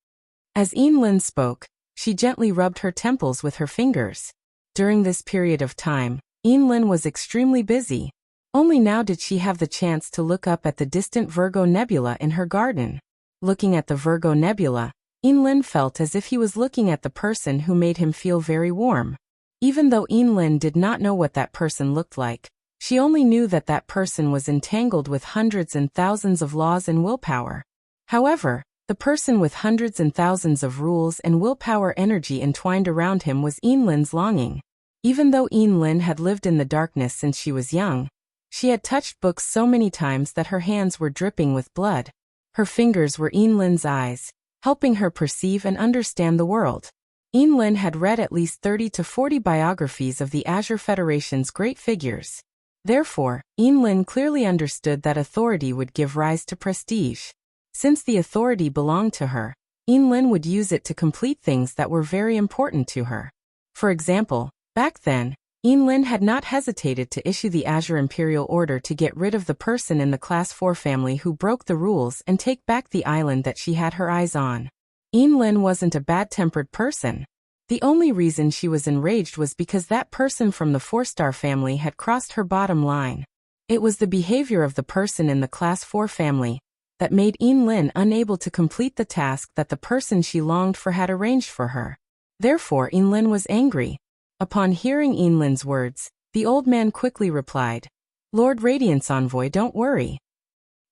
As Lin spoke, she gently rubbed her temples with her fingers. During this period of time, Lin was extremely busy. Only now did she have the chance to look up at the distant Virgo Nebula in her garden. Looking at the Virgo Nebula, Lin felt as if he was looking at the person who made him feel very warm. Even though Lin did not know what that person looked like, she only knew that that person was entangled with hundreds and thousands of laws and willpower. However, the person with hundreds and thousands of rules and willpower energy entwined around him was Lin's longing. Even though Lin had lived in the darkness since she was young, she had touched books so many times that her hands were dripping with blood. Her fingers were Lin's eyes, helping her perceive and understand the world. Lin had read at least 30 to 40 biographies of the Azure Federation's great figures. Therefore, Lin clearly understood that authority would give rise to prestige. Since the authority belonged to her, Lin would use it to complete things that were very important to her. For example, back then, Lin had not hesitated to issue the Azure Imperial Order to get rid of the person in the Class 4 family who broke the rules and take back the island that she had her eyes on. Lin wasn't a bad-tempered person. The only reason she was enraged was because that person from the 4-star family had crossed her bottom line. It was the behavior of the person in the Class 4 family that made Lin unable to complete the task that the person she longed for had arranged for her. Therefore, Lin was angry. Upon hearing Lin's words, the old man quickly replied, Lord Radiance Envoy, don't worry.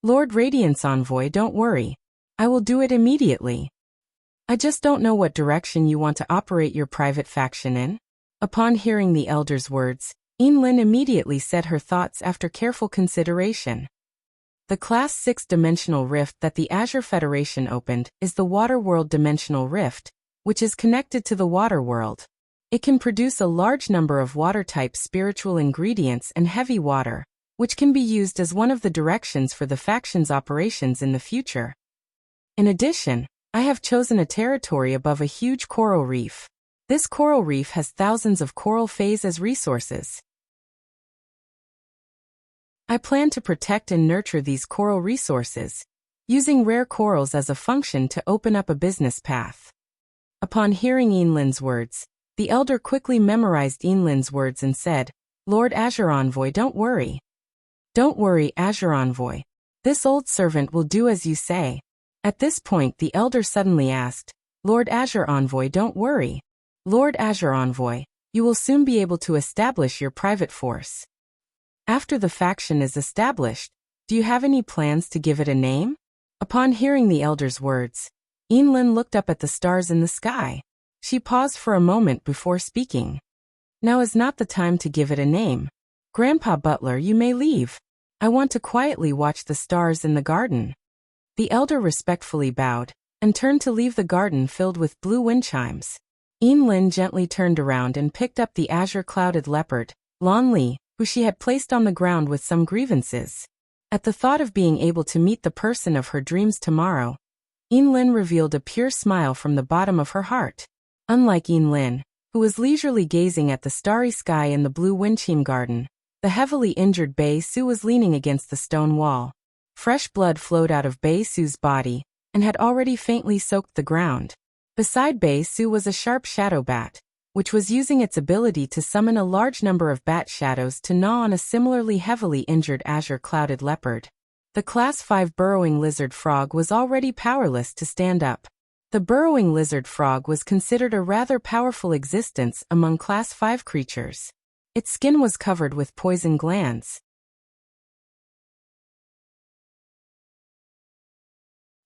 Lord Radiance Envoy, don't worry. I will do it immediately. I just don't know what direction you want to operate your private faction in. Upon hearing the elder's words, Lin immediately said her thoughts after careful consideration. The Class 6 dimensional rift that the Azure Federation opened is the Water World Dimensional Rift, which is connected to the Water World. It can produce a large number of water-type spiritual ingredients and heavy water, which can be used as one of the directions for the faction's operations in the future. In addition, I have chosen a territory above a huge coral reef. This coral reef has thousands of coral phase as resources. I plan to protect and nurture these coral resources, using rare corals as a function to open up a business path. Upon hearing Lin's words, the elder quickly memorized Lin's words and said, Lord Azure Envoy, don't worry. Don't worry, Azure Envoy. This old servant will do as you say. At this point the elder suddenly asked, Lord Azure Envoy, don't worry. Lord Azure Envoy, you will soon be able to establish your private force. After the faction is established, do you have any plans to give it a name? Upon hearing the elder's words, Yinlin looked up at the stars in the sky. She paused for a moment before speaking. Now is not the time to give it a name. Grandpa Butler, you may leave. I want to quietly watch the stars in the garden. The elder respectfully bowed and turned to leave the garden filled with blue wind chimes. Yinlin gently turned around and picked up the azure-clouded leopard, Lan Li, who she had placed on the ground with some grievances. At the thought of being able to meet the person of her dreams tomorrow, Yinlin revealed a pure smile from the bottom of her heart. Unlike Yinlin, who was leisurely gazing at the starry sky in the blue windchime garden, the heavily injured Bei Su was leaning against the stone wall. Fresh blood flowed out of Bei Su's body and had already faintly soaked the ground. Beside Bei Su was a sharp shadow bat, which was using its ability to summon a large number of bat shadows to gnaw on a similarly heavily injured azure-clouded leopard. The Class 5 burrowing lizard frog was already powerless to stand up. The burrowing lizard frog was considered a rather powerful existence among Class 5 creatures. Its skin was covered with poison glands.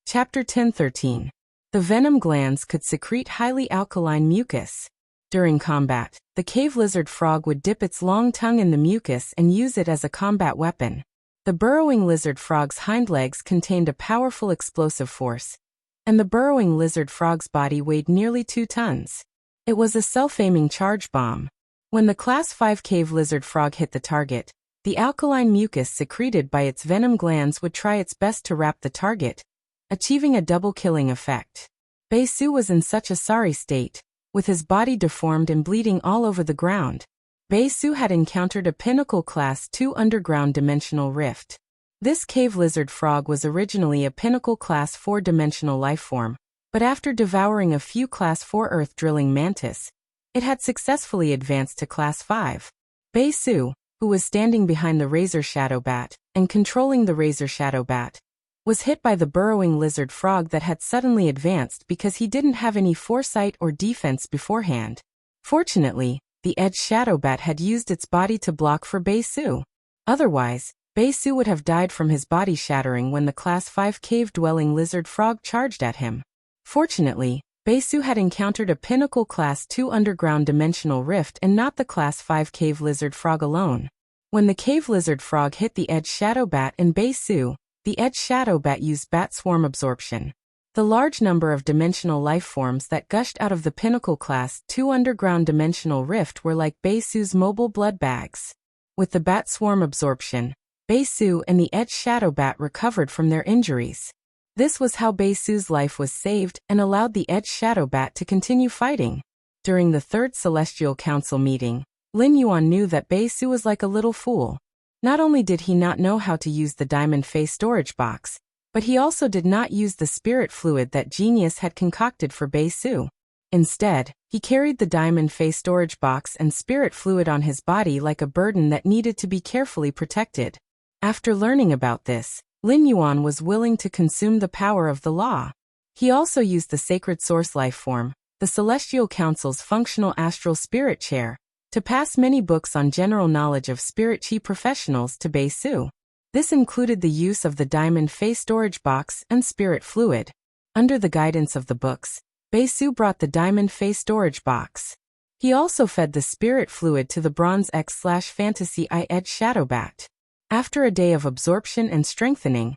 Chapter 10:13. The venom glands could secrete highly alkaline mucus. During combat, the cave lizard frog would dip its long tongue in the mucus and use it as a combat weapon. The burrowing lizard frog's hind legs contained a powerful explosive force, and the burrowing lizard frog's body weighed nearly 2 tons. It was a self-aiming charge bomb. When the Class 5 cave lizard frog hit the target, the alkaline mucus secreted by its venom glands would try its best to wrap the target, achieving a double-killing effect. Bei Su was in such a sorry state, with his body deformed and bleeding all over the ground. Bei Su had encountered a Pinnacle Class 2 underground dimensional rift. This cave lizard frog was originally a Pinnacle Class 4 dimensional lifeform, but after devouring a few Class 4 earth-drilling mantis, it had successfully advanced to Class 5. Bei Su, who was standing behind the Razor Shadow Bat and controlling the Razor Shadow Bat, was hit by the burrowing lizard frog that had suddenly advanced because he didn't have any foresight or defense beforehand. Fortunately, the Edge Shadow Bat had used its body to block for Bei Su. Otherwise, Bei Su would have died from his body shattering when the Class 5 cave-dwelling lizard frog charged at him. Fortunately, Bei Su had encountered a Pinnacle Class 2 underground dimensional rift and not the Class 5 cave lizard frog alone. When the cave lizard frog hit the Edge Shadow Bat and Bei Su, the Edge Shadow Bat used Bat Swarm Absorption. The large number of dimensional life forms that gushed out of the Pinnacle Class 2 underground dimensional rift were like Bei Su's mobile blood bags. With the Bat Swarm Absorption, Bei Su and the Edge Shadow Bat recovered from their injuries. This was how Bei Su's life was saved and allowed the Edge Shadow Bat to continue fighting. During the Third Celestial Council meeting, Lin Yuan knew that Bei Su was like a little fool. Not only did he not know how to use the diamond face storage box, but he also did not use the spirit fluid that Genius had concocted for Bei Su. Instead, he carried the diamond face storage box and spirit fluid on his body like a burden that needed to be carefully protected. After learning about this, Lin Yuan was willing to consume the power of the law. He also used the sacred source life form, the Celestial Council's functional astral spirit chair, to pass many books on general knowledge of spirit chi professionals to Bei Su. This included the use of the diamond face storage box and spirit fluid. Under the guidance of the books, Bei Su brought the diamond face storage box. He also fed the spirit fluid to the Bronze X/Fantasy I Edge Shadow Bat. After a day of absorption and strengthening,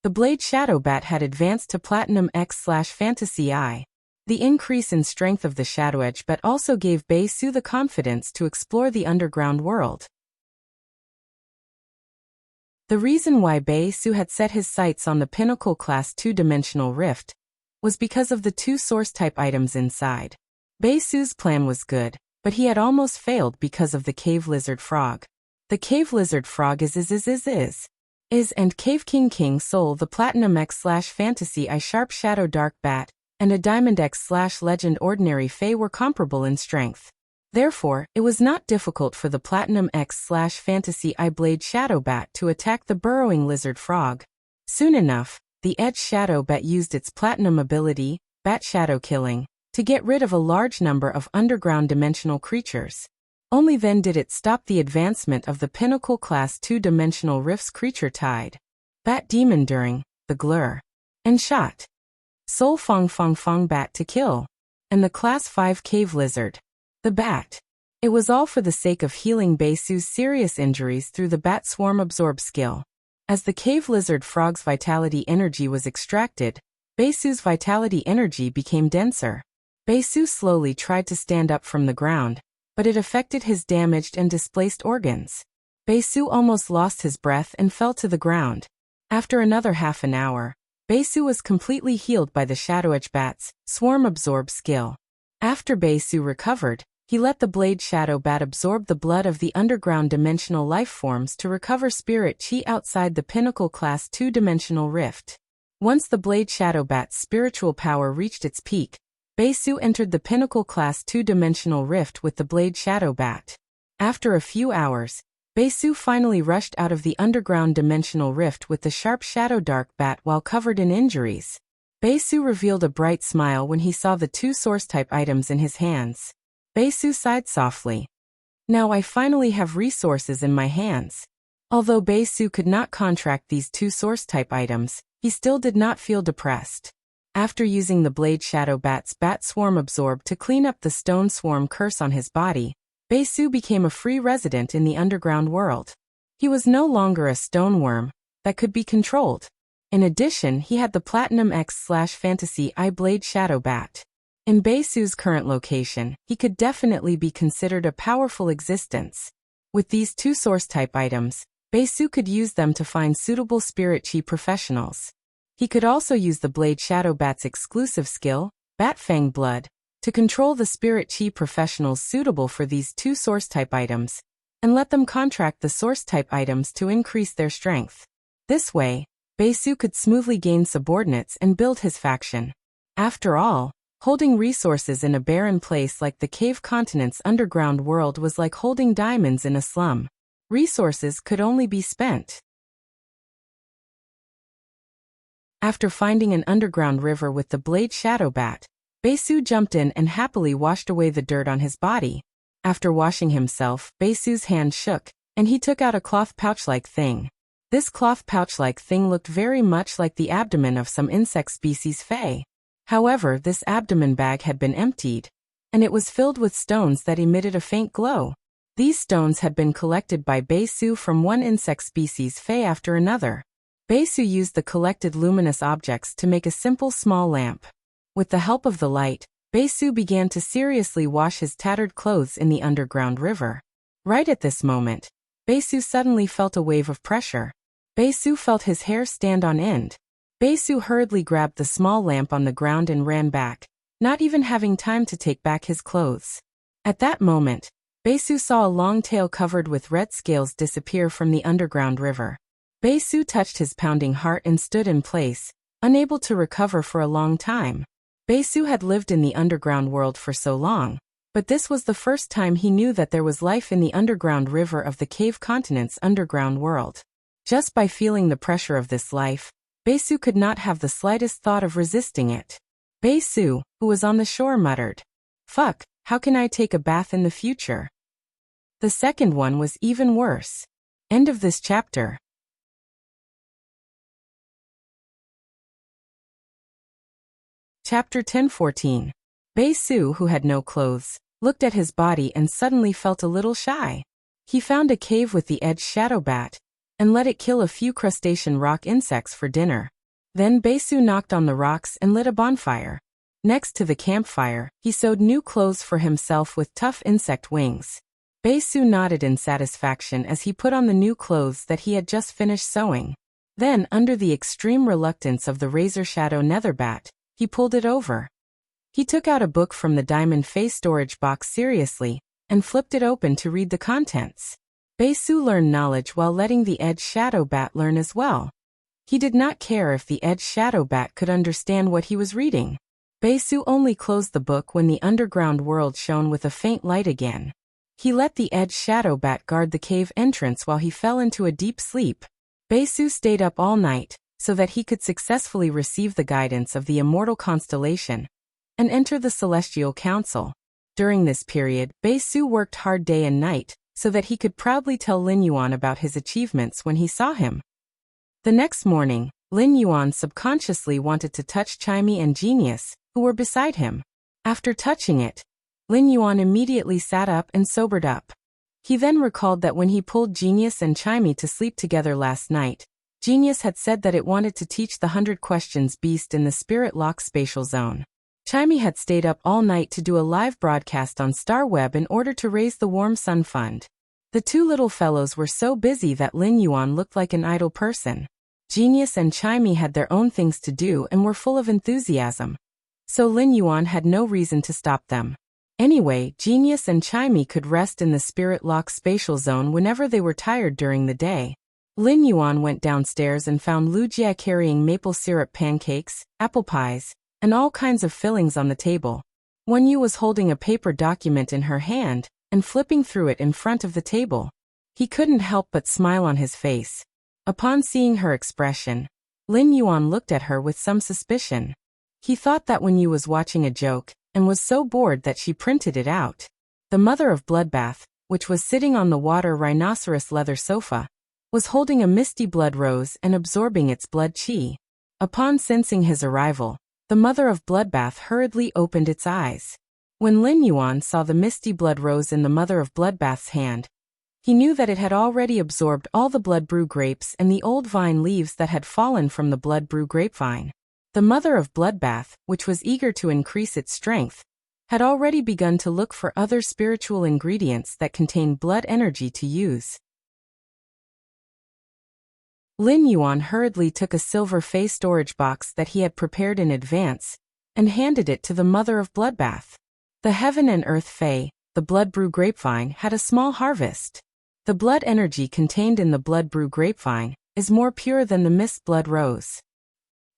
the Blade Shadow Bat had advanced to Platinum X/Fantasy I. The increase in strength of the Shadow Edge Bat also gave Bei Su the confidence to explore the underground world. The reason why Bei Su had set his sights on the Pinnacle Class 2 dimensional rift was because of the 2 source-type items inside. Bei Su's plan was good, but he had almost failed because of the cave lizard frog. The cave lizard frog is and Cave King Soul the Platinum X/Fantasy I Sharp Shadow Dark Bat and a Diamond X/Legend Ordinary Fae were comparable in strength. Therefore, it was not difficult for the Platinum X/Fantasy I Blade Shadow Bat to attack the burrowing lizard frog. Soon enough, the Edge Shadow Bat used its Platinum ability, Bat Shadow Killing, to get rid of a large number of underground dimensional creatures. Only then did it stop the advancement of the pinnacle class 2-dimensional rifts creature tide. Bat demon during the glur. And shot. Soul fong fong fong bat to kill. And the class 5 cave lizard. The bat. It was all for the sake of healing Baisu's serious injuries through the bat swarm absorb skill. As the cave lizard frog's vitality energy was extracted, Baisu's vitality energy became denser. Baisu slowly tried to stand up from the ground, but it affected his damaged and displaced organs. Baisu almost lost his breath and fell to the ground. After another half an hour, Baisu was completely healed by the Shadow Edge Bat's swarm absorb skill. After Baisu recovered, he let the Blade Shadow Bat absorb the blood of the underground dimensional life forms to recover spirit chi outside the pinnacle class 2-dimensional rift. Once the Blade Shadow Bat's spiritual power reached its peak, Baisu entered the pinnacle class 2-dimensional rift with the Blade Shadow Bat. After a few hours, Baisu finally rushed out of the underground dimensional rift with the sharp Shadow Dark Bat while covered in injuries. Baisu revealed a bright smile when he saw the 2 source-type items in his hands. Baisu sighed softly. Now I finally have resources in my hands. Although Baisu could not contract these 2 source-type items, he still did not feel depressed. After using the Blade Shadow Bat's Bat Swarm Absorb to clean up the Stone Swarm curse on his body, Baisu became a free resident in the underground world. He was no longer a stone worm that could be controlled. In addition, he had the Platinum X/Fantasy Eye Blade Shadow Bat. In Baisu's current location, he could definitely be considered a powerful existence. With these 2 source-type items, Baisu could use them to find suitable spirit chi professionals. He could also use the Blade Shadow Bat's exclusive skill, Bat Fang Blood, to control the spirit chi professionals suitable for these 2 source-type items, and let them contract the source-type items to increase their strength. This way, Baisu could smoothly gain subordinates and build his faction. After all, holding resources in a barren place like the Cave Continent's underground world was like holding diamonds in a slum. Resources could only be spent. After finding an underground river with the Blade Shadow Bat, Baisu jumped in and happily washed away the dirt on his body. After washing himself, Baisu's hand shook, and he took out a cloth pouch-like thing. This cloth pouch-like thing looked very much like the abdomen of some insect species Fae. However, this abdomen bag had been emptied, and it was filled with stones that emitted a faint glow. These stones had been collected by Baisu from one insect species Fae after another. Baisu used the collected luminous objects to make a simple small lamp. With the help of the light, Baisu began to seriously wash his tattered clothes in the underground river. Right at this moment, Baisu suddenly felt a wave of pressure. Baisu felt his hair stand on end. Baisu hurriedly grabbed the small lamp on the ground and ran back, not even having time to take back his clothes. At that moment, Baisu saw a long tail covered with red scales disappear from the underground river. Baisu touched his pounding heart and stood in place, unable to recover for a long time. Baisu had lived in the underground world for so long, but this was the first time he knew that there was life in the underground river of the Cave Continent's underground world. Just by feeling the pressure of this life, Baisu could not have the slightest thought of resisting it. Baisu, who was on the shore, muttered, "Fuck, how can I take a bath in the future?" The second one was even worse. End of this chapter. Chapter 10-14. Baisu, who had no clothes, looked at his body and suddenly felt a little shy. He found a cave with the Edge Shadow Bat, and let it kill a few crustacean rock insects for dinner. Then Baisu knocked on the rocks and lit a bonfire. Next to the campfire, he sewed new clothes for himself with tough insect wings. Baisu nodded in satisfaction as he put on the new clothes that he had just finished sewing. Then, under the extreme reluctance of the Razor Shadow Nether Bat, he pulled it over. He took out a book from the diamond face storage box seriously, and flipped it open to read the contents. Baisu learned knowledge while letting the Edge Shadow Bat learn as well. He did not care if the Edge Shadow Bat could understand what he was reading. Baisu only closed the book when the underground world shone with a faint light again. He let the Edge Shadow Bat guard the cave entrance while he fell into a deep sleep. Baisu stayed up all night, so that he could successfully receive the guidance of the immortal constellation, and enter the Celestial Council. During this period, Bei Su worked hard day and night, so that he could proudly tell Lin Yuan about his achievements when he saw him. The next morning, Lin Yuan subconsciously wanted to touch Chimey and Genius, who were beside him. After touching it, Lin Yuan immediately sat up and sobered up. He then recalled that when he pulled Genius and Chimey to sleep together last night, Genius had said that it wanted to teach the 100 Questions Beast in the Spirit Lock spatial zone. Chimey had stayed up all night to do a live broadcast on StarWeb in order to raise the Warm Sun Fund. The two little fellows were so busy that Lin Yuan looked like an idle person. Genius and Chimey had their own things to do and were full of enthusiasm. So Lin Yuan had no reason to stop them. Anyway, Genius and Chimey could rest in the Spirit Lock spatial zone whenever they were tired during the day. Lin Yuan went downstairs and found Wuxia carrying maple syrup pancakes, apple pies, and all kinds of fillings on the table. Wen Yu was holding a paper document in her hand and flipping through it in front of the table. He couldn't help but smile on his face. Upon seeing her expression, Lin Yuan looked at her with some suspicion. He thought that Wen Yu was watching a joke and was so bored that she printed it out. The mother of Bloodbath, which was sitting on the water rhinoceros leather sofa, was holding a misty blood rose and absorbing its blood qi. Upon sensing his arrival, the mother of Bloodbath hurriedly opened its eyes. When Lin Yuan saw the misty blood rose in the mother of Bloodbath's hand, he knew that it had already absorbed all the blood brew grapes and the old vine leaves that had fallen from the blood brew grapevine. The mother of Bloodbath, which was eager to increase its strength, had already begun to look for other spiritual ingredients that contain blood energy to use. Lin Yuan hurriedly took a silver fey storage box that he had prepared in advance and handed it to the mother of Bloodbath. The Heaven and Earth Fey, the blood brew grapevine, had a small harvest. The blood energy contained in the blood brew grapevine is more pure than the mist blood rose.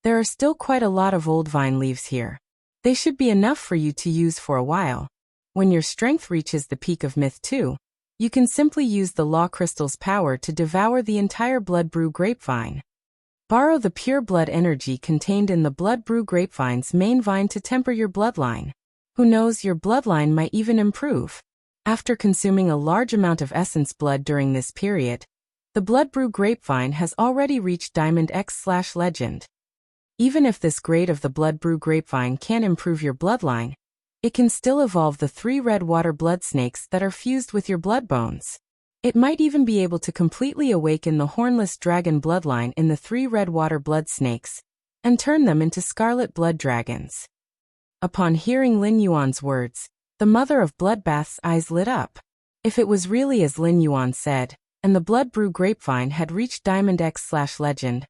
There are still quite a lot of old vine leaves here. They should be enough for you to use for a while. When your strength reaches the peak of Myth 2, you can simply use the Law Crystal's power to devour the entire blood brew grapevine. Borrow the pure blood energy contained in the blood brew grapevine's main vine to temper your bloodline. Who knows, your bloodline might even improve. After consuming a large amount of essence blood during this period, the blood brew grapevine has already reached Diamond X/Legend. Even if this grade of the blood brew grapevine can improve your bloodline, it can still evolve the 3 red water blood snakes that are fused with your blood bones. It might even be able to completely awaken the hornless dragon bloodline in the 3 red water blood snakes and turn them into scarlet blood dragons. Upon hearing Lin Yuan's words, the mother of Bloodbath's eyes lit up. If it was really as Lin Yuan said, and the blood brew grapevine had reached Diamond X/Legend,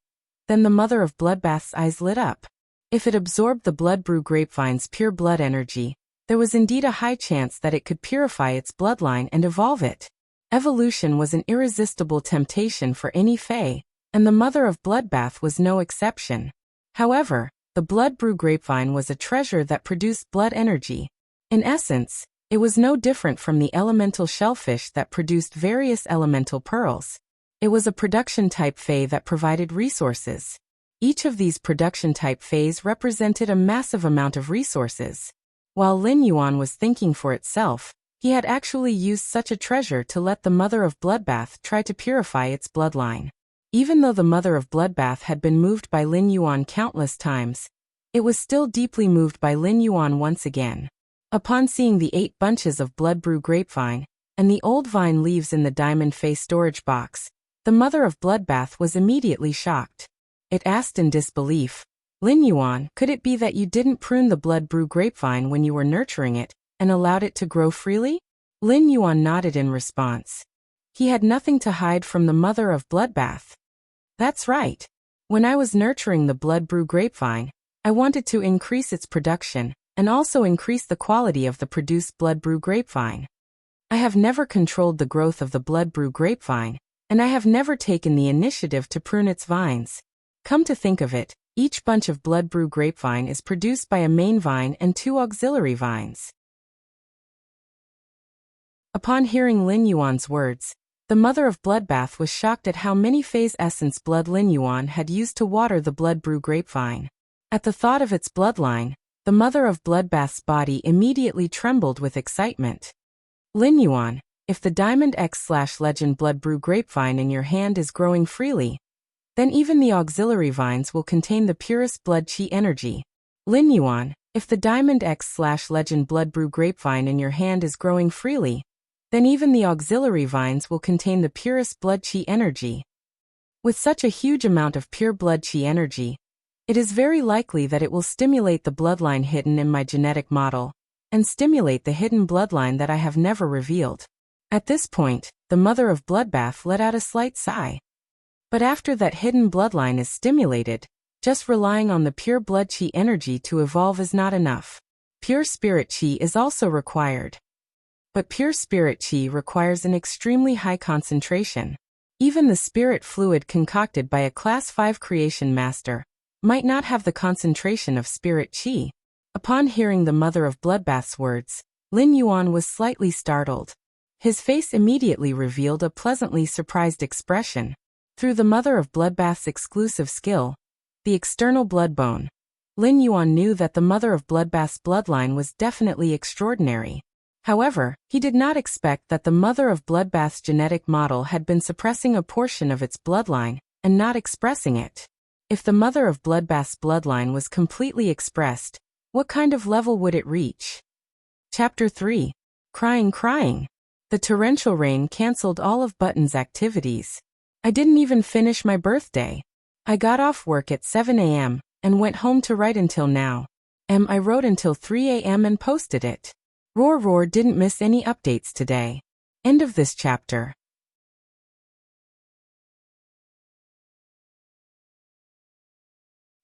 then the mother of Bloodbath's eyes lit up. If it absorbed the blood brew grapevine's pure blood energy, there was indeed a high chance that it could purify its bloodline and evolve it. Evolution was an irresistible temptation for any Fae, and the mother of Bloodbath was no exception. However, the blood brew grapevine was a treasure that produced blood energy. In essence, it was no different from the elemental shellfish that produced various elemental pearls. It was a production-type Fae that provided resources. Each of these production-type Faes represented a massive amount of resources. While Lin Yuan was thinking for itself, he had actually used such a treasure to let the mother of Bloodbath try to purify its bloodline. Even though the mother of Bloodbath had been moved by Lin Yuan countless times, it was still deeply moved by Lin Yuan once again. Upon seeing the 8 bunches of blood brew grapevine and the old vine leaves in the diamond face storage box, the mother of Bloodbath was immediately shocked. It asked in disbelief, "Lin Yuan, could it be that you didn't prune the blood brew grapevine when you were nurturing it and allowed it to grow freely?" Lin Yuan nodded in response. He had nothing to hide from the mother of Bloodbath. "That's right. When I was nurturing the blood brew grapevine, I wanted to increase its production and also increase the quality of the produced blood brew grapevine. I have never controlled the growth of the blood brew grapevine, and I have never taken the initiative to prune its vines. Come to think of it, each bunch of blood brew grapevine is produced by a main vine and 2 auxiliary vines." Upon hearing Lin Yuan's words, the mother of Bloodbath was shocked at how many phase essence blood Lin Yuan had used to water the blood brew grapevine. At the thought of its bloodline, The mother of Bloodbath's body immediately trembled with excitement. Lin Yuan, if the Diamond X/Legend Blood Brew grapevine in your hand is growing freely, then even the auxiliary vines will contain the purest blood qi energy. Lin Yuan, if the Diamond X/Legend Blood Brew grapevine in your hand is growing freely, then even the auxiliary vines will contain the purest blood qi energy. With such a huge amount of pure blood qi energy, it is very likely that it will stimulate the bloodline hidden in my genetic model, and stimulate the hidden bloodline that I have never revealed. At this point, the mother of Bloodbath let out a slight sigh. But after that hidden bloodline is stimulated, just relying on the pure blood qi energy to evolve is not enough. Pure spirit qi is also required. But pure spirit qi requires an extremely high concentration. Even the spirit fluid concocted by a Class 5 creation master might not have the concentration of spirit qi. Upon hearing the mother of Bloodbath's words, Lin Yuan was slightly startled. His face immediately revealed a pleasantly surprised expression. Through the mother of Bloodbath's exclusive skill, the external blood bone, Lin Yuan knew that the mother of Bloodbath's bloodline was definitely extraordinary. However, he did not expect that the mother of Bloodbath's genetic model had been suppressing a portion of its bloodline, and not expressing it. If the mother of Bloodbath's bloodline was completely expressed, what kind of level would it reach? Chapter 3. Crying. The torrential rain cancelled all of Button's activities. I didn't even finish my birthday. I got off work at 7 a.m., and went home to write until now. I wrote until 3 a.m. and posted it. Roar didn't miss any updates today. End of this chapter.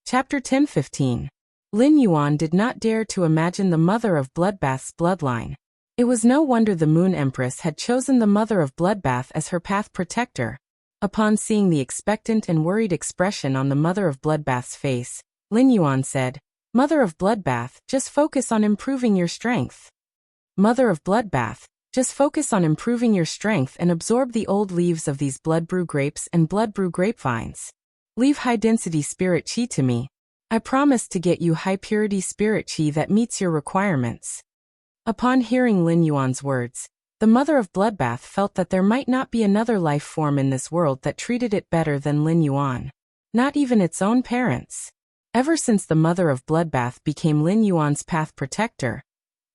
Chapter 10-15. Lin Yuan did not dare to imagine the mother of Bloodbath's bloodline. It was no wonder the Moon Empress had chosen the mother of Bloodbath as her path protector. Upon seeing the expectant and worried expression on the mother of Bloodbath's face, Lin Yuan said, "Mother of Bloodbath, just focus on improving your strength. Mother of Bloodbath, just focus on improving your strength and absorb the old leaves of these blood brew grapes and blood brew grapevines. Leave high-density spirit qi to me. I promise to get you high-purity spirit qi that meets your requirements." Upon hearing Lin Yuan's words, the mother of Bloodbath felt that there might not be another life form in this world that treated it better than Lin Yuan. Not even its own parents. Ever since the mother of Bloodbath became Lin Yuan's path protector,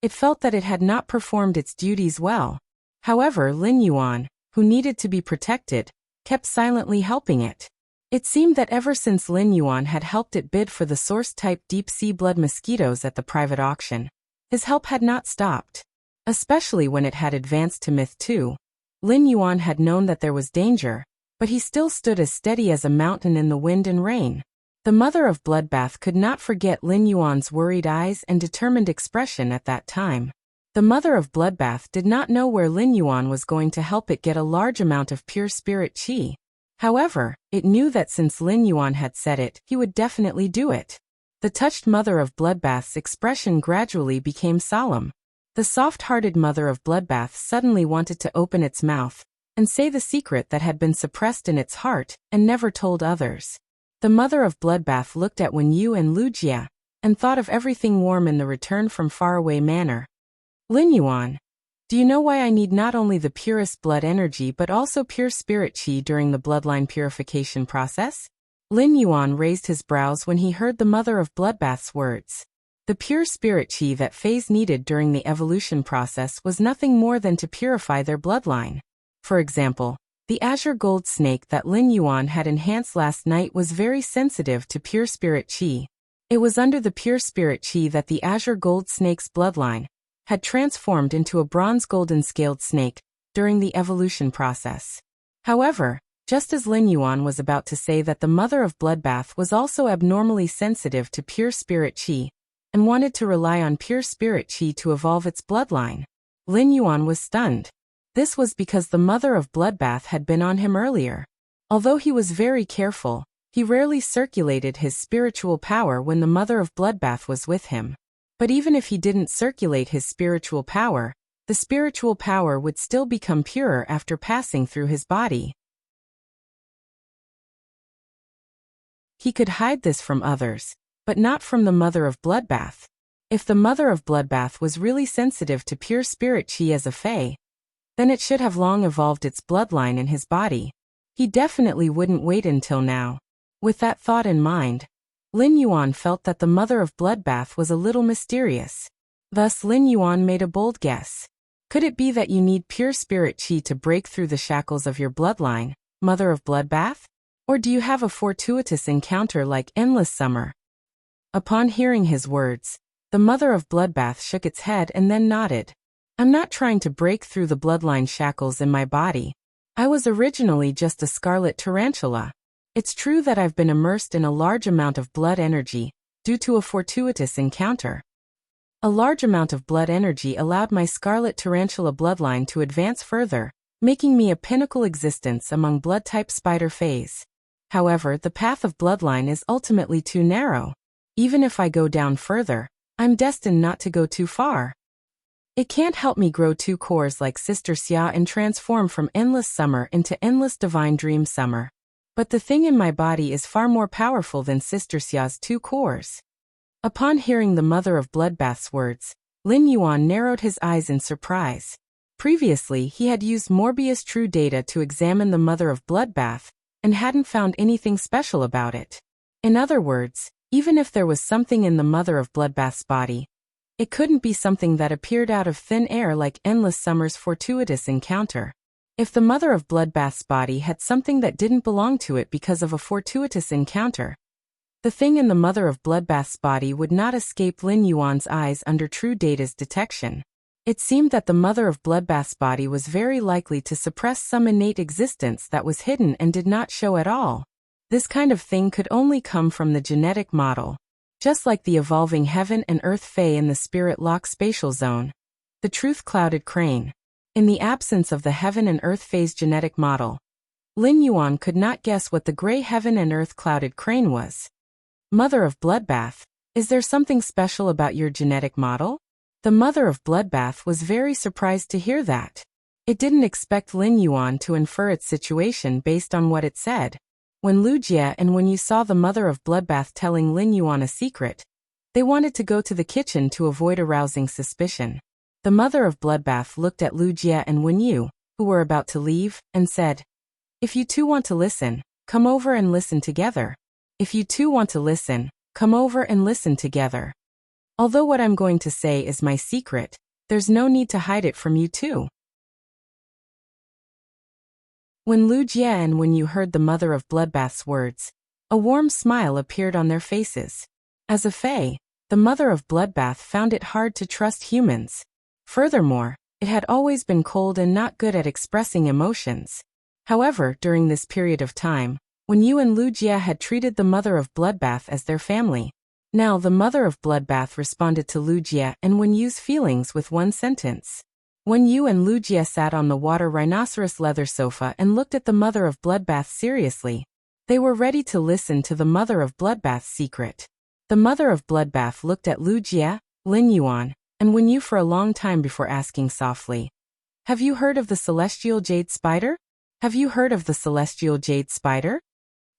it felt that it had not performed its duties well. However, Lin Yuan, who needed to be protected, kept silently helping it. It seemed that ever since Lin Yuan had helped it bid for the source-type deep-sea blood mosquitoes at the private auction, his help had not stopped. Especially when it had advanced to Myth 2. Lin Yuan had known that there was danger, but he still stood as steady as a mountain in the wind and rain. The mother of Bloodbath could not forget Lin Yuan's worried eyes and determined expression at that time. The mother of Bloodbath did not know where Lin Yuan was going to help it get a large amount of pure spirit qi. However, it knew that since Lin Yuan had said it, he would definitely do it. The touched mother of Bloodbath's expression gradually became solemn. The soft-hearted mother of Bloodbath suddenly wanted to open its mouth and say the secret that had been suppressed in its heart and never told others. The mother of Bloodbath looked at Wen Yu and Wuxia, and thought of everything warm in the return from faraway manor. Lin Yuan, do you know why I need not only the purest blood energy but also pure spirit qi during the bloodline purification process? Lin Yuan raised his brows when he heard the mother of Bloodbath's words. The pure spirit qi that Phase needed during the evolution process was nothing more than to purify their bloodline. For example, the azure gold snake that Lin Yuan had enhanced last night was very sensitive to pure spirit qi. It was under the pure spirit qi that the azure gold snake's bloodline had transformed into a bronze golden scaled snake during the evolution process. However, just as Lin Yuan was about to say that the mother of Bloodbath was also abnormally sensitive to pure spirit qi, and wanted to rely on pure spirit qi to evolve its bloodline, Lin Yuan was stunned. This was because the mother of Bloodbath had been on him earlier. Although he was very careful, he rarely circulated his spiritual power when the mother of Bloodbath was with him. But even if he didn't circulate his spiritual power, the spiritual power would still become purer after passing through his body. He could hide this from others, but not from the mother of Bloodbath. If the mother of Bloodbath was really sensitive to pure spirit chi as a fae, then it should have long evolved its bloodline in his body. He definitely wouldn't wait until now. With that thought in mind, Lin Yuan felt that the mother of Bloodbath was a little mysterious. Thus Lin Yuan made a bold guess. Could it be that you need pure spirit chi to break through the shackles of your bloodline, mother of Bloodbath? Or do you have a fortuitous encounter like Endless Summer? Upon hearing his words, the mother of Bloodbath shook its head and then nodded. I'm not trying to break through the bloodline shackles in my body. I was originally just a scarlet tarantula. It's true that I've been immersed in a large amount of blood energy, due to a fortuitous encounter. A large amount of blood energy allowed my scarlet tarantula bloodline to advance further, making me a pinnacle existence among blood-type spider fays. However, the path of bloodline is ultimately too narrow. Even if I go down further, I'm destined not to go too far. It can't help me grow 2 cores like Sister Xia and transform from Endless Summer into Endless Divine Dream Summer. But the thing in my body is far more powerful than Sister Xia's 2 cores. Upon hearing the mother of Bloodbath's words, Lin Yuan narrowed his eyes in surprise. Previously, he had used Morbius True Data to examine the mother of Bloodbath, and hadn't found anything special about it. In other words, even if there was something in the mother of Bloodbath's body, it couldn't be something that appeared out of thin air like Endless Summer's fortuitous encounter. If the mother of Bloodbath's body had something that didn't belong to it because of a fortuitous encounter, the thing in the mother of Bloodbath's body would not escape Lin Yuan's eyes under True Data's detection. It seemed that the mother of Bloodbath's body was very likely to suppress some innate existence that was hidden and did not show at all. This kind of thing could only come from the genetic model. Just like the evolving heaven and earth fae in the spirit lock spatial zone, the truth-clouded crane. In the absence of the heaven and earth fae's genetic model, Lin Yuan could not guess what the gray heaven and earth clouded crane was. Mother of Bloodbath, is there something special about your genetic model? The mother of Bloodbath was very surprised to hear that. It didn't expect Lin Yuan to infer its situation based on what it said. When Lu Jie and when you saw the mother of Bloodbath telling Lin Yuan a secret, they wanted to go to the kitchen to avoid arousing suspicion. The mother of Bloodbath looked at Lu Jie and Wen Yu, who were about to leave, and said, "If you two want to listen, come over and listen together. If you two want to listen, come over and listen together. Although what I'm going to say is my secret, there's no need to hide it from you two." When Lu Jie and Wen Yu heard the mother of Bloodbath's words, a warm smile appeared on their faces. As a fae, the mother of Bloodbath found it hard to trust humans. Furthermore, it had always been cold and not good at expressing emotions. However, during this period of time, Wen Yu and Lu Jie had treated the mother of Bloodbath as their family. Now the mother of Bloodbath responded to Lu Jie and Wen Yu's feelings with one sentence. Wen Yu and Lu Jie sat on the water rhinoceros leather sofa and looked at the mother of Bloodbath seriously. They were ready to listen to the mother of Bloodbath's secret. The mother of Bloodbath looked at Lu Jie, Lin Yuan, and Wen Yu for a long time before asking softly, "Have you heard of the celestial jade spider? Have you heard of the celestial jade spider?"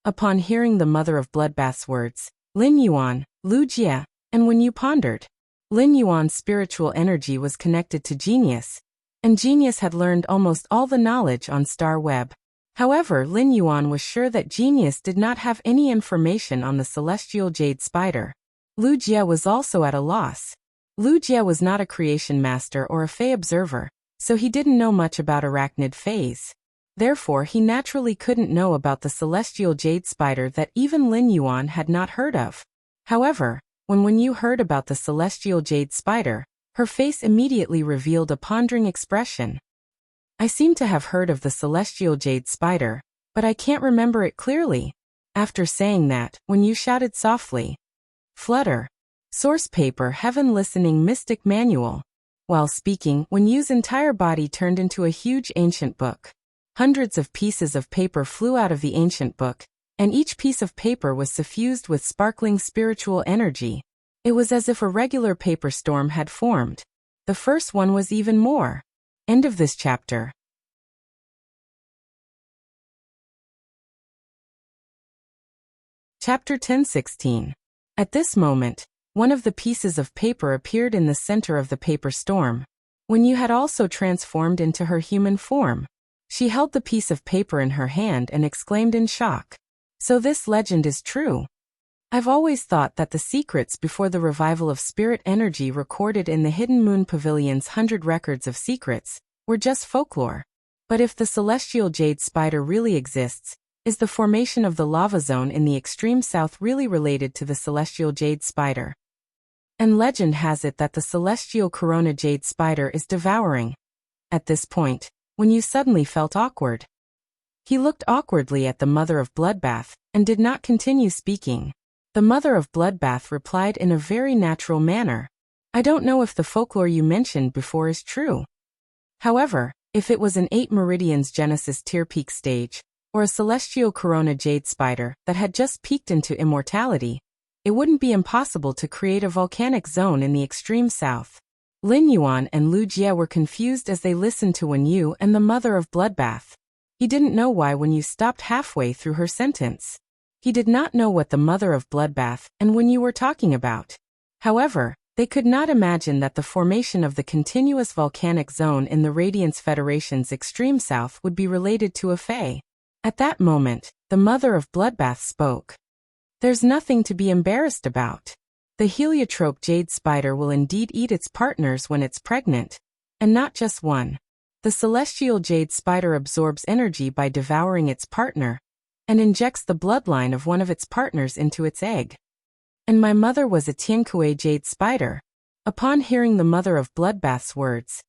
Upon hearing the mother of Bloodbath's words, Lin Yuan, Lu Jie, and Wen Yu pondered. Lin Yuan's spiritual energy was connected to Genius, and Genius had learned almost all the knowledge on Star Web. However, Lin Yuan was sure that Genius did not have any information on the celestial jade spider. Lu Jie was also at a loss. Lu Jie was not a creation master or a fae observer, so he didn't know much about arachnid faes. Therefore, he naturally couldn't know about the celestial jade spider that even Lin Yuan had not heard of. However, when Wen Yu heard about the celestial jade spider, her face immediately revealed a pondering expression. "I seem to have heard of the celestial jade spider, but I can't remember it clearly." After saying that, Wen Yu shouted softly, "Flutter! Source paper Heaven Listening Mystic Manual." While speaking, Wen Yu's entire body turned into a huge ancient book. Hundreds of pieces of paper flew out of the ancient book, and each piece of paper was suffused with sparkling spiritual energy. It was as if a regular paper storm had formed. The first one was even more. End of this chapter. Chapter 10:16. At this moment, one of the pieces of paper appeared in the center of the paper storm. When you had also transformed into her human form. She held the piece of paper in her hand and exclaimed in shock. So this legend is true. I've always thought that the secrets before the revival of spirit energy recorded in the Hidden Moon Pavilion's 100 records of secrets were just folklore. But if the celestial jade spider really exists, is the formation of the lava zone in the extreme south really related to the celestial jade spider? And legend has it that the celestial corona jade spider is devouring. At this point, when you suddenly felt awkward. He looked awkwardly at the mother of Bloodbath, and did not continue speaking. The mother of Bloodbath replied in a very natural manner. I don't know if the folklore you mentioned before is true. However, if it was an 8 Meridians Genesis tier peak stage, or a celestial corona jade spider that had just peaked into immortality, it wouldn't be impossible to create a volcanic zone in the extreme south. Lin Yuan and Lu Jie were confused as they listened to Wen Yu and the mother of Bloodbath. He didn't know why Wen Yu stopped halfway through her sentence. He did not know what the mother of Bloodbath and Wen Yu were talking about. However, they could not imagine that the formation of the continuous volcanic zone in the Radiance Federation's extreme south would be related to a fae. At that moment, the mother of Bloodbath spoke. There's nothing to be embarrassed about. The heliotrope jade spider will indeed eat its partners when it's pregnant. And not just one. The celestial jade spider absorbs energy by devouring its partner, and injects the bloodline of one of its partners into its egg. And my mother was a Tiankue jade spider. Upon hearing the mother of Bloodbath's words,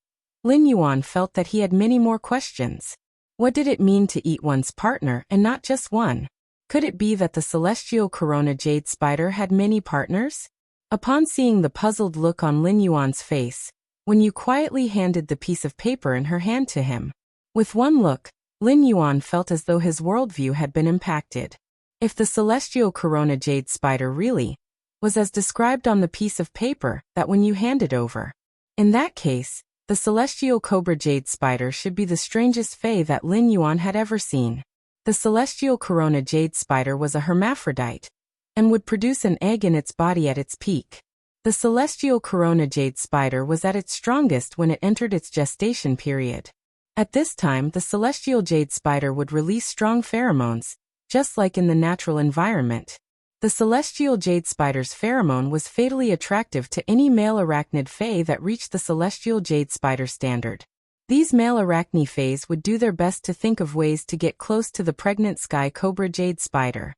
Lin Yuan felt that he had many more questions. What did it mean to eat one's partner and not just one? Could it be that the celestial corona jade spider had many partners? Upon seeing the puzzled look on Lin Yuan's face, Wen Yu quietly handed the piece of paper in her hand to him. With one look, Lin Yuan felt as though his worldview had been impacted. If the celestial corona jade spider really was as described on the piece of paper that Wen Yu handed over, in that case, the celestial cobra jade spider should be the strangest fae that Lin Yuan had ever seen. The celestial corona jade spider was a hermaphrodite, and would produce an egg in its body at its peak. The celestial corona jade spider was at its strongest when it entered its gestation period. At this time, the celestial jade spider would release strong pheromones, just like in the natural environment. The celestial jade spider's pheromone was fatally attractive to any male arachnid fae that reached the celestial jade spider standard. These male arachne faes would do their best to think of ways to get close to the pregnant sky cobra jade spider.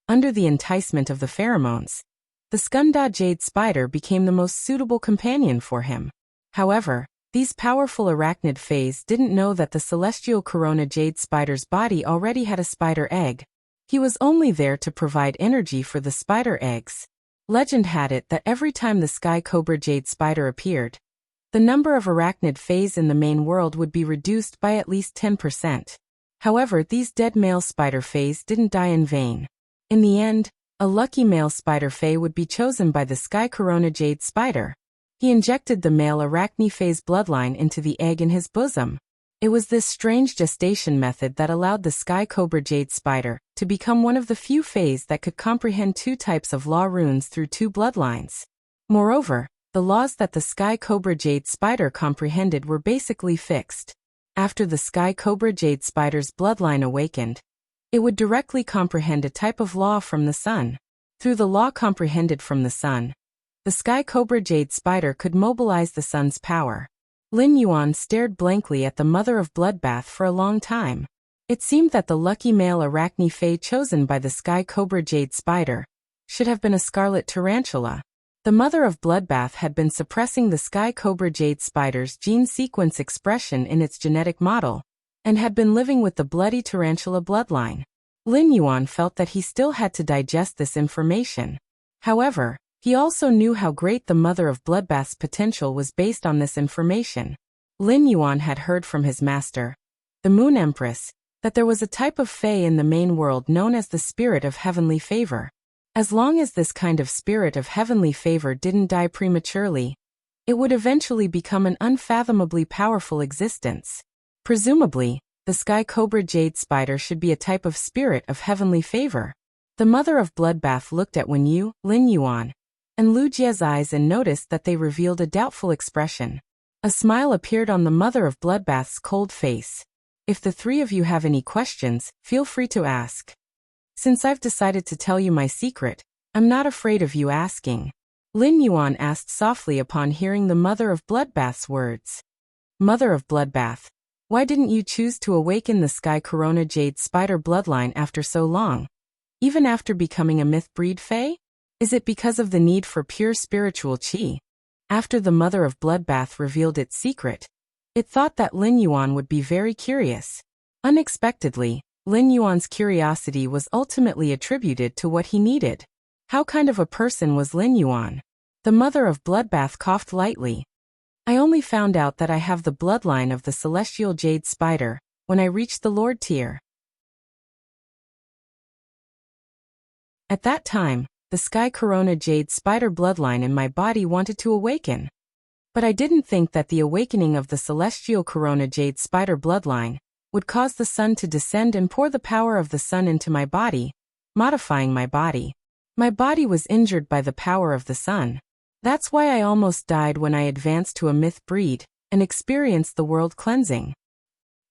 Under the enticement of the pheromones, the Skunda jade spider became the most suitable companion for him. However, these powerful arachnid faes didn't know that the celestial corona jade spider's body already had a spider egg. He was only there to provide energy for the spider eggs. Legend had it that every time the sky cobra jade spider appeared, the number of arachnid faes in the main world would be reduced by at least 10%. However, these dead male spider faes didn't die in vain. In the end, a lucky male spider fae would be chosen by the sky corona jade spider. He injected the male arachne fae's bloodline into the egg in his bosom. It was this strange gestation method that allowed the sky cobra jade spider to become one of the few faes that could comprehend 2 types of law runes through 2 bloodlines. Moreover, the laws that the sky cobra jade spider comprehended were basically fixed. After the sky cobra jade spider's bloodline awakened, it would directly comprehend a type of law from the sun. Through the law comprehended from the sun, the sky cobra jade spider could mobilize the sun's power. Lin Yuan stared blankly at the mother of Bloodbath for a long time. It seemed that the lucky male arachne fae chosen by the sky cobra jade spider should have been a scarlet tarantula. The mother of Bloodbath had been suppressing the sky cobra jade spider's gene sequence expression in its genetic model, and had been living with the bloody tarantula bloodline. Lin Yuan felt that he still had to digest this information. However, he also knew how great the mother of Bloodbath's potential was based on this information. Lin Yuan had heard from his master, the Moon Empress, that there was a type of fae in the main world known as the spirit of heavenly favor. As long as this kind of spirit of heavenly favor didn't die prematurely, it would eventually become an unfathomably powerful existence. Presumably, the sky cobra jade spider should be a type of spirit of heavenly favor. The mother of Bloodbath looked at Lin Yuan, and Lu Jie's eyes and noticed that they revealed a doubtful expression. A smile appeared on the mother of Bloodbath's cold face. If the three of you have any questions, feel free to ask. Since I've decided to tell you my secret, I'm not afraid of you asking. Lin Yuan asked softly upon hearing the mother of Bloodbath's words. Mother of Bloodbath, why didn't you choose to awaken the Sky Corona Jade Spider bloodline after so long? Even after becoming a myth breed fae? Is it because of the need for pure spiritual qi? After the mother of Bloodbath revealed its secret, it thought that Lin Yuan would be very curious. Unexpectedly, Lin Yuan's curiosity was ultimately attributed to what he needed. How kind of a person was Lin Yuan? The mother of Bloodbath coughed lightly. I only found out that I have the bloodline of the celestial jade spider when I reached the Lord tier. At that time, the Sky Corona Jade Spider bloodline in my body wanted to awaken. But I didn't think that the awakening of the Celestial Corona Jade Spider bloodline would cause the sun to descend and pour the power of the sun into my body, modifying my body. My body was injured by the power of the sun. That's why I almost died when I advanced to a myth breed and experienced the world cleansing.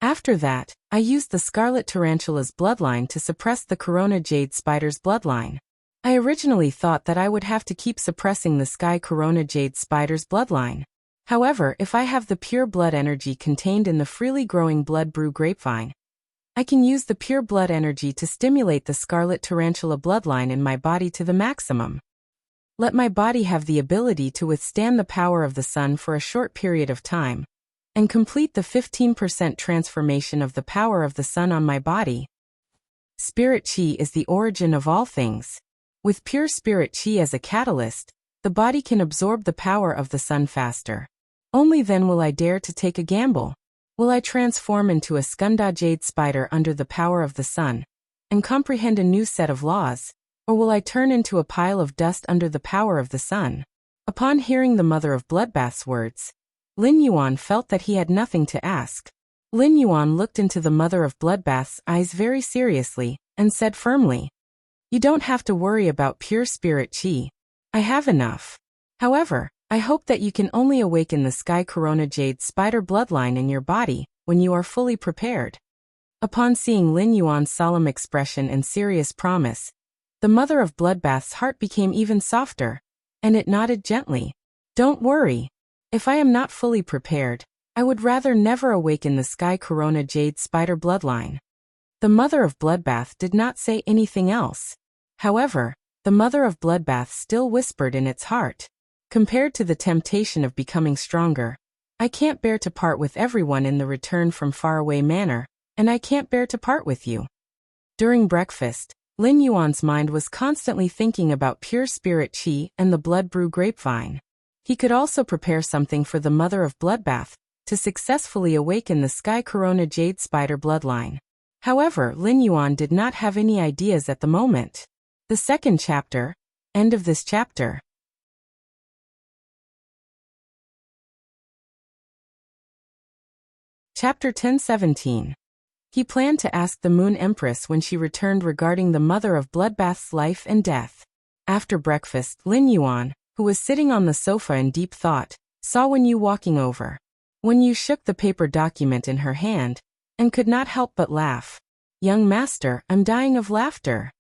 After that, I used the Scarlet Tarantula's bloodline to suppress the Corona Jade Spider's bloodline. I originally thought that I would have to keep suppressing the Sky Corona Jade Spider's bloodline. However, if I have the pure blood energy contained in the freely growing blood brew grapevine, I can use the pure blood energy to stimulate the Scarlet Tarantula bloodline in my body to the maximum. Let my body have the ability to withstand the power of the sun for a short period of time, and complete the 15% transformation of the power of the sun on my body. Spirit Qi is the origin of all things. With pure spirit Qi as a catalyst, the body can absorb the power of the sun faster. Only then will I dare to take a gamble. Will I transform into a Skunda Jade Spider under the power of the sun, and comprehend a new set of laws, or will I turn into a pile of dust under the power of the sun? Upon hearing the mother of Bloodbath's words, Lin Yuan felt that he had nothing to ask. Lin Yuan looked into the mother of Bloodbath's eyes very seriously, and said firmly, "You don't have to worry about pure spirit Qi. I have enough. However, I hope that you can only awaken the Sky Corona Jade Spider bloodline in your body when you are fully prepared." Upon seeing Lin Yuan's solemn expression and serious promise, the mother of Bloodbath's heart became even softer, and it nodded gently. "Don't worry. If I am not fully prepared, I would rather never awaken the Sky Corona Jade Spider bloodline." The mother of Bloodbath did not say anything else. However, the mother of Bloodbath still whispered in its heart, "Compared to the temptation of becoming stronger, I can't bear to part with everyone in the return from faraway manor, and I can't bear to part with you." During breakfast, Lin Yuan's mind was constantly thinking about pure spirit Qi and the blood brew grapevine. He could also prepare something for the mother of Bloodbath to successfully awaken the Sky Corona Jade Spider bloodline. However, Lin Yuan did not have any ideas at the moment. The second chapter, end of this chapter. Chapter 10:17. He planned to ask the Moon Empress when she returned regarding the mother of Bloodbath's life and death. After breakfast, Lin Yuan, who was sitting on the sofa in deep thought, saw Wen Yu walking over. Wen Yu shook the paper document in her hand, and could not help but laugh. "Young master, I'm dying of laughter.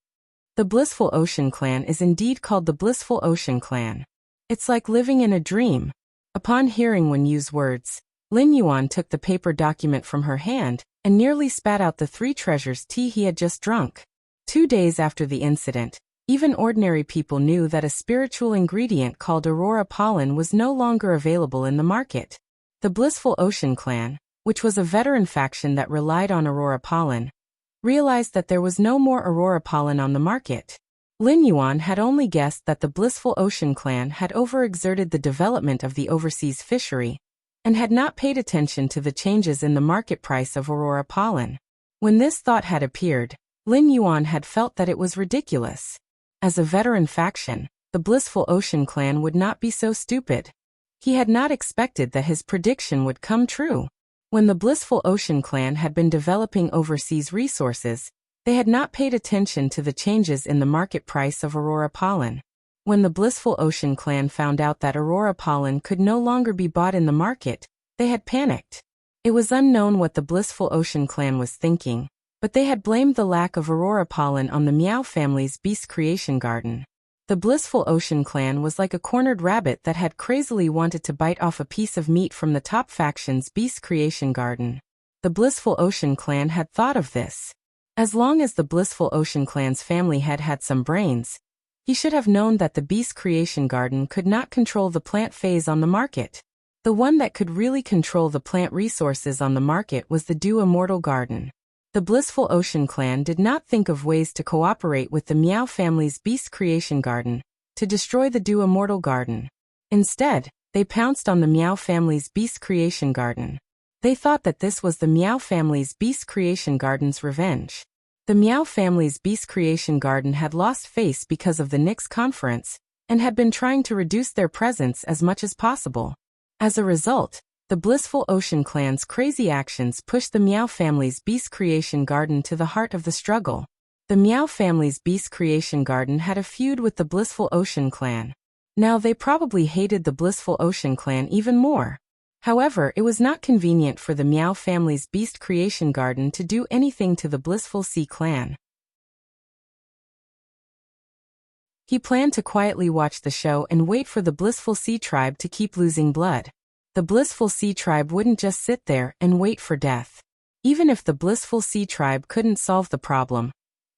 The Blissful Ocean Clan is indeed called the Blissful Ocean Clan. It's like living in a dream." Upon hearing Wen Yu's words, Lin Yuan took the paper document from her hand, and nearly spat out the 3 treasures tea he had just drunk. 2 days after the incident, even ordinary people knew that a spiritual ingredient called Aurora Pollen was no longer available in the market. The Blissful Ocean Clan, which was a veteran faction that relied on Aurora Pollen, realized that there was no more Aurora Pollen on the market. Lin Yuan had only guessed that the Blissful Ocean Clan had overexerted the development of the overseas fishery, and had not paid attention to the changes in the market price of Aurora Pollen. When this thought had appeared, Lin Yuan had felt that it was ridiculous. As a veteran faction, the Blissful Ocean Clan would not be so stupid. He had not expected that his prediction would come true. When the Blissful Ocean Clan had been developing overseas resources, They had not paid attention to the changes in the market price of Aurora pollen. When the Blissful Ocean clan found out that Aurora pollen could no longer be bought in the market, they had panicked. It was unknown what the Blissful Ocean clan was thinking, but they had blamed the lack of Aurora pollen on the Meow family's beast creation garden. The Blissful Ocean clan was like a cornered rabbit that had crazily wanted to bite off a piece of meat from the top faction's beast creation garden. The Blissful Ocean clan had thought of this. As long as the Blissful Ocean clan's family had had some brains, he should have known that the beast creation garden could not control the plant phase on the market. The one that could really control the plant resources on the market was the Dew Immortal garden. The Blissful Ocean clan did not think of ways to cooperate with the Meow family's beast creation garden to destroy the Dew Immortal garden. Instead, they pounced on the Meow family's beast creation garden. They thought that this was the Meow family's beast creation garden's revenge. The Meow family's beast creation garden had lost face because of the Nyx conference and had been trying to reduce their presence as much as possible. As a result, the Blissful Ocean clan's crazy actions pushed the Meow family's beast creation garden to the heart of the struggle. The Meow family's beast creation garden had a feud with the Blissful Ocean clan. Now they probably hated the Blissful Ocean clan even more. However, it was not convenient for the Meow family's beast creation garden to do anything to the Blissful Sea clan. He planned to quietly watch the show and wait for the Blissful Sea tribe to keep losing blood. The Blissful Sea tribe wouldn't just sit there and wait for death. Even if the Blissful Sea tribe couldn't solve the problem,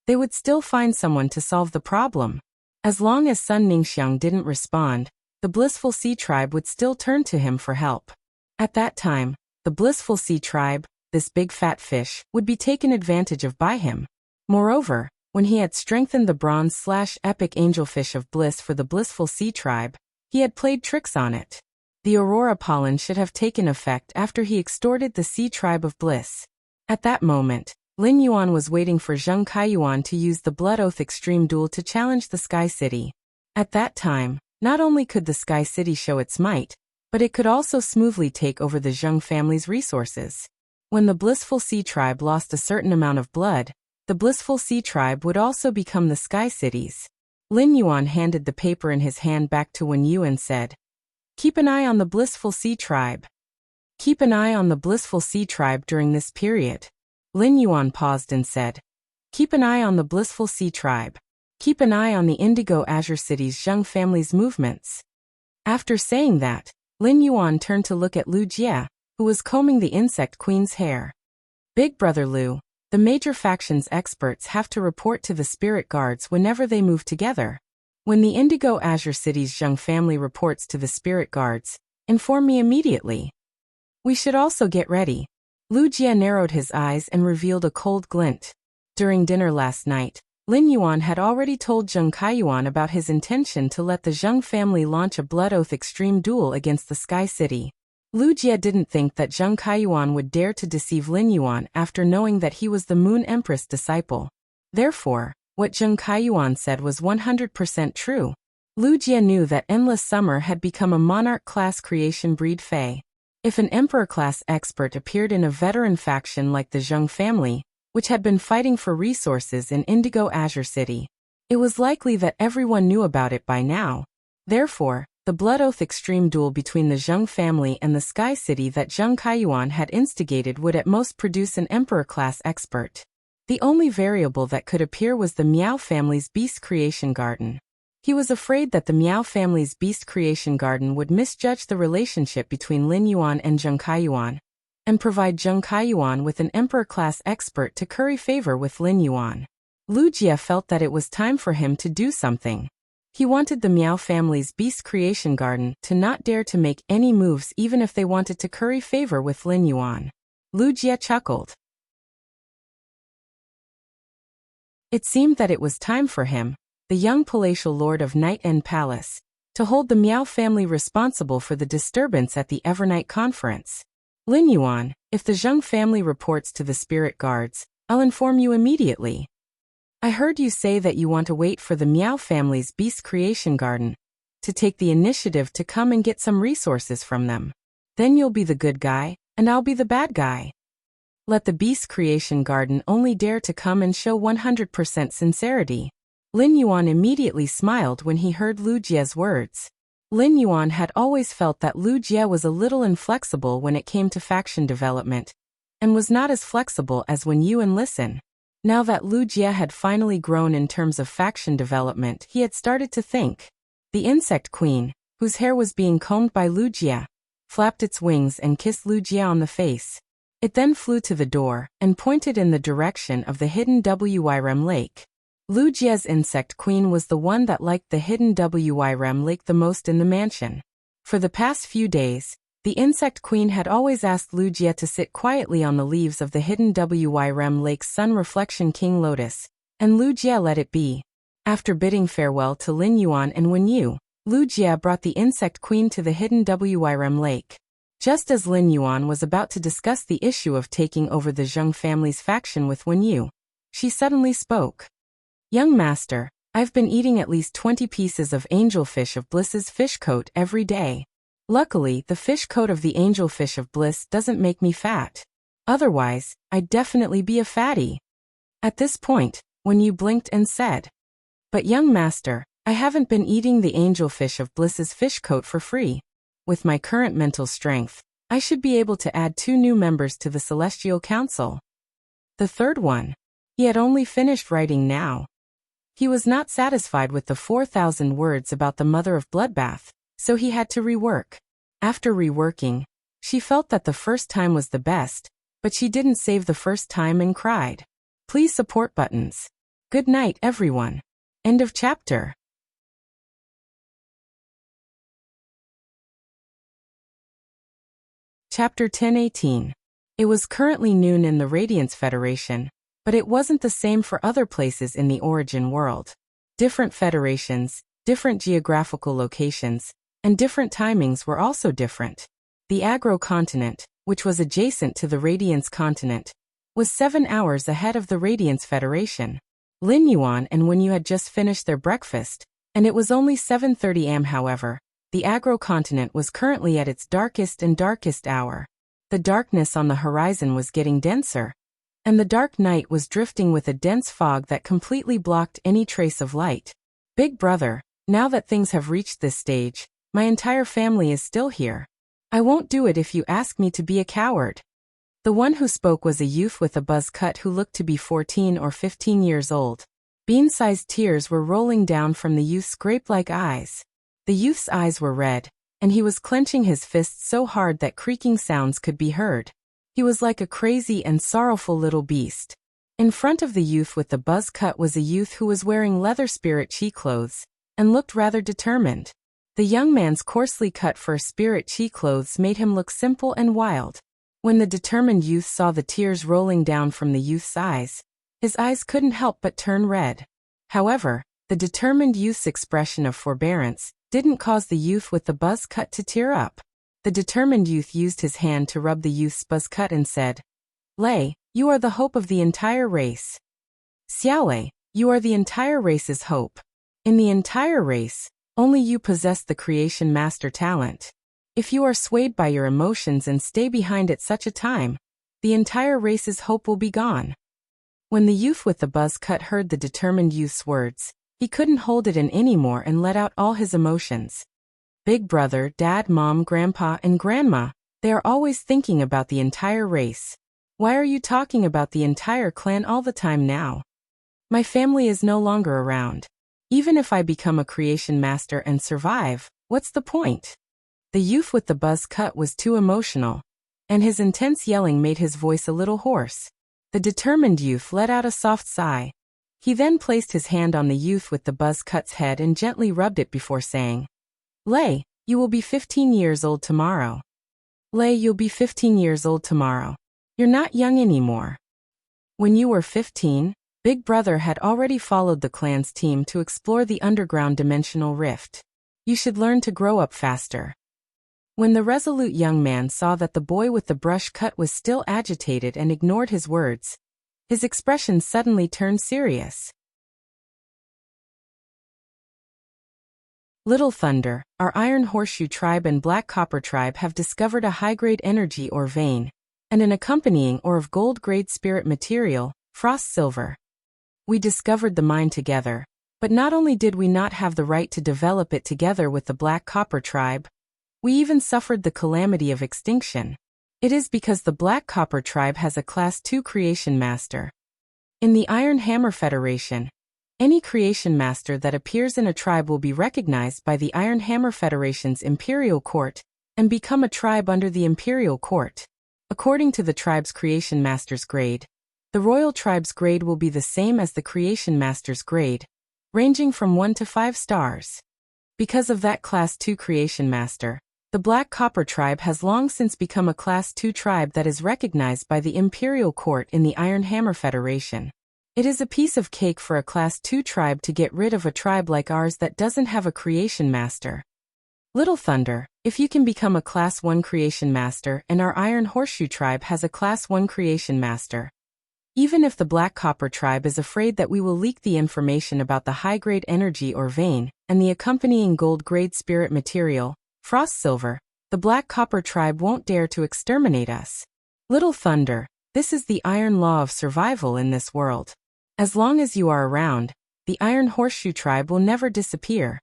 they would still find someone to solve the problem. As long as Sun Ningxiang didn't respond, the Blissful Sea tribe would still turn to him for help. At that time, the Blissful Sea tribe, this big fat fish, would be taken advantage of by him. Moreover, when he had strengthened the bronze/epic angelfish of bliss for the Blissful Sea tribe, he had played tricks on it. The Aurora pollen should have taken effect after he extorted the Sea tribe of bliss. At that moment, Lin Yuan was waiting for Zheng Kaiyuan to use the Blood Oath Extreme Duel to challenge the Sky City. At that time, not only could the Sky City show its might, but it could also smoothly take over the Zheng family's resources. When the Blissful Sea tribe lost a certain amount of blood, the Blissful Sea tribe would also become the Sky Cities. Lin Yuan handed the paper in his hand back to Wen Yu and said, "Keep an eye on the Blissful Sea tribe. Keep an eye on the Blissful Sea tribe during this period." Lin Yuan paused and said, "Keep an eye on the Blissful Sea tribe. Keep an eye on the Indigo Azure City's Zheng family's movements." After saying that, Lin Yuan turned to look at Lu Jie, who was combing the Insect Queen's hair. "Big Brother Lu, the major faction's experts have to report to the Spirit Guards whenever they move together. When the Indigo Azure City's Zheng family reports to the Spirit Guards, inform me immediately. We should also get ready." Lu Jie narrowed his eyes and revealed a cold glint. During dinner last night, Lin Yuan had already told Zheng Kaiyuan about his intention to let the Zheng family launch a Blood Oath Extreme Duel against the Sky City. Lu Jie didn't think that Zheng Kaiyuan would dare to deceive Lin Yuan after knowing that he was the Moon Empress disciple. Therefore, what Zheng Kaiyuan said was 100% true. Lu Jie knew that Endless Summer had become a monarch-class creation breed fae. If an emperor-class expert appeared in a veteran faction like the Zheng family, which had been fighting for resources in Indigo Azure City, it was likely that everyone knew about it by now. Therefore, the Blood Oath Extreme Duel between the Zheng family and the Sky City that Zheng Kaiyuan had instigated would at most produce an emperor-class expert. The only variable that could appear was the Meow family's Beast Creation Garden. He was afraid that the Meow family's Beast Creation Garden would misjudge the relationship between Lin Yuan and Zheng Kaiyuan, and provide Zheng Kaiyuan with an emperor-class expert to curry favor with Lin Yuan. Lu Jie felt that it was time for him to do something. He wanted the Meow family's Beast Creation Garden to not dare to make any moves even if they wanted to curry favor with Lin Yuan. Lu Jie chuckled. It seemed that it was time for him, the young palatial lord of Night End Palace, to hold the Meow family responsible for the disturbance at the Evernight Conference. "Lin Yuan, if the Zheng family reports to the Spirit Guards, I'll inform you immediately. I heard you say that you want to wait for the Meow family's Beast Creation Garden to take the initiative to come and get some resources from them. Then you'll be the good guy, and I'll be the bad guy." Let the beast creation garden only dare to come and show 100% sincerity. Lin Yuan immediately smiled when he heard Lu Jie's words. Lin Yuan had always felt that Lu Jie was a little inflexible when it came to faction development, and was not as flexible as when you and listen. Now that Lu Jie had finally grown in terms of faction development, he had started to think. The insect queen, whose hair was being combed by Lu Jie, flapped its wings and kissed Lu Jie on the face. It then flew to the door and pointed in the direction of the hidden Wyrem lake. Lu Jie's insect queen was the one that liked the hidden Wyrem lake the most in the mansion. For the past few days, the insect queen had always asked Lu Jie to sit quietly on the leaves of the hidden Wyrem lake's sun reflection king lotus, and Lu Jie let it be. After bidding farewell to Lin Yuan and Wen Yu, Lu Jie brought the insect queen to the hidden Wyrem lake. Just as Lin Yuan was about to discuss the issue of taking over the Zheng family's faction with Wen Yu, she suddenly spoke. Young master, I've been eating at least 20 pieces of angelfish of bliss's fish coat every day. Luckily, the fish coat of the angelfish of bliss doesn't make me fat. Otherwise, I'd definitely be a fatty. At this point, Wen Yu blinked and said, But young master, I haven't been eating the angelfish of bliss's fish coat for free. With my current mental strength, I should be able to add 2 new members to the Celestial Council. The third one. He had only finished writing now. He was not satisfied with the 4,000 words about the mother of bloodbath, so he had to rework. After reworking, she felt that the first time was the best, but she didn't save the first time and cried. Please support buttons. Good night, everyone. End of chapter. Chapter 10:18. It was currently noon in the Radiance Federation, but it wasn't the same for other places in the Origin world. Different federations, different geographical locations, and different timings were also different. The Agro continent, which was adjacent to the Radiance continent, was 7 hours ahead of the Radiance Federation. Lin Yuan and Wen Yu had just finished their breakfast, and it was only 7:30 am. However, the Agro continent was currently at its darkest and darkest hour. The darkness on the horizon was getting denser, and the dark night was drifting with a dense fog that completely blocked any trace of light. Big brother, now that things have reached this stage, my entire family is still here. I won't do it if you ask me to be a coward. The one who spoke was a youth with a buzz cut who looked to be 14 or 15 years old. Bean-sized tears were rolling down from the youth's grape-like eyes. The youth's eyes were red, and he was clenching his fists so hard that creaking sounds could be heard. He was like a crazy and sorrowful little beast. In front of the youth with the buzz cut was a youth who was wearing leather spirit chi clothes, and looked rather determined. The young man's coarsely cut fur spirit chi clothes made him look simple and wild. When the determined youth saw the tears rolling down from the youth's eyes, his eyes couldn't help but turn red. However, the determined youth's expression of forbearance didn't cause the youth with the buzz cut to tear up. The determined youth used his hand to rub the youth's buzz cut and said, Lei, you are the hope of the entire race. Xiaolei, you are the entire race's hope. In the entire race, only you possess the creation master talent. If you are swayed by your emotions and stay behind at such a time, the entire race's hope will be gone. When the youth with the buzz cut heard the determined youth's words, he couldn't hold it in anymore and let out all his emotions. Big brother, dad, mom, grandpa, and grandma, they are always thinking about the entire race. Why are you talking about the entire clan all the time now? My family is no longer around. Even if I become a creation master and survive, what's the point? The youth with the buzz cut was too emotional, and his intense yelling made his voice a little hoarse. The determined youth let out a soft sigh. He then placed his hand on the youth with the buzz cut's head and gently rubbed it before saying, Lei, you will be 15 years old tomorrow. Lei, you'll be 15 years old tomorrow. You're not young anymore. When you were 15, Big Brother had already followed the clan's team to explore the underground dimensional rift. You should learn to grow up faster. When the resolute young man saw that the boy with the brush cut was still agitated and ignored his words, his expression suddenly turned serious. Little Thunder, our Iron Horseshoe tribe and Black Copper tribe have discovered a high-grade energy or vein, and an accompanying ore of gold-grade spirit material, frost silver. We discovered the mine together, but not only did we not have the right to develop it together with the Black Copper tribe, we even suffered the calamity of extinction. It is because the Black Copper tribe has a Class 2 creation master. In the Iron Hammer Federation, any creation master that appears in a tribe will be recognized by the Iron Hammer Federation's Imperial Court and become a tribe under the Imperial Court. According to the tribe's creation master's grade, the royal tribe's grade will be the same as the creation master's grade, ranging from 1 to 5 stars. Because of that Class 2 creation master, the Black Copper tribe has long since become a Class 2 tribe that is recognized by the Imperial Court in the Iron Hammer Federation. It is a piece of cake for a Class 2 tribe to get rid of a tribe like ours that doesn't have a creation master. Little Thunder, if you can become a Class 1 creation master and our Iron Horseshoe tribe has a Class 1 creation master. Even if the Black Copper tribe is afraid that we will leak the information about the high-grade energy or vein and the accompanying gold-grade spirit material, frost silver, the Black Copper tribe won't dare to exterminate us. Little Thunder, this is the iron law of survival in this world. As long as you are around, the Iron Horseshoe tribe will never disappear.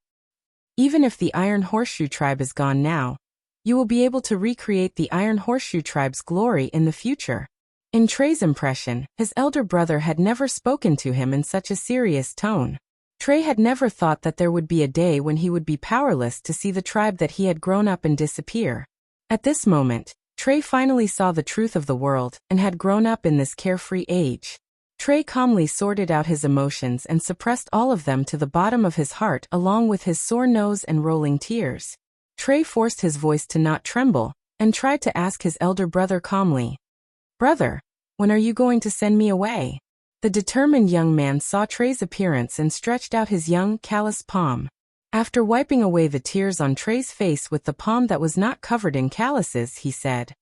Even if the Iron Horseshoe tribe is gone now, you will be able to recreate the Iron Horseshoe tribe's glory in the future. In Trey's impression, his elder brother had never spoken to him in such a serious tone. Trey had never thought that there would be a day when he would be powerless to see the tribe that he had grown up and disappear. At this moment, Trey finally saw the truth of the world and had grown up in this carefree age. Trey calmly sorted out his emotions and suppressed all of them to the bottom of his heart along with his sore nose and rolling tears. Trey forced his voice to not tremble and tried to ask his elder brother calmly, "Brother, when are you going to send me away?" The determined young man saw Trey's appearance and stretched out his young, calloused palm. After wiping away the tears on Trey's face with the palm that was not covered in calluses, he said,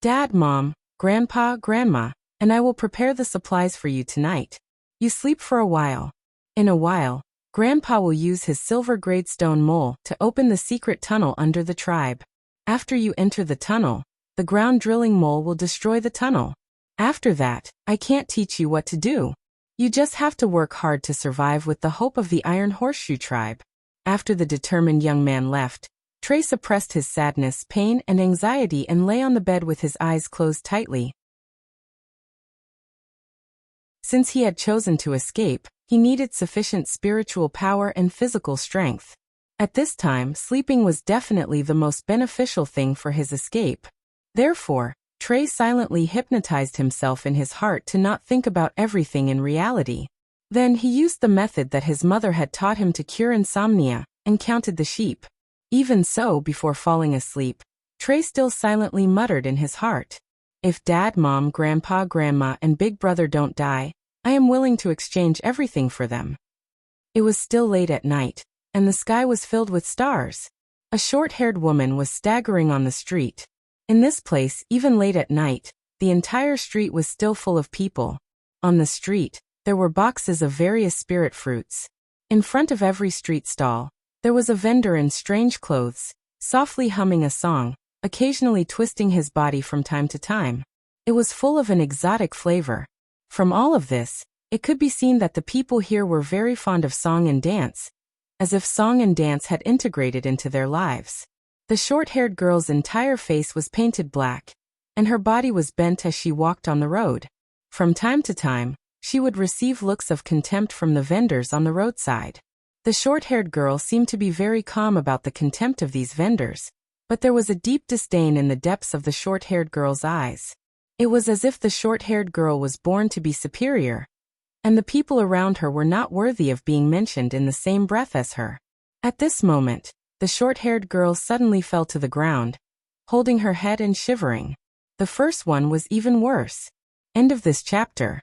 "Dad, Mom, Grandpa, Grandma, and I will prepare the supplies for you tonight. You sleep for a while. In a while, Grandpa will use his silver-grade stone mole to open the secret tunnel under the tribe. After you enter the tunnel, the ground drilling mole will destroy the tunnel. After that, I can't teach you what to do. You just have to work hard to survive with the hope of the Iron Horseshoe tribe." After the determined young man left, Trey suppressed his sadness, pain, and anxiety and lay on the bed with his eyes closed tightly. Since he had chosen to escape, he needed sufficient spiritual power and physical strength. At this time, sleeping was definitely the most beneficial thing for his escape. Therefore, Trey silently hypnotized himself in his heart to not think about everything in reality. Then he used the method that his mother had taught him to cure insomnia, and counted the sheep. Even so, before falling asleep, Trey still silently muttered in his heart, "If Dad, Mom, Grandpa, Grandma, and Big Brother don't die, I am willing to exchange everything for them." It was still late at night, and the sky was filled with stars. A short-haired woman was staggering on the street. In this place, even late at night, the entire street was still full of people. On the street, there were boxes of various spirit fruits. In front of every street stall, there was a vendor in strange clothes, softly humming a song, occasionally twisting his body from time to time. It was full of an exotic flavor. From all of this, it could be seen that the people here were very fond of song and dance, as if song and dance had integrated into their lives. The short-haired girl's entire face was painted black, and her body was bent as she walked on the road. From time to time, she would receive looks of contempt from the vendors on the roadside. The short-haired girl seemed to be very calm about the contempt of these vendors, but there was a deep disdain in the depths of the short-haired girl's eyes. It was as if the short-haired girl was born to be superior, and the people around her were not worthy of being mentioned in the same breath as her. At this moment, the short-haired girl suddenly fell to the ground, holding her head and shivering. The first one was even worse. End of this chapter.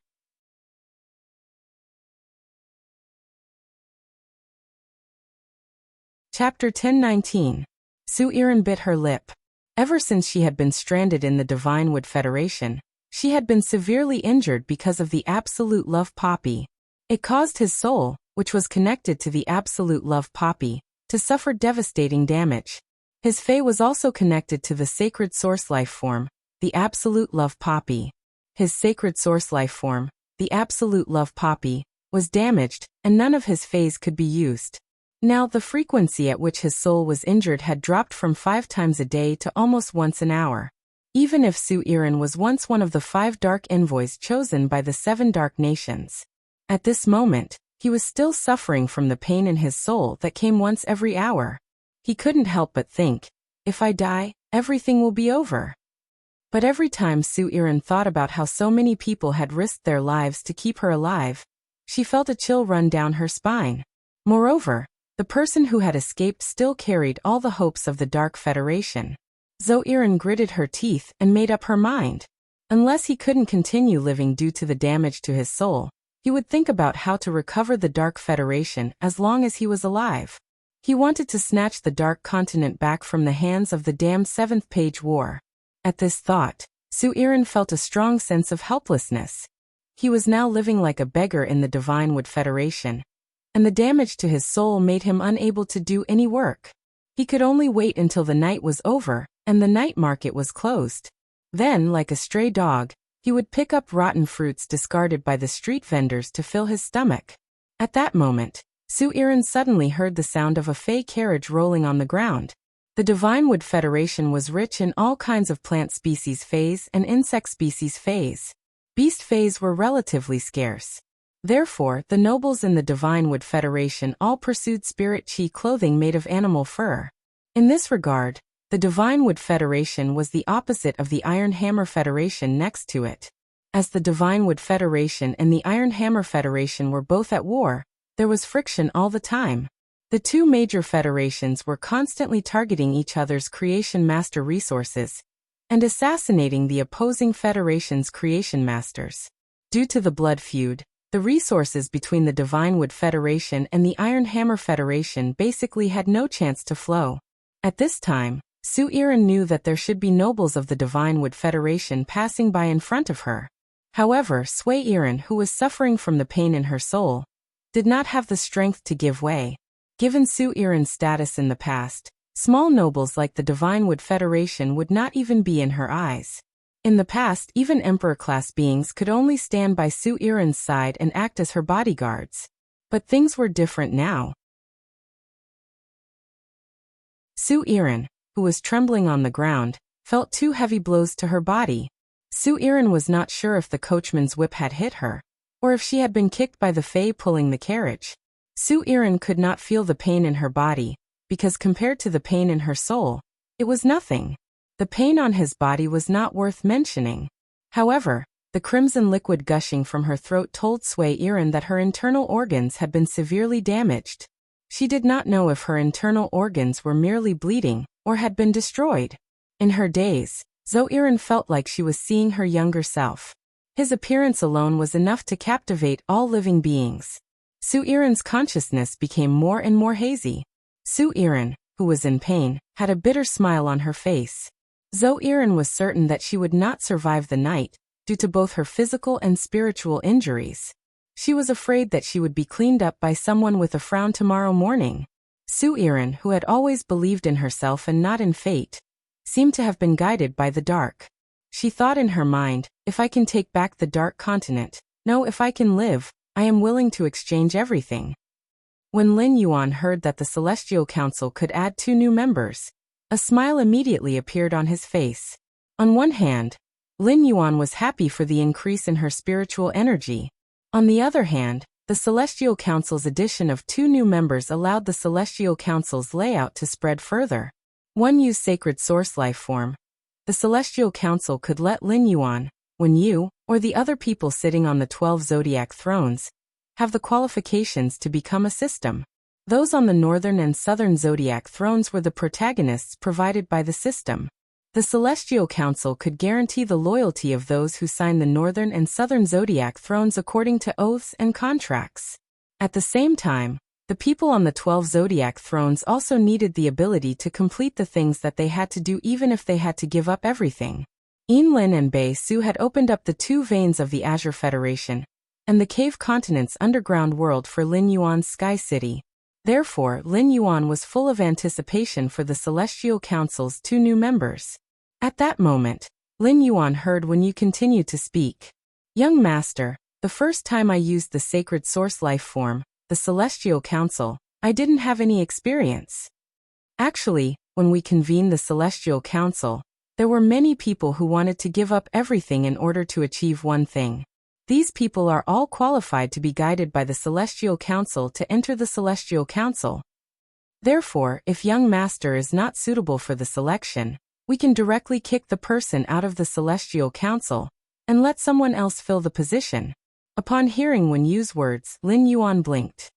Chapter 10:19. Su-Iran bit her lip. Ever since she had been stranded in the Divine Wood Federation, she had been severely injured because of the Absolute Love Poppy. It caused his soul, which was connected to the Absolute Love Poppy, to suffer devastating damage. His Fae was also connected to the sacred source life form, the absolute love poppy. His sacred source life form, the absolute love poppy, was damaged, and none of his phase could be used. Now the frequency at which his soul was injured had dropped from 5 times a day to almost once an hour. Even if Su Iran was once one of the 5 dark envoys chosen by the 7 dark nations, at this moment, he was still suffering from the pain in his soul that came once every hour. He couldn't help but think, if I die, everything will be over. But every time Su Iran thought about how so many people had risked their lives to keep her alive, she felt a chill run down her spine. Moreover, the person who had escaped still carried all the hopes of the Dark Federation. Zoiran gritted her teeth and made up her mind. Unless he couldn't continue living due to the damage to his soul, he would think about how to recover the Dark Federation as long as he was alive. He wanted to snatch the Dark Continent back from the hands of the damned 7th Page War. At this thought, Zoiran felt a strong sense of helplessness. He was now living like a beggar in the Divine Wood Federation, and the damage to his soul made him unable to do any work. He could only wait until the night was over and the night market was closed. Then, like a stray dog, he would pick up rotten fruits discarded by the street vendors to fill his stomach. At that moment, Su Iran suddenly heard the sound of a fey carriage rolling on the ground. The Divine Wood Federation was rich in all kinds of plant species fays and insect species fays. Beast fays were relatively scarce. Therefore, the nobles in the Divine Wood Federation all pursued spirit chi clothing made of animal fur. In this regard, the Divine Wood Federation was the opposite of the Iron Hammer Federation next to it. As the Divine Wood Federation and the Iron Hammer Federation were both at war, there was friction all the time. The 2 major federations were constantly targeting each other's creation master resources and assassinating the opposing federation's creation masters. Due to the blood feud, the resources between the Divine Wood Federation and the Iron Hammer Federation basically had no chance to flow. At this time, Su Iran knew that there should be nobles of the Divine Wood Federation passing by in front of her. However, Sui Iran, who was suffering from the pain in her soul, did not have the strength to give way. Given Su Iran's status in the past, small nobles like the Divine Wood Federation would not even be in her eyes. In the past, even Emperor-class beings could only stand by Su Iran's side and act as her bodyguards. But things were different now. Su Iran, who was trembling on the ground, felt 2 heavy blows to her body. Su Iran was not sure if the coachman's whip had hit her, or if she had been kicked by the fae pulling the carriage. Su Iran could not feel the pain in her body, because compared to the pain in her soul, it was nothing. The pain on his body was not worth mentioning. However, the crimson liquid gushing from her throat told Sui Iran that her internal organs had been severely damaged. She did not know if her internal organs were merely bleeding or had been destroyed. In her daze, Zoiran felt like she was seeing her younger self. His appearance alone was enough to captivate all living beings. Su Iran's consciousness became more and more hazy. Su Iran, who was in pain, had a bitter smile on her face. Zoiran was certain that she would not survive the night, due to both her physical and spiritual injuries. She was afraid that she would be cleaned up by someone with a frown tomorrow morning. Su Iran, who had always believed in herself and not in fate, seemed to have been guided by the dark. She thought in her mind, if I can take back the Dark Continent, no, if I can live, I am willing to exchange everything. When Lin Yuan heard that the Celestial Council could add 2 new members, a smile immediately appeared on his face. On one hand, Lin Yuan was happy for the increase in her spiritual energy. On the other hand, the Celestial Council's addition of 2 new members allowed the Celestial Council's layout to spread further. One used sacred source life form. The Celestial Council could let Lin Yuan, when you, or the other people sitting on the 12 zodiac thrones, have the qualifications to become a system. Those on the northern and southern zodiac thrones were the protagonists provided by the system. The Celestial Council could guarantee the loyalty of those who signed the northern and southern zodiac thrones according to oaths and contracts. At the same time, the people on the 12 zodiac thrones also needed the ability to complete the things that they had to do even if they had to give up everything. Yinlin and Bei Su had opened up the 2 veins of the Azure Federation, and the Cave Continent's underground world for Lin Yuan's Sky City. Therefore, Lin Yuan was full of anticipation for the Celestial Council's 2 new members. At that moment, Lin Yuan heard when you continued to speak. Young master, the first time I used the sacred source life form, the Celestial Council, I didn't have any experience. Actually, when we convened the Celestial Council, there were many people who wanted to give up everything in order to achieve one thing. These people are all qualified to be guided by the Celestial Council to enter the Celestial Council. Therefore, if young master is not suitable for the selection, we can directly kick the person out of the Celestial Council and let someone else fill the position. Upon hearing Wen Yu's words, Lin Yuan blinked.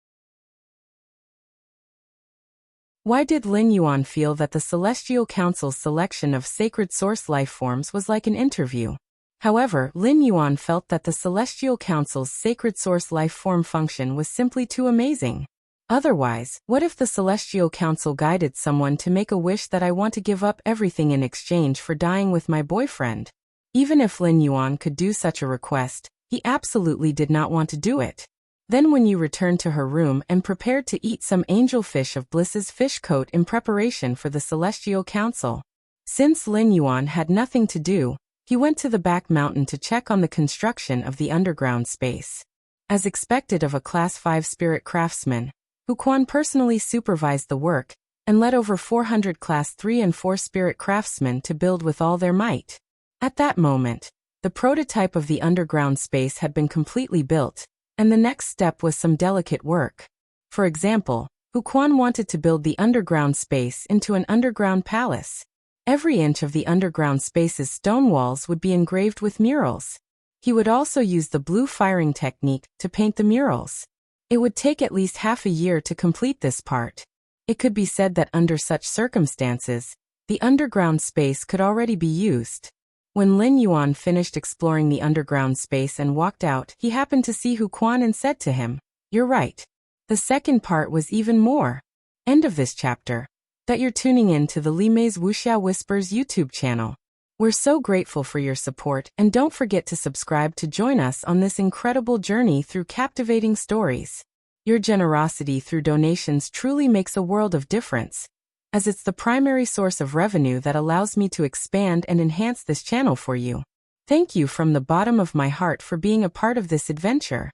Why did Lin Yuan feel that the Celestial Council's selection of sacred source life forms was like an interview? However, Lin Yuan felt that the Celestial Council's sacred source life form function was simply too amazing. Otherwise, what if the Celestial Council guided someone to make a wish that I want to give up everything in exchange for dying with my boyfriend? Even if Lin Yuan could do such a request, he absolutely did not want to do it. Then Wen Yu returned to her room and prepared to eat some angelfish of Bliss's fish coat in preparation for the Celestial Council. Since Lin Yuan had nothing to do, he went to the back mountain to check on the construction of the underground space. As expected of a Class 5 spirit craftsman, Hu Quan personally supervised the work and led over 400 Class 3 and 4 spirit craftsmen to build with all their might. At that moment, the prototype of the underground space had been completely built, and the next step was some delicate work. For example, Hu Quan wanted to build the underground space into an underground palace. Every inch of the underground space's stone walls would be engraved with murals. He would also use the blue firing technique to paint the murals. It would take at least half a year to complete this part. It could be said that under such circumstances, the underground space could already be used. When Lin Yuan finished exploring the underground space and walked out, he happened to see Hu Quan and said to him, "You're right. The second part was even more." End of this chapter. That you're tuning in to the Li Mei's Wuxia Whispers YouTube channel. We're so grateful for your support, and don't forget to subscribe to join us on this incredible journey through captivating stories. Your generosity through donations truly makes a world of difference, as it's the primary source of revenue that allows me to expand and enhance this channel for you. Thank you from the bottom of my heart for being a part of this adventure.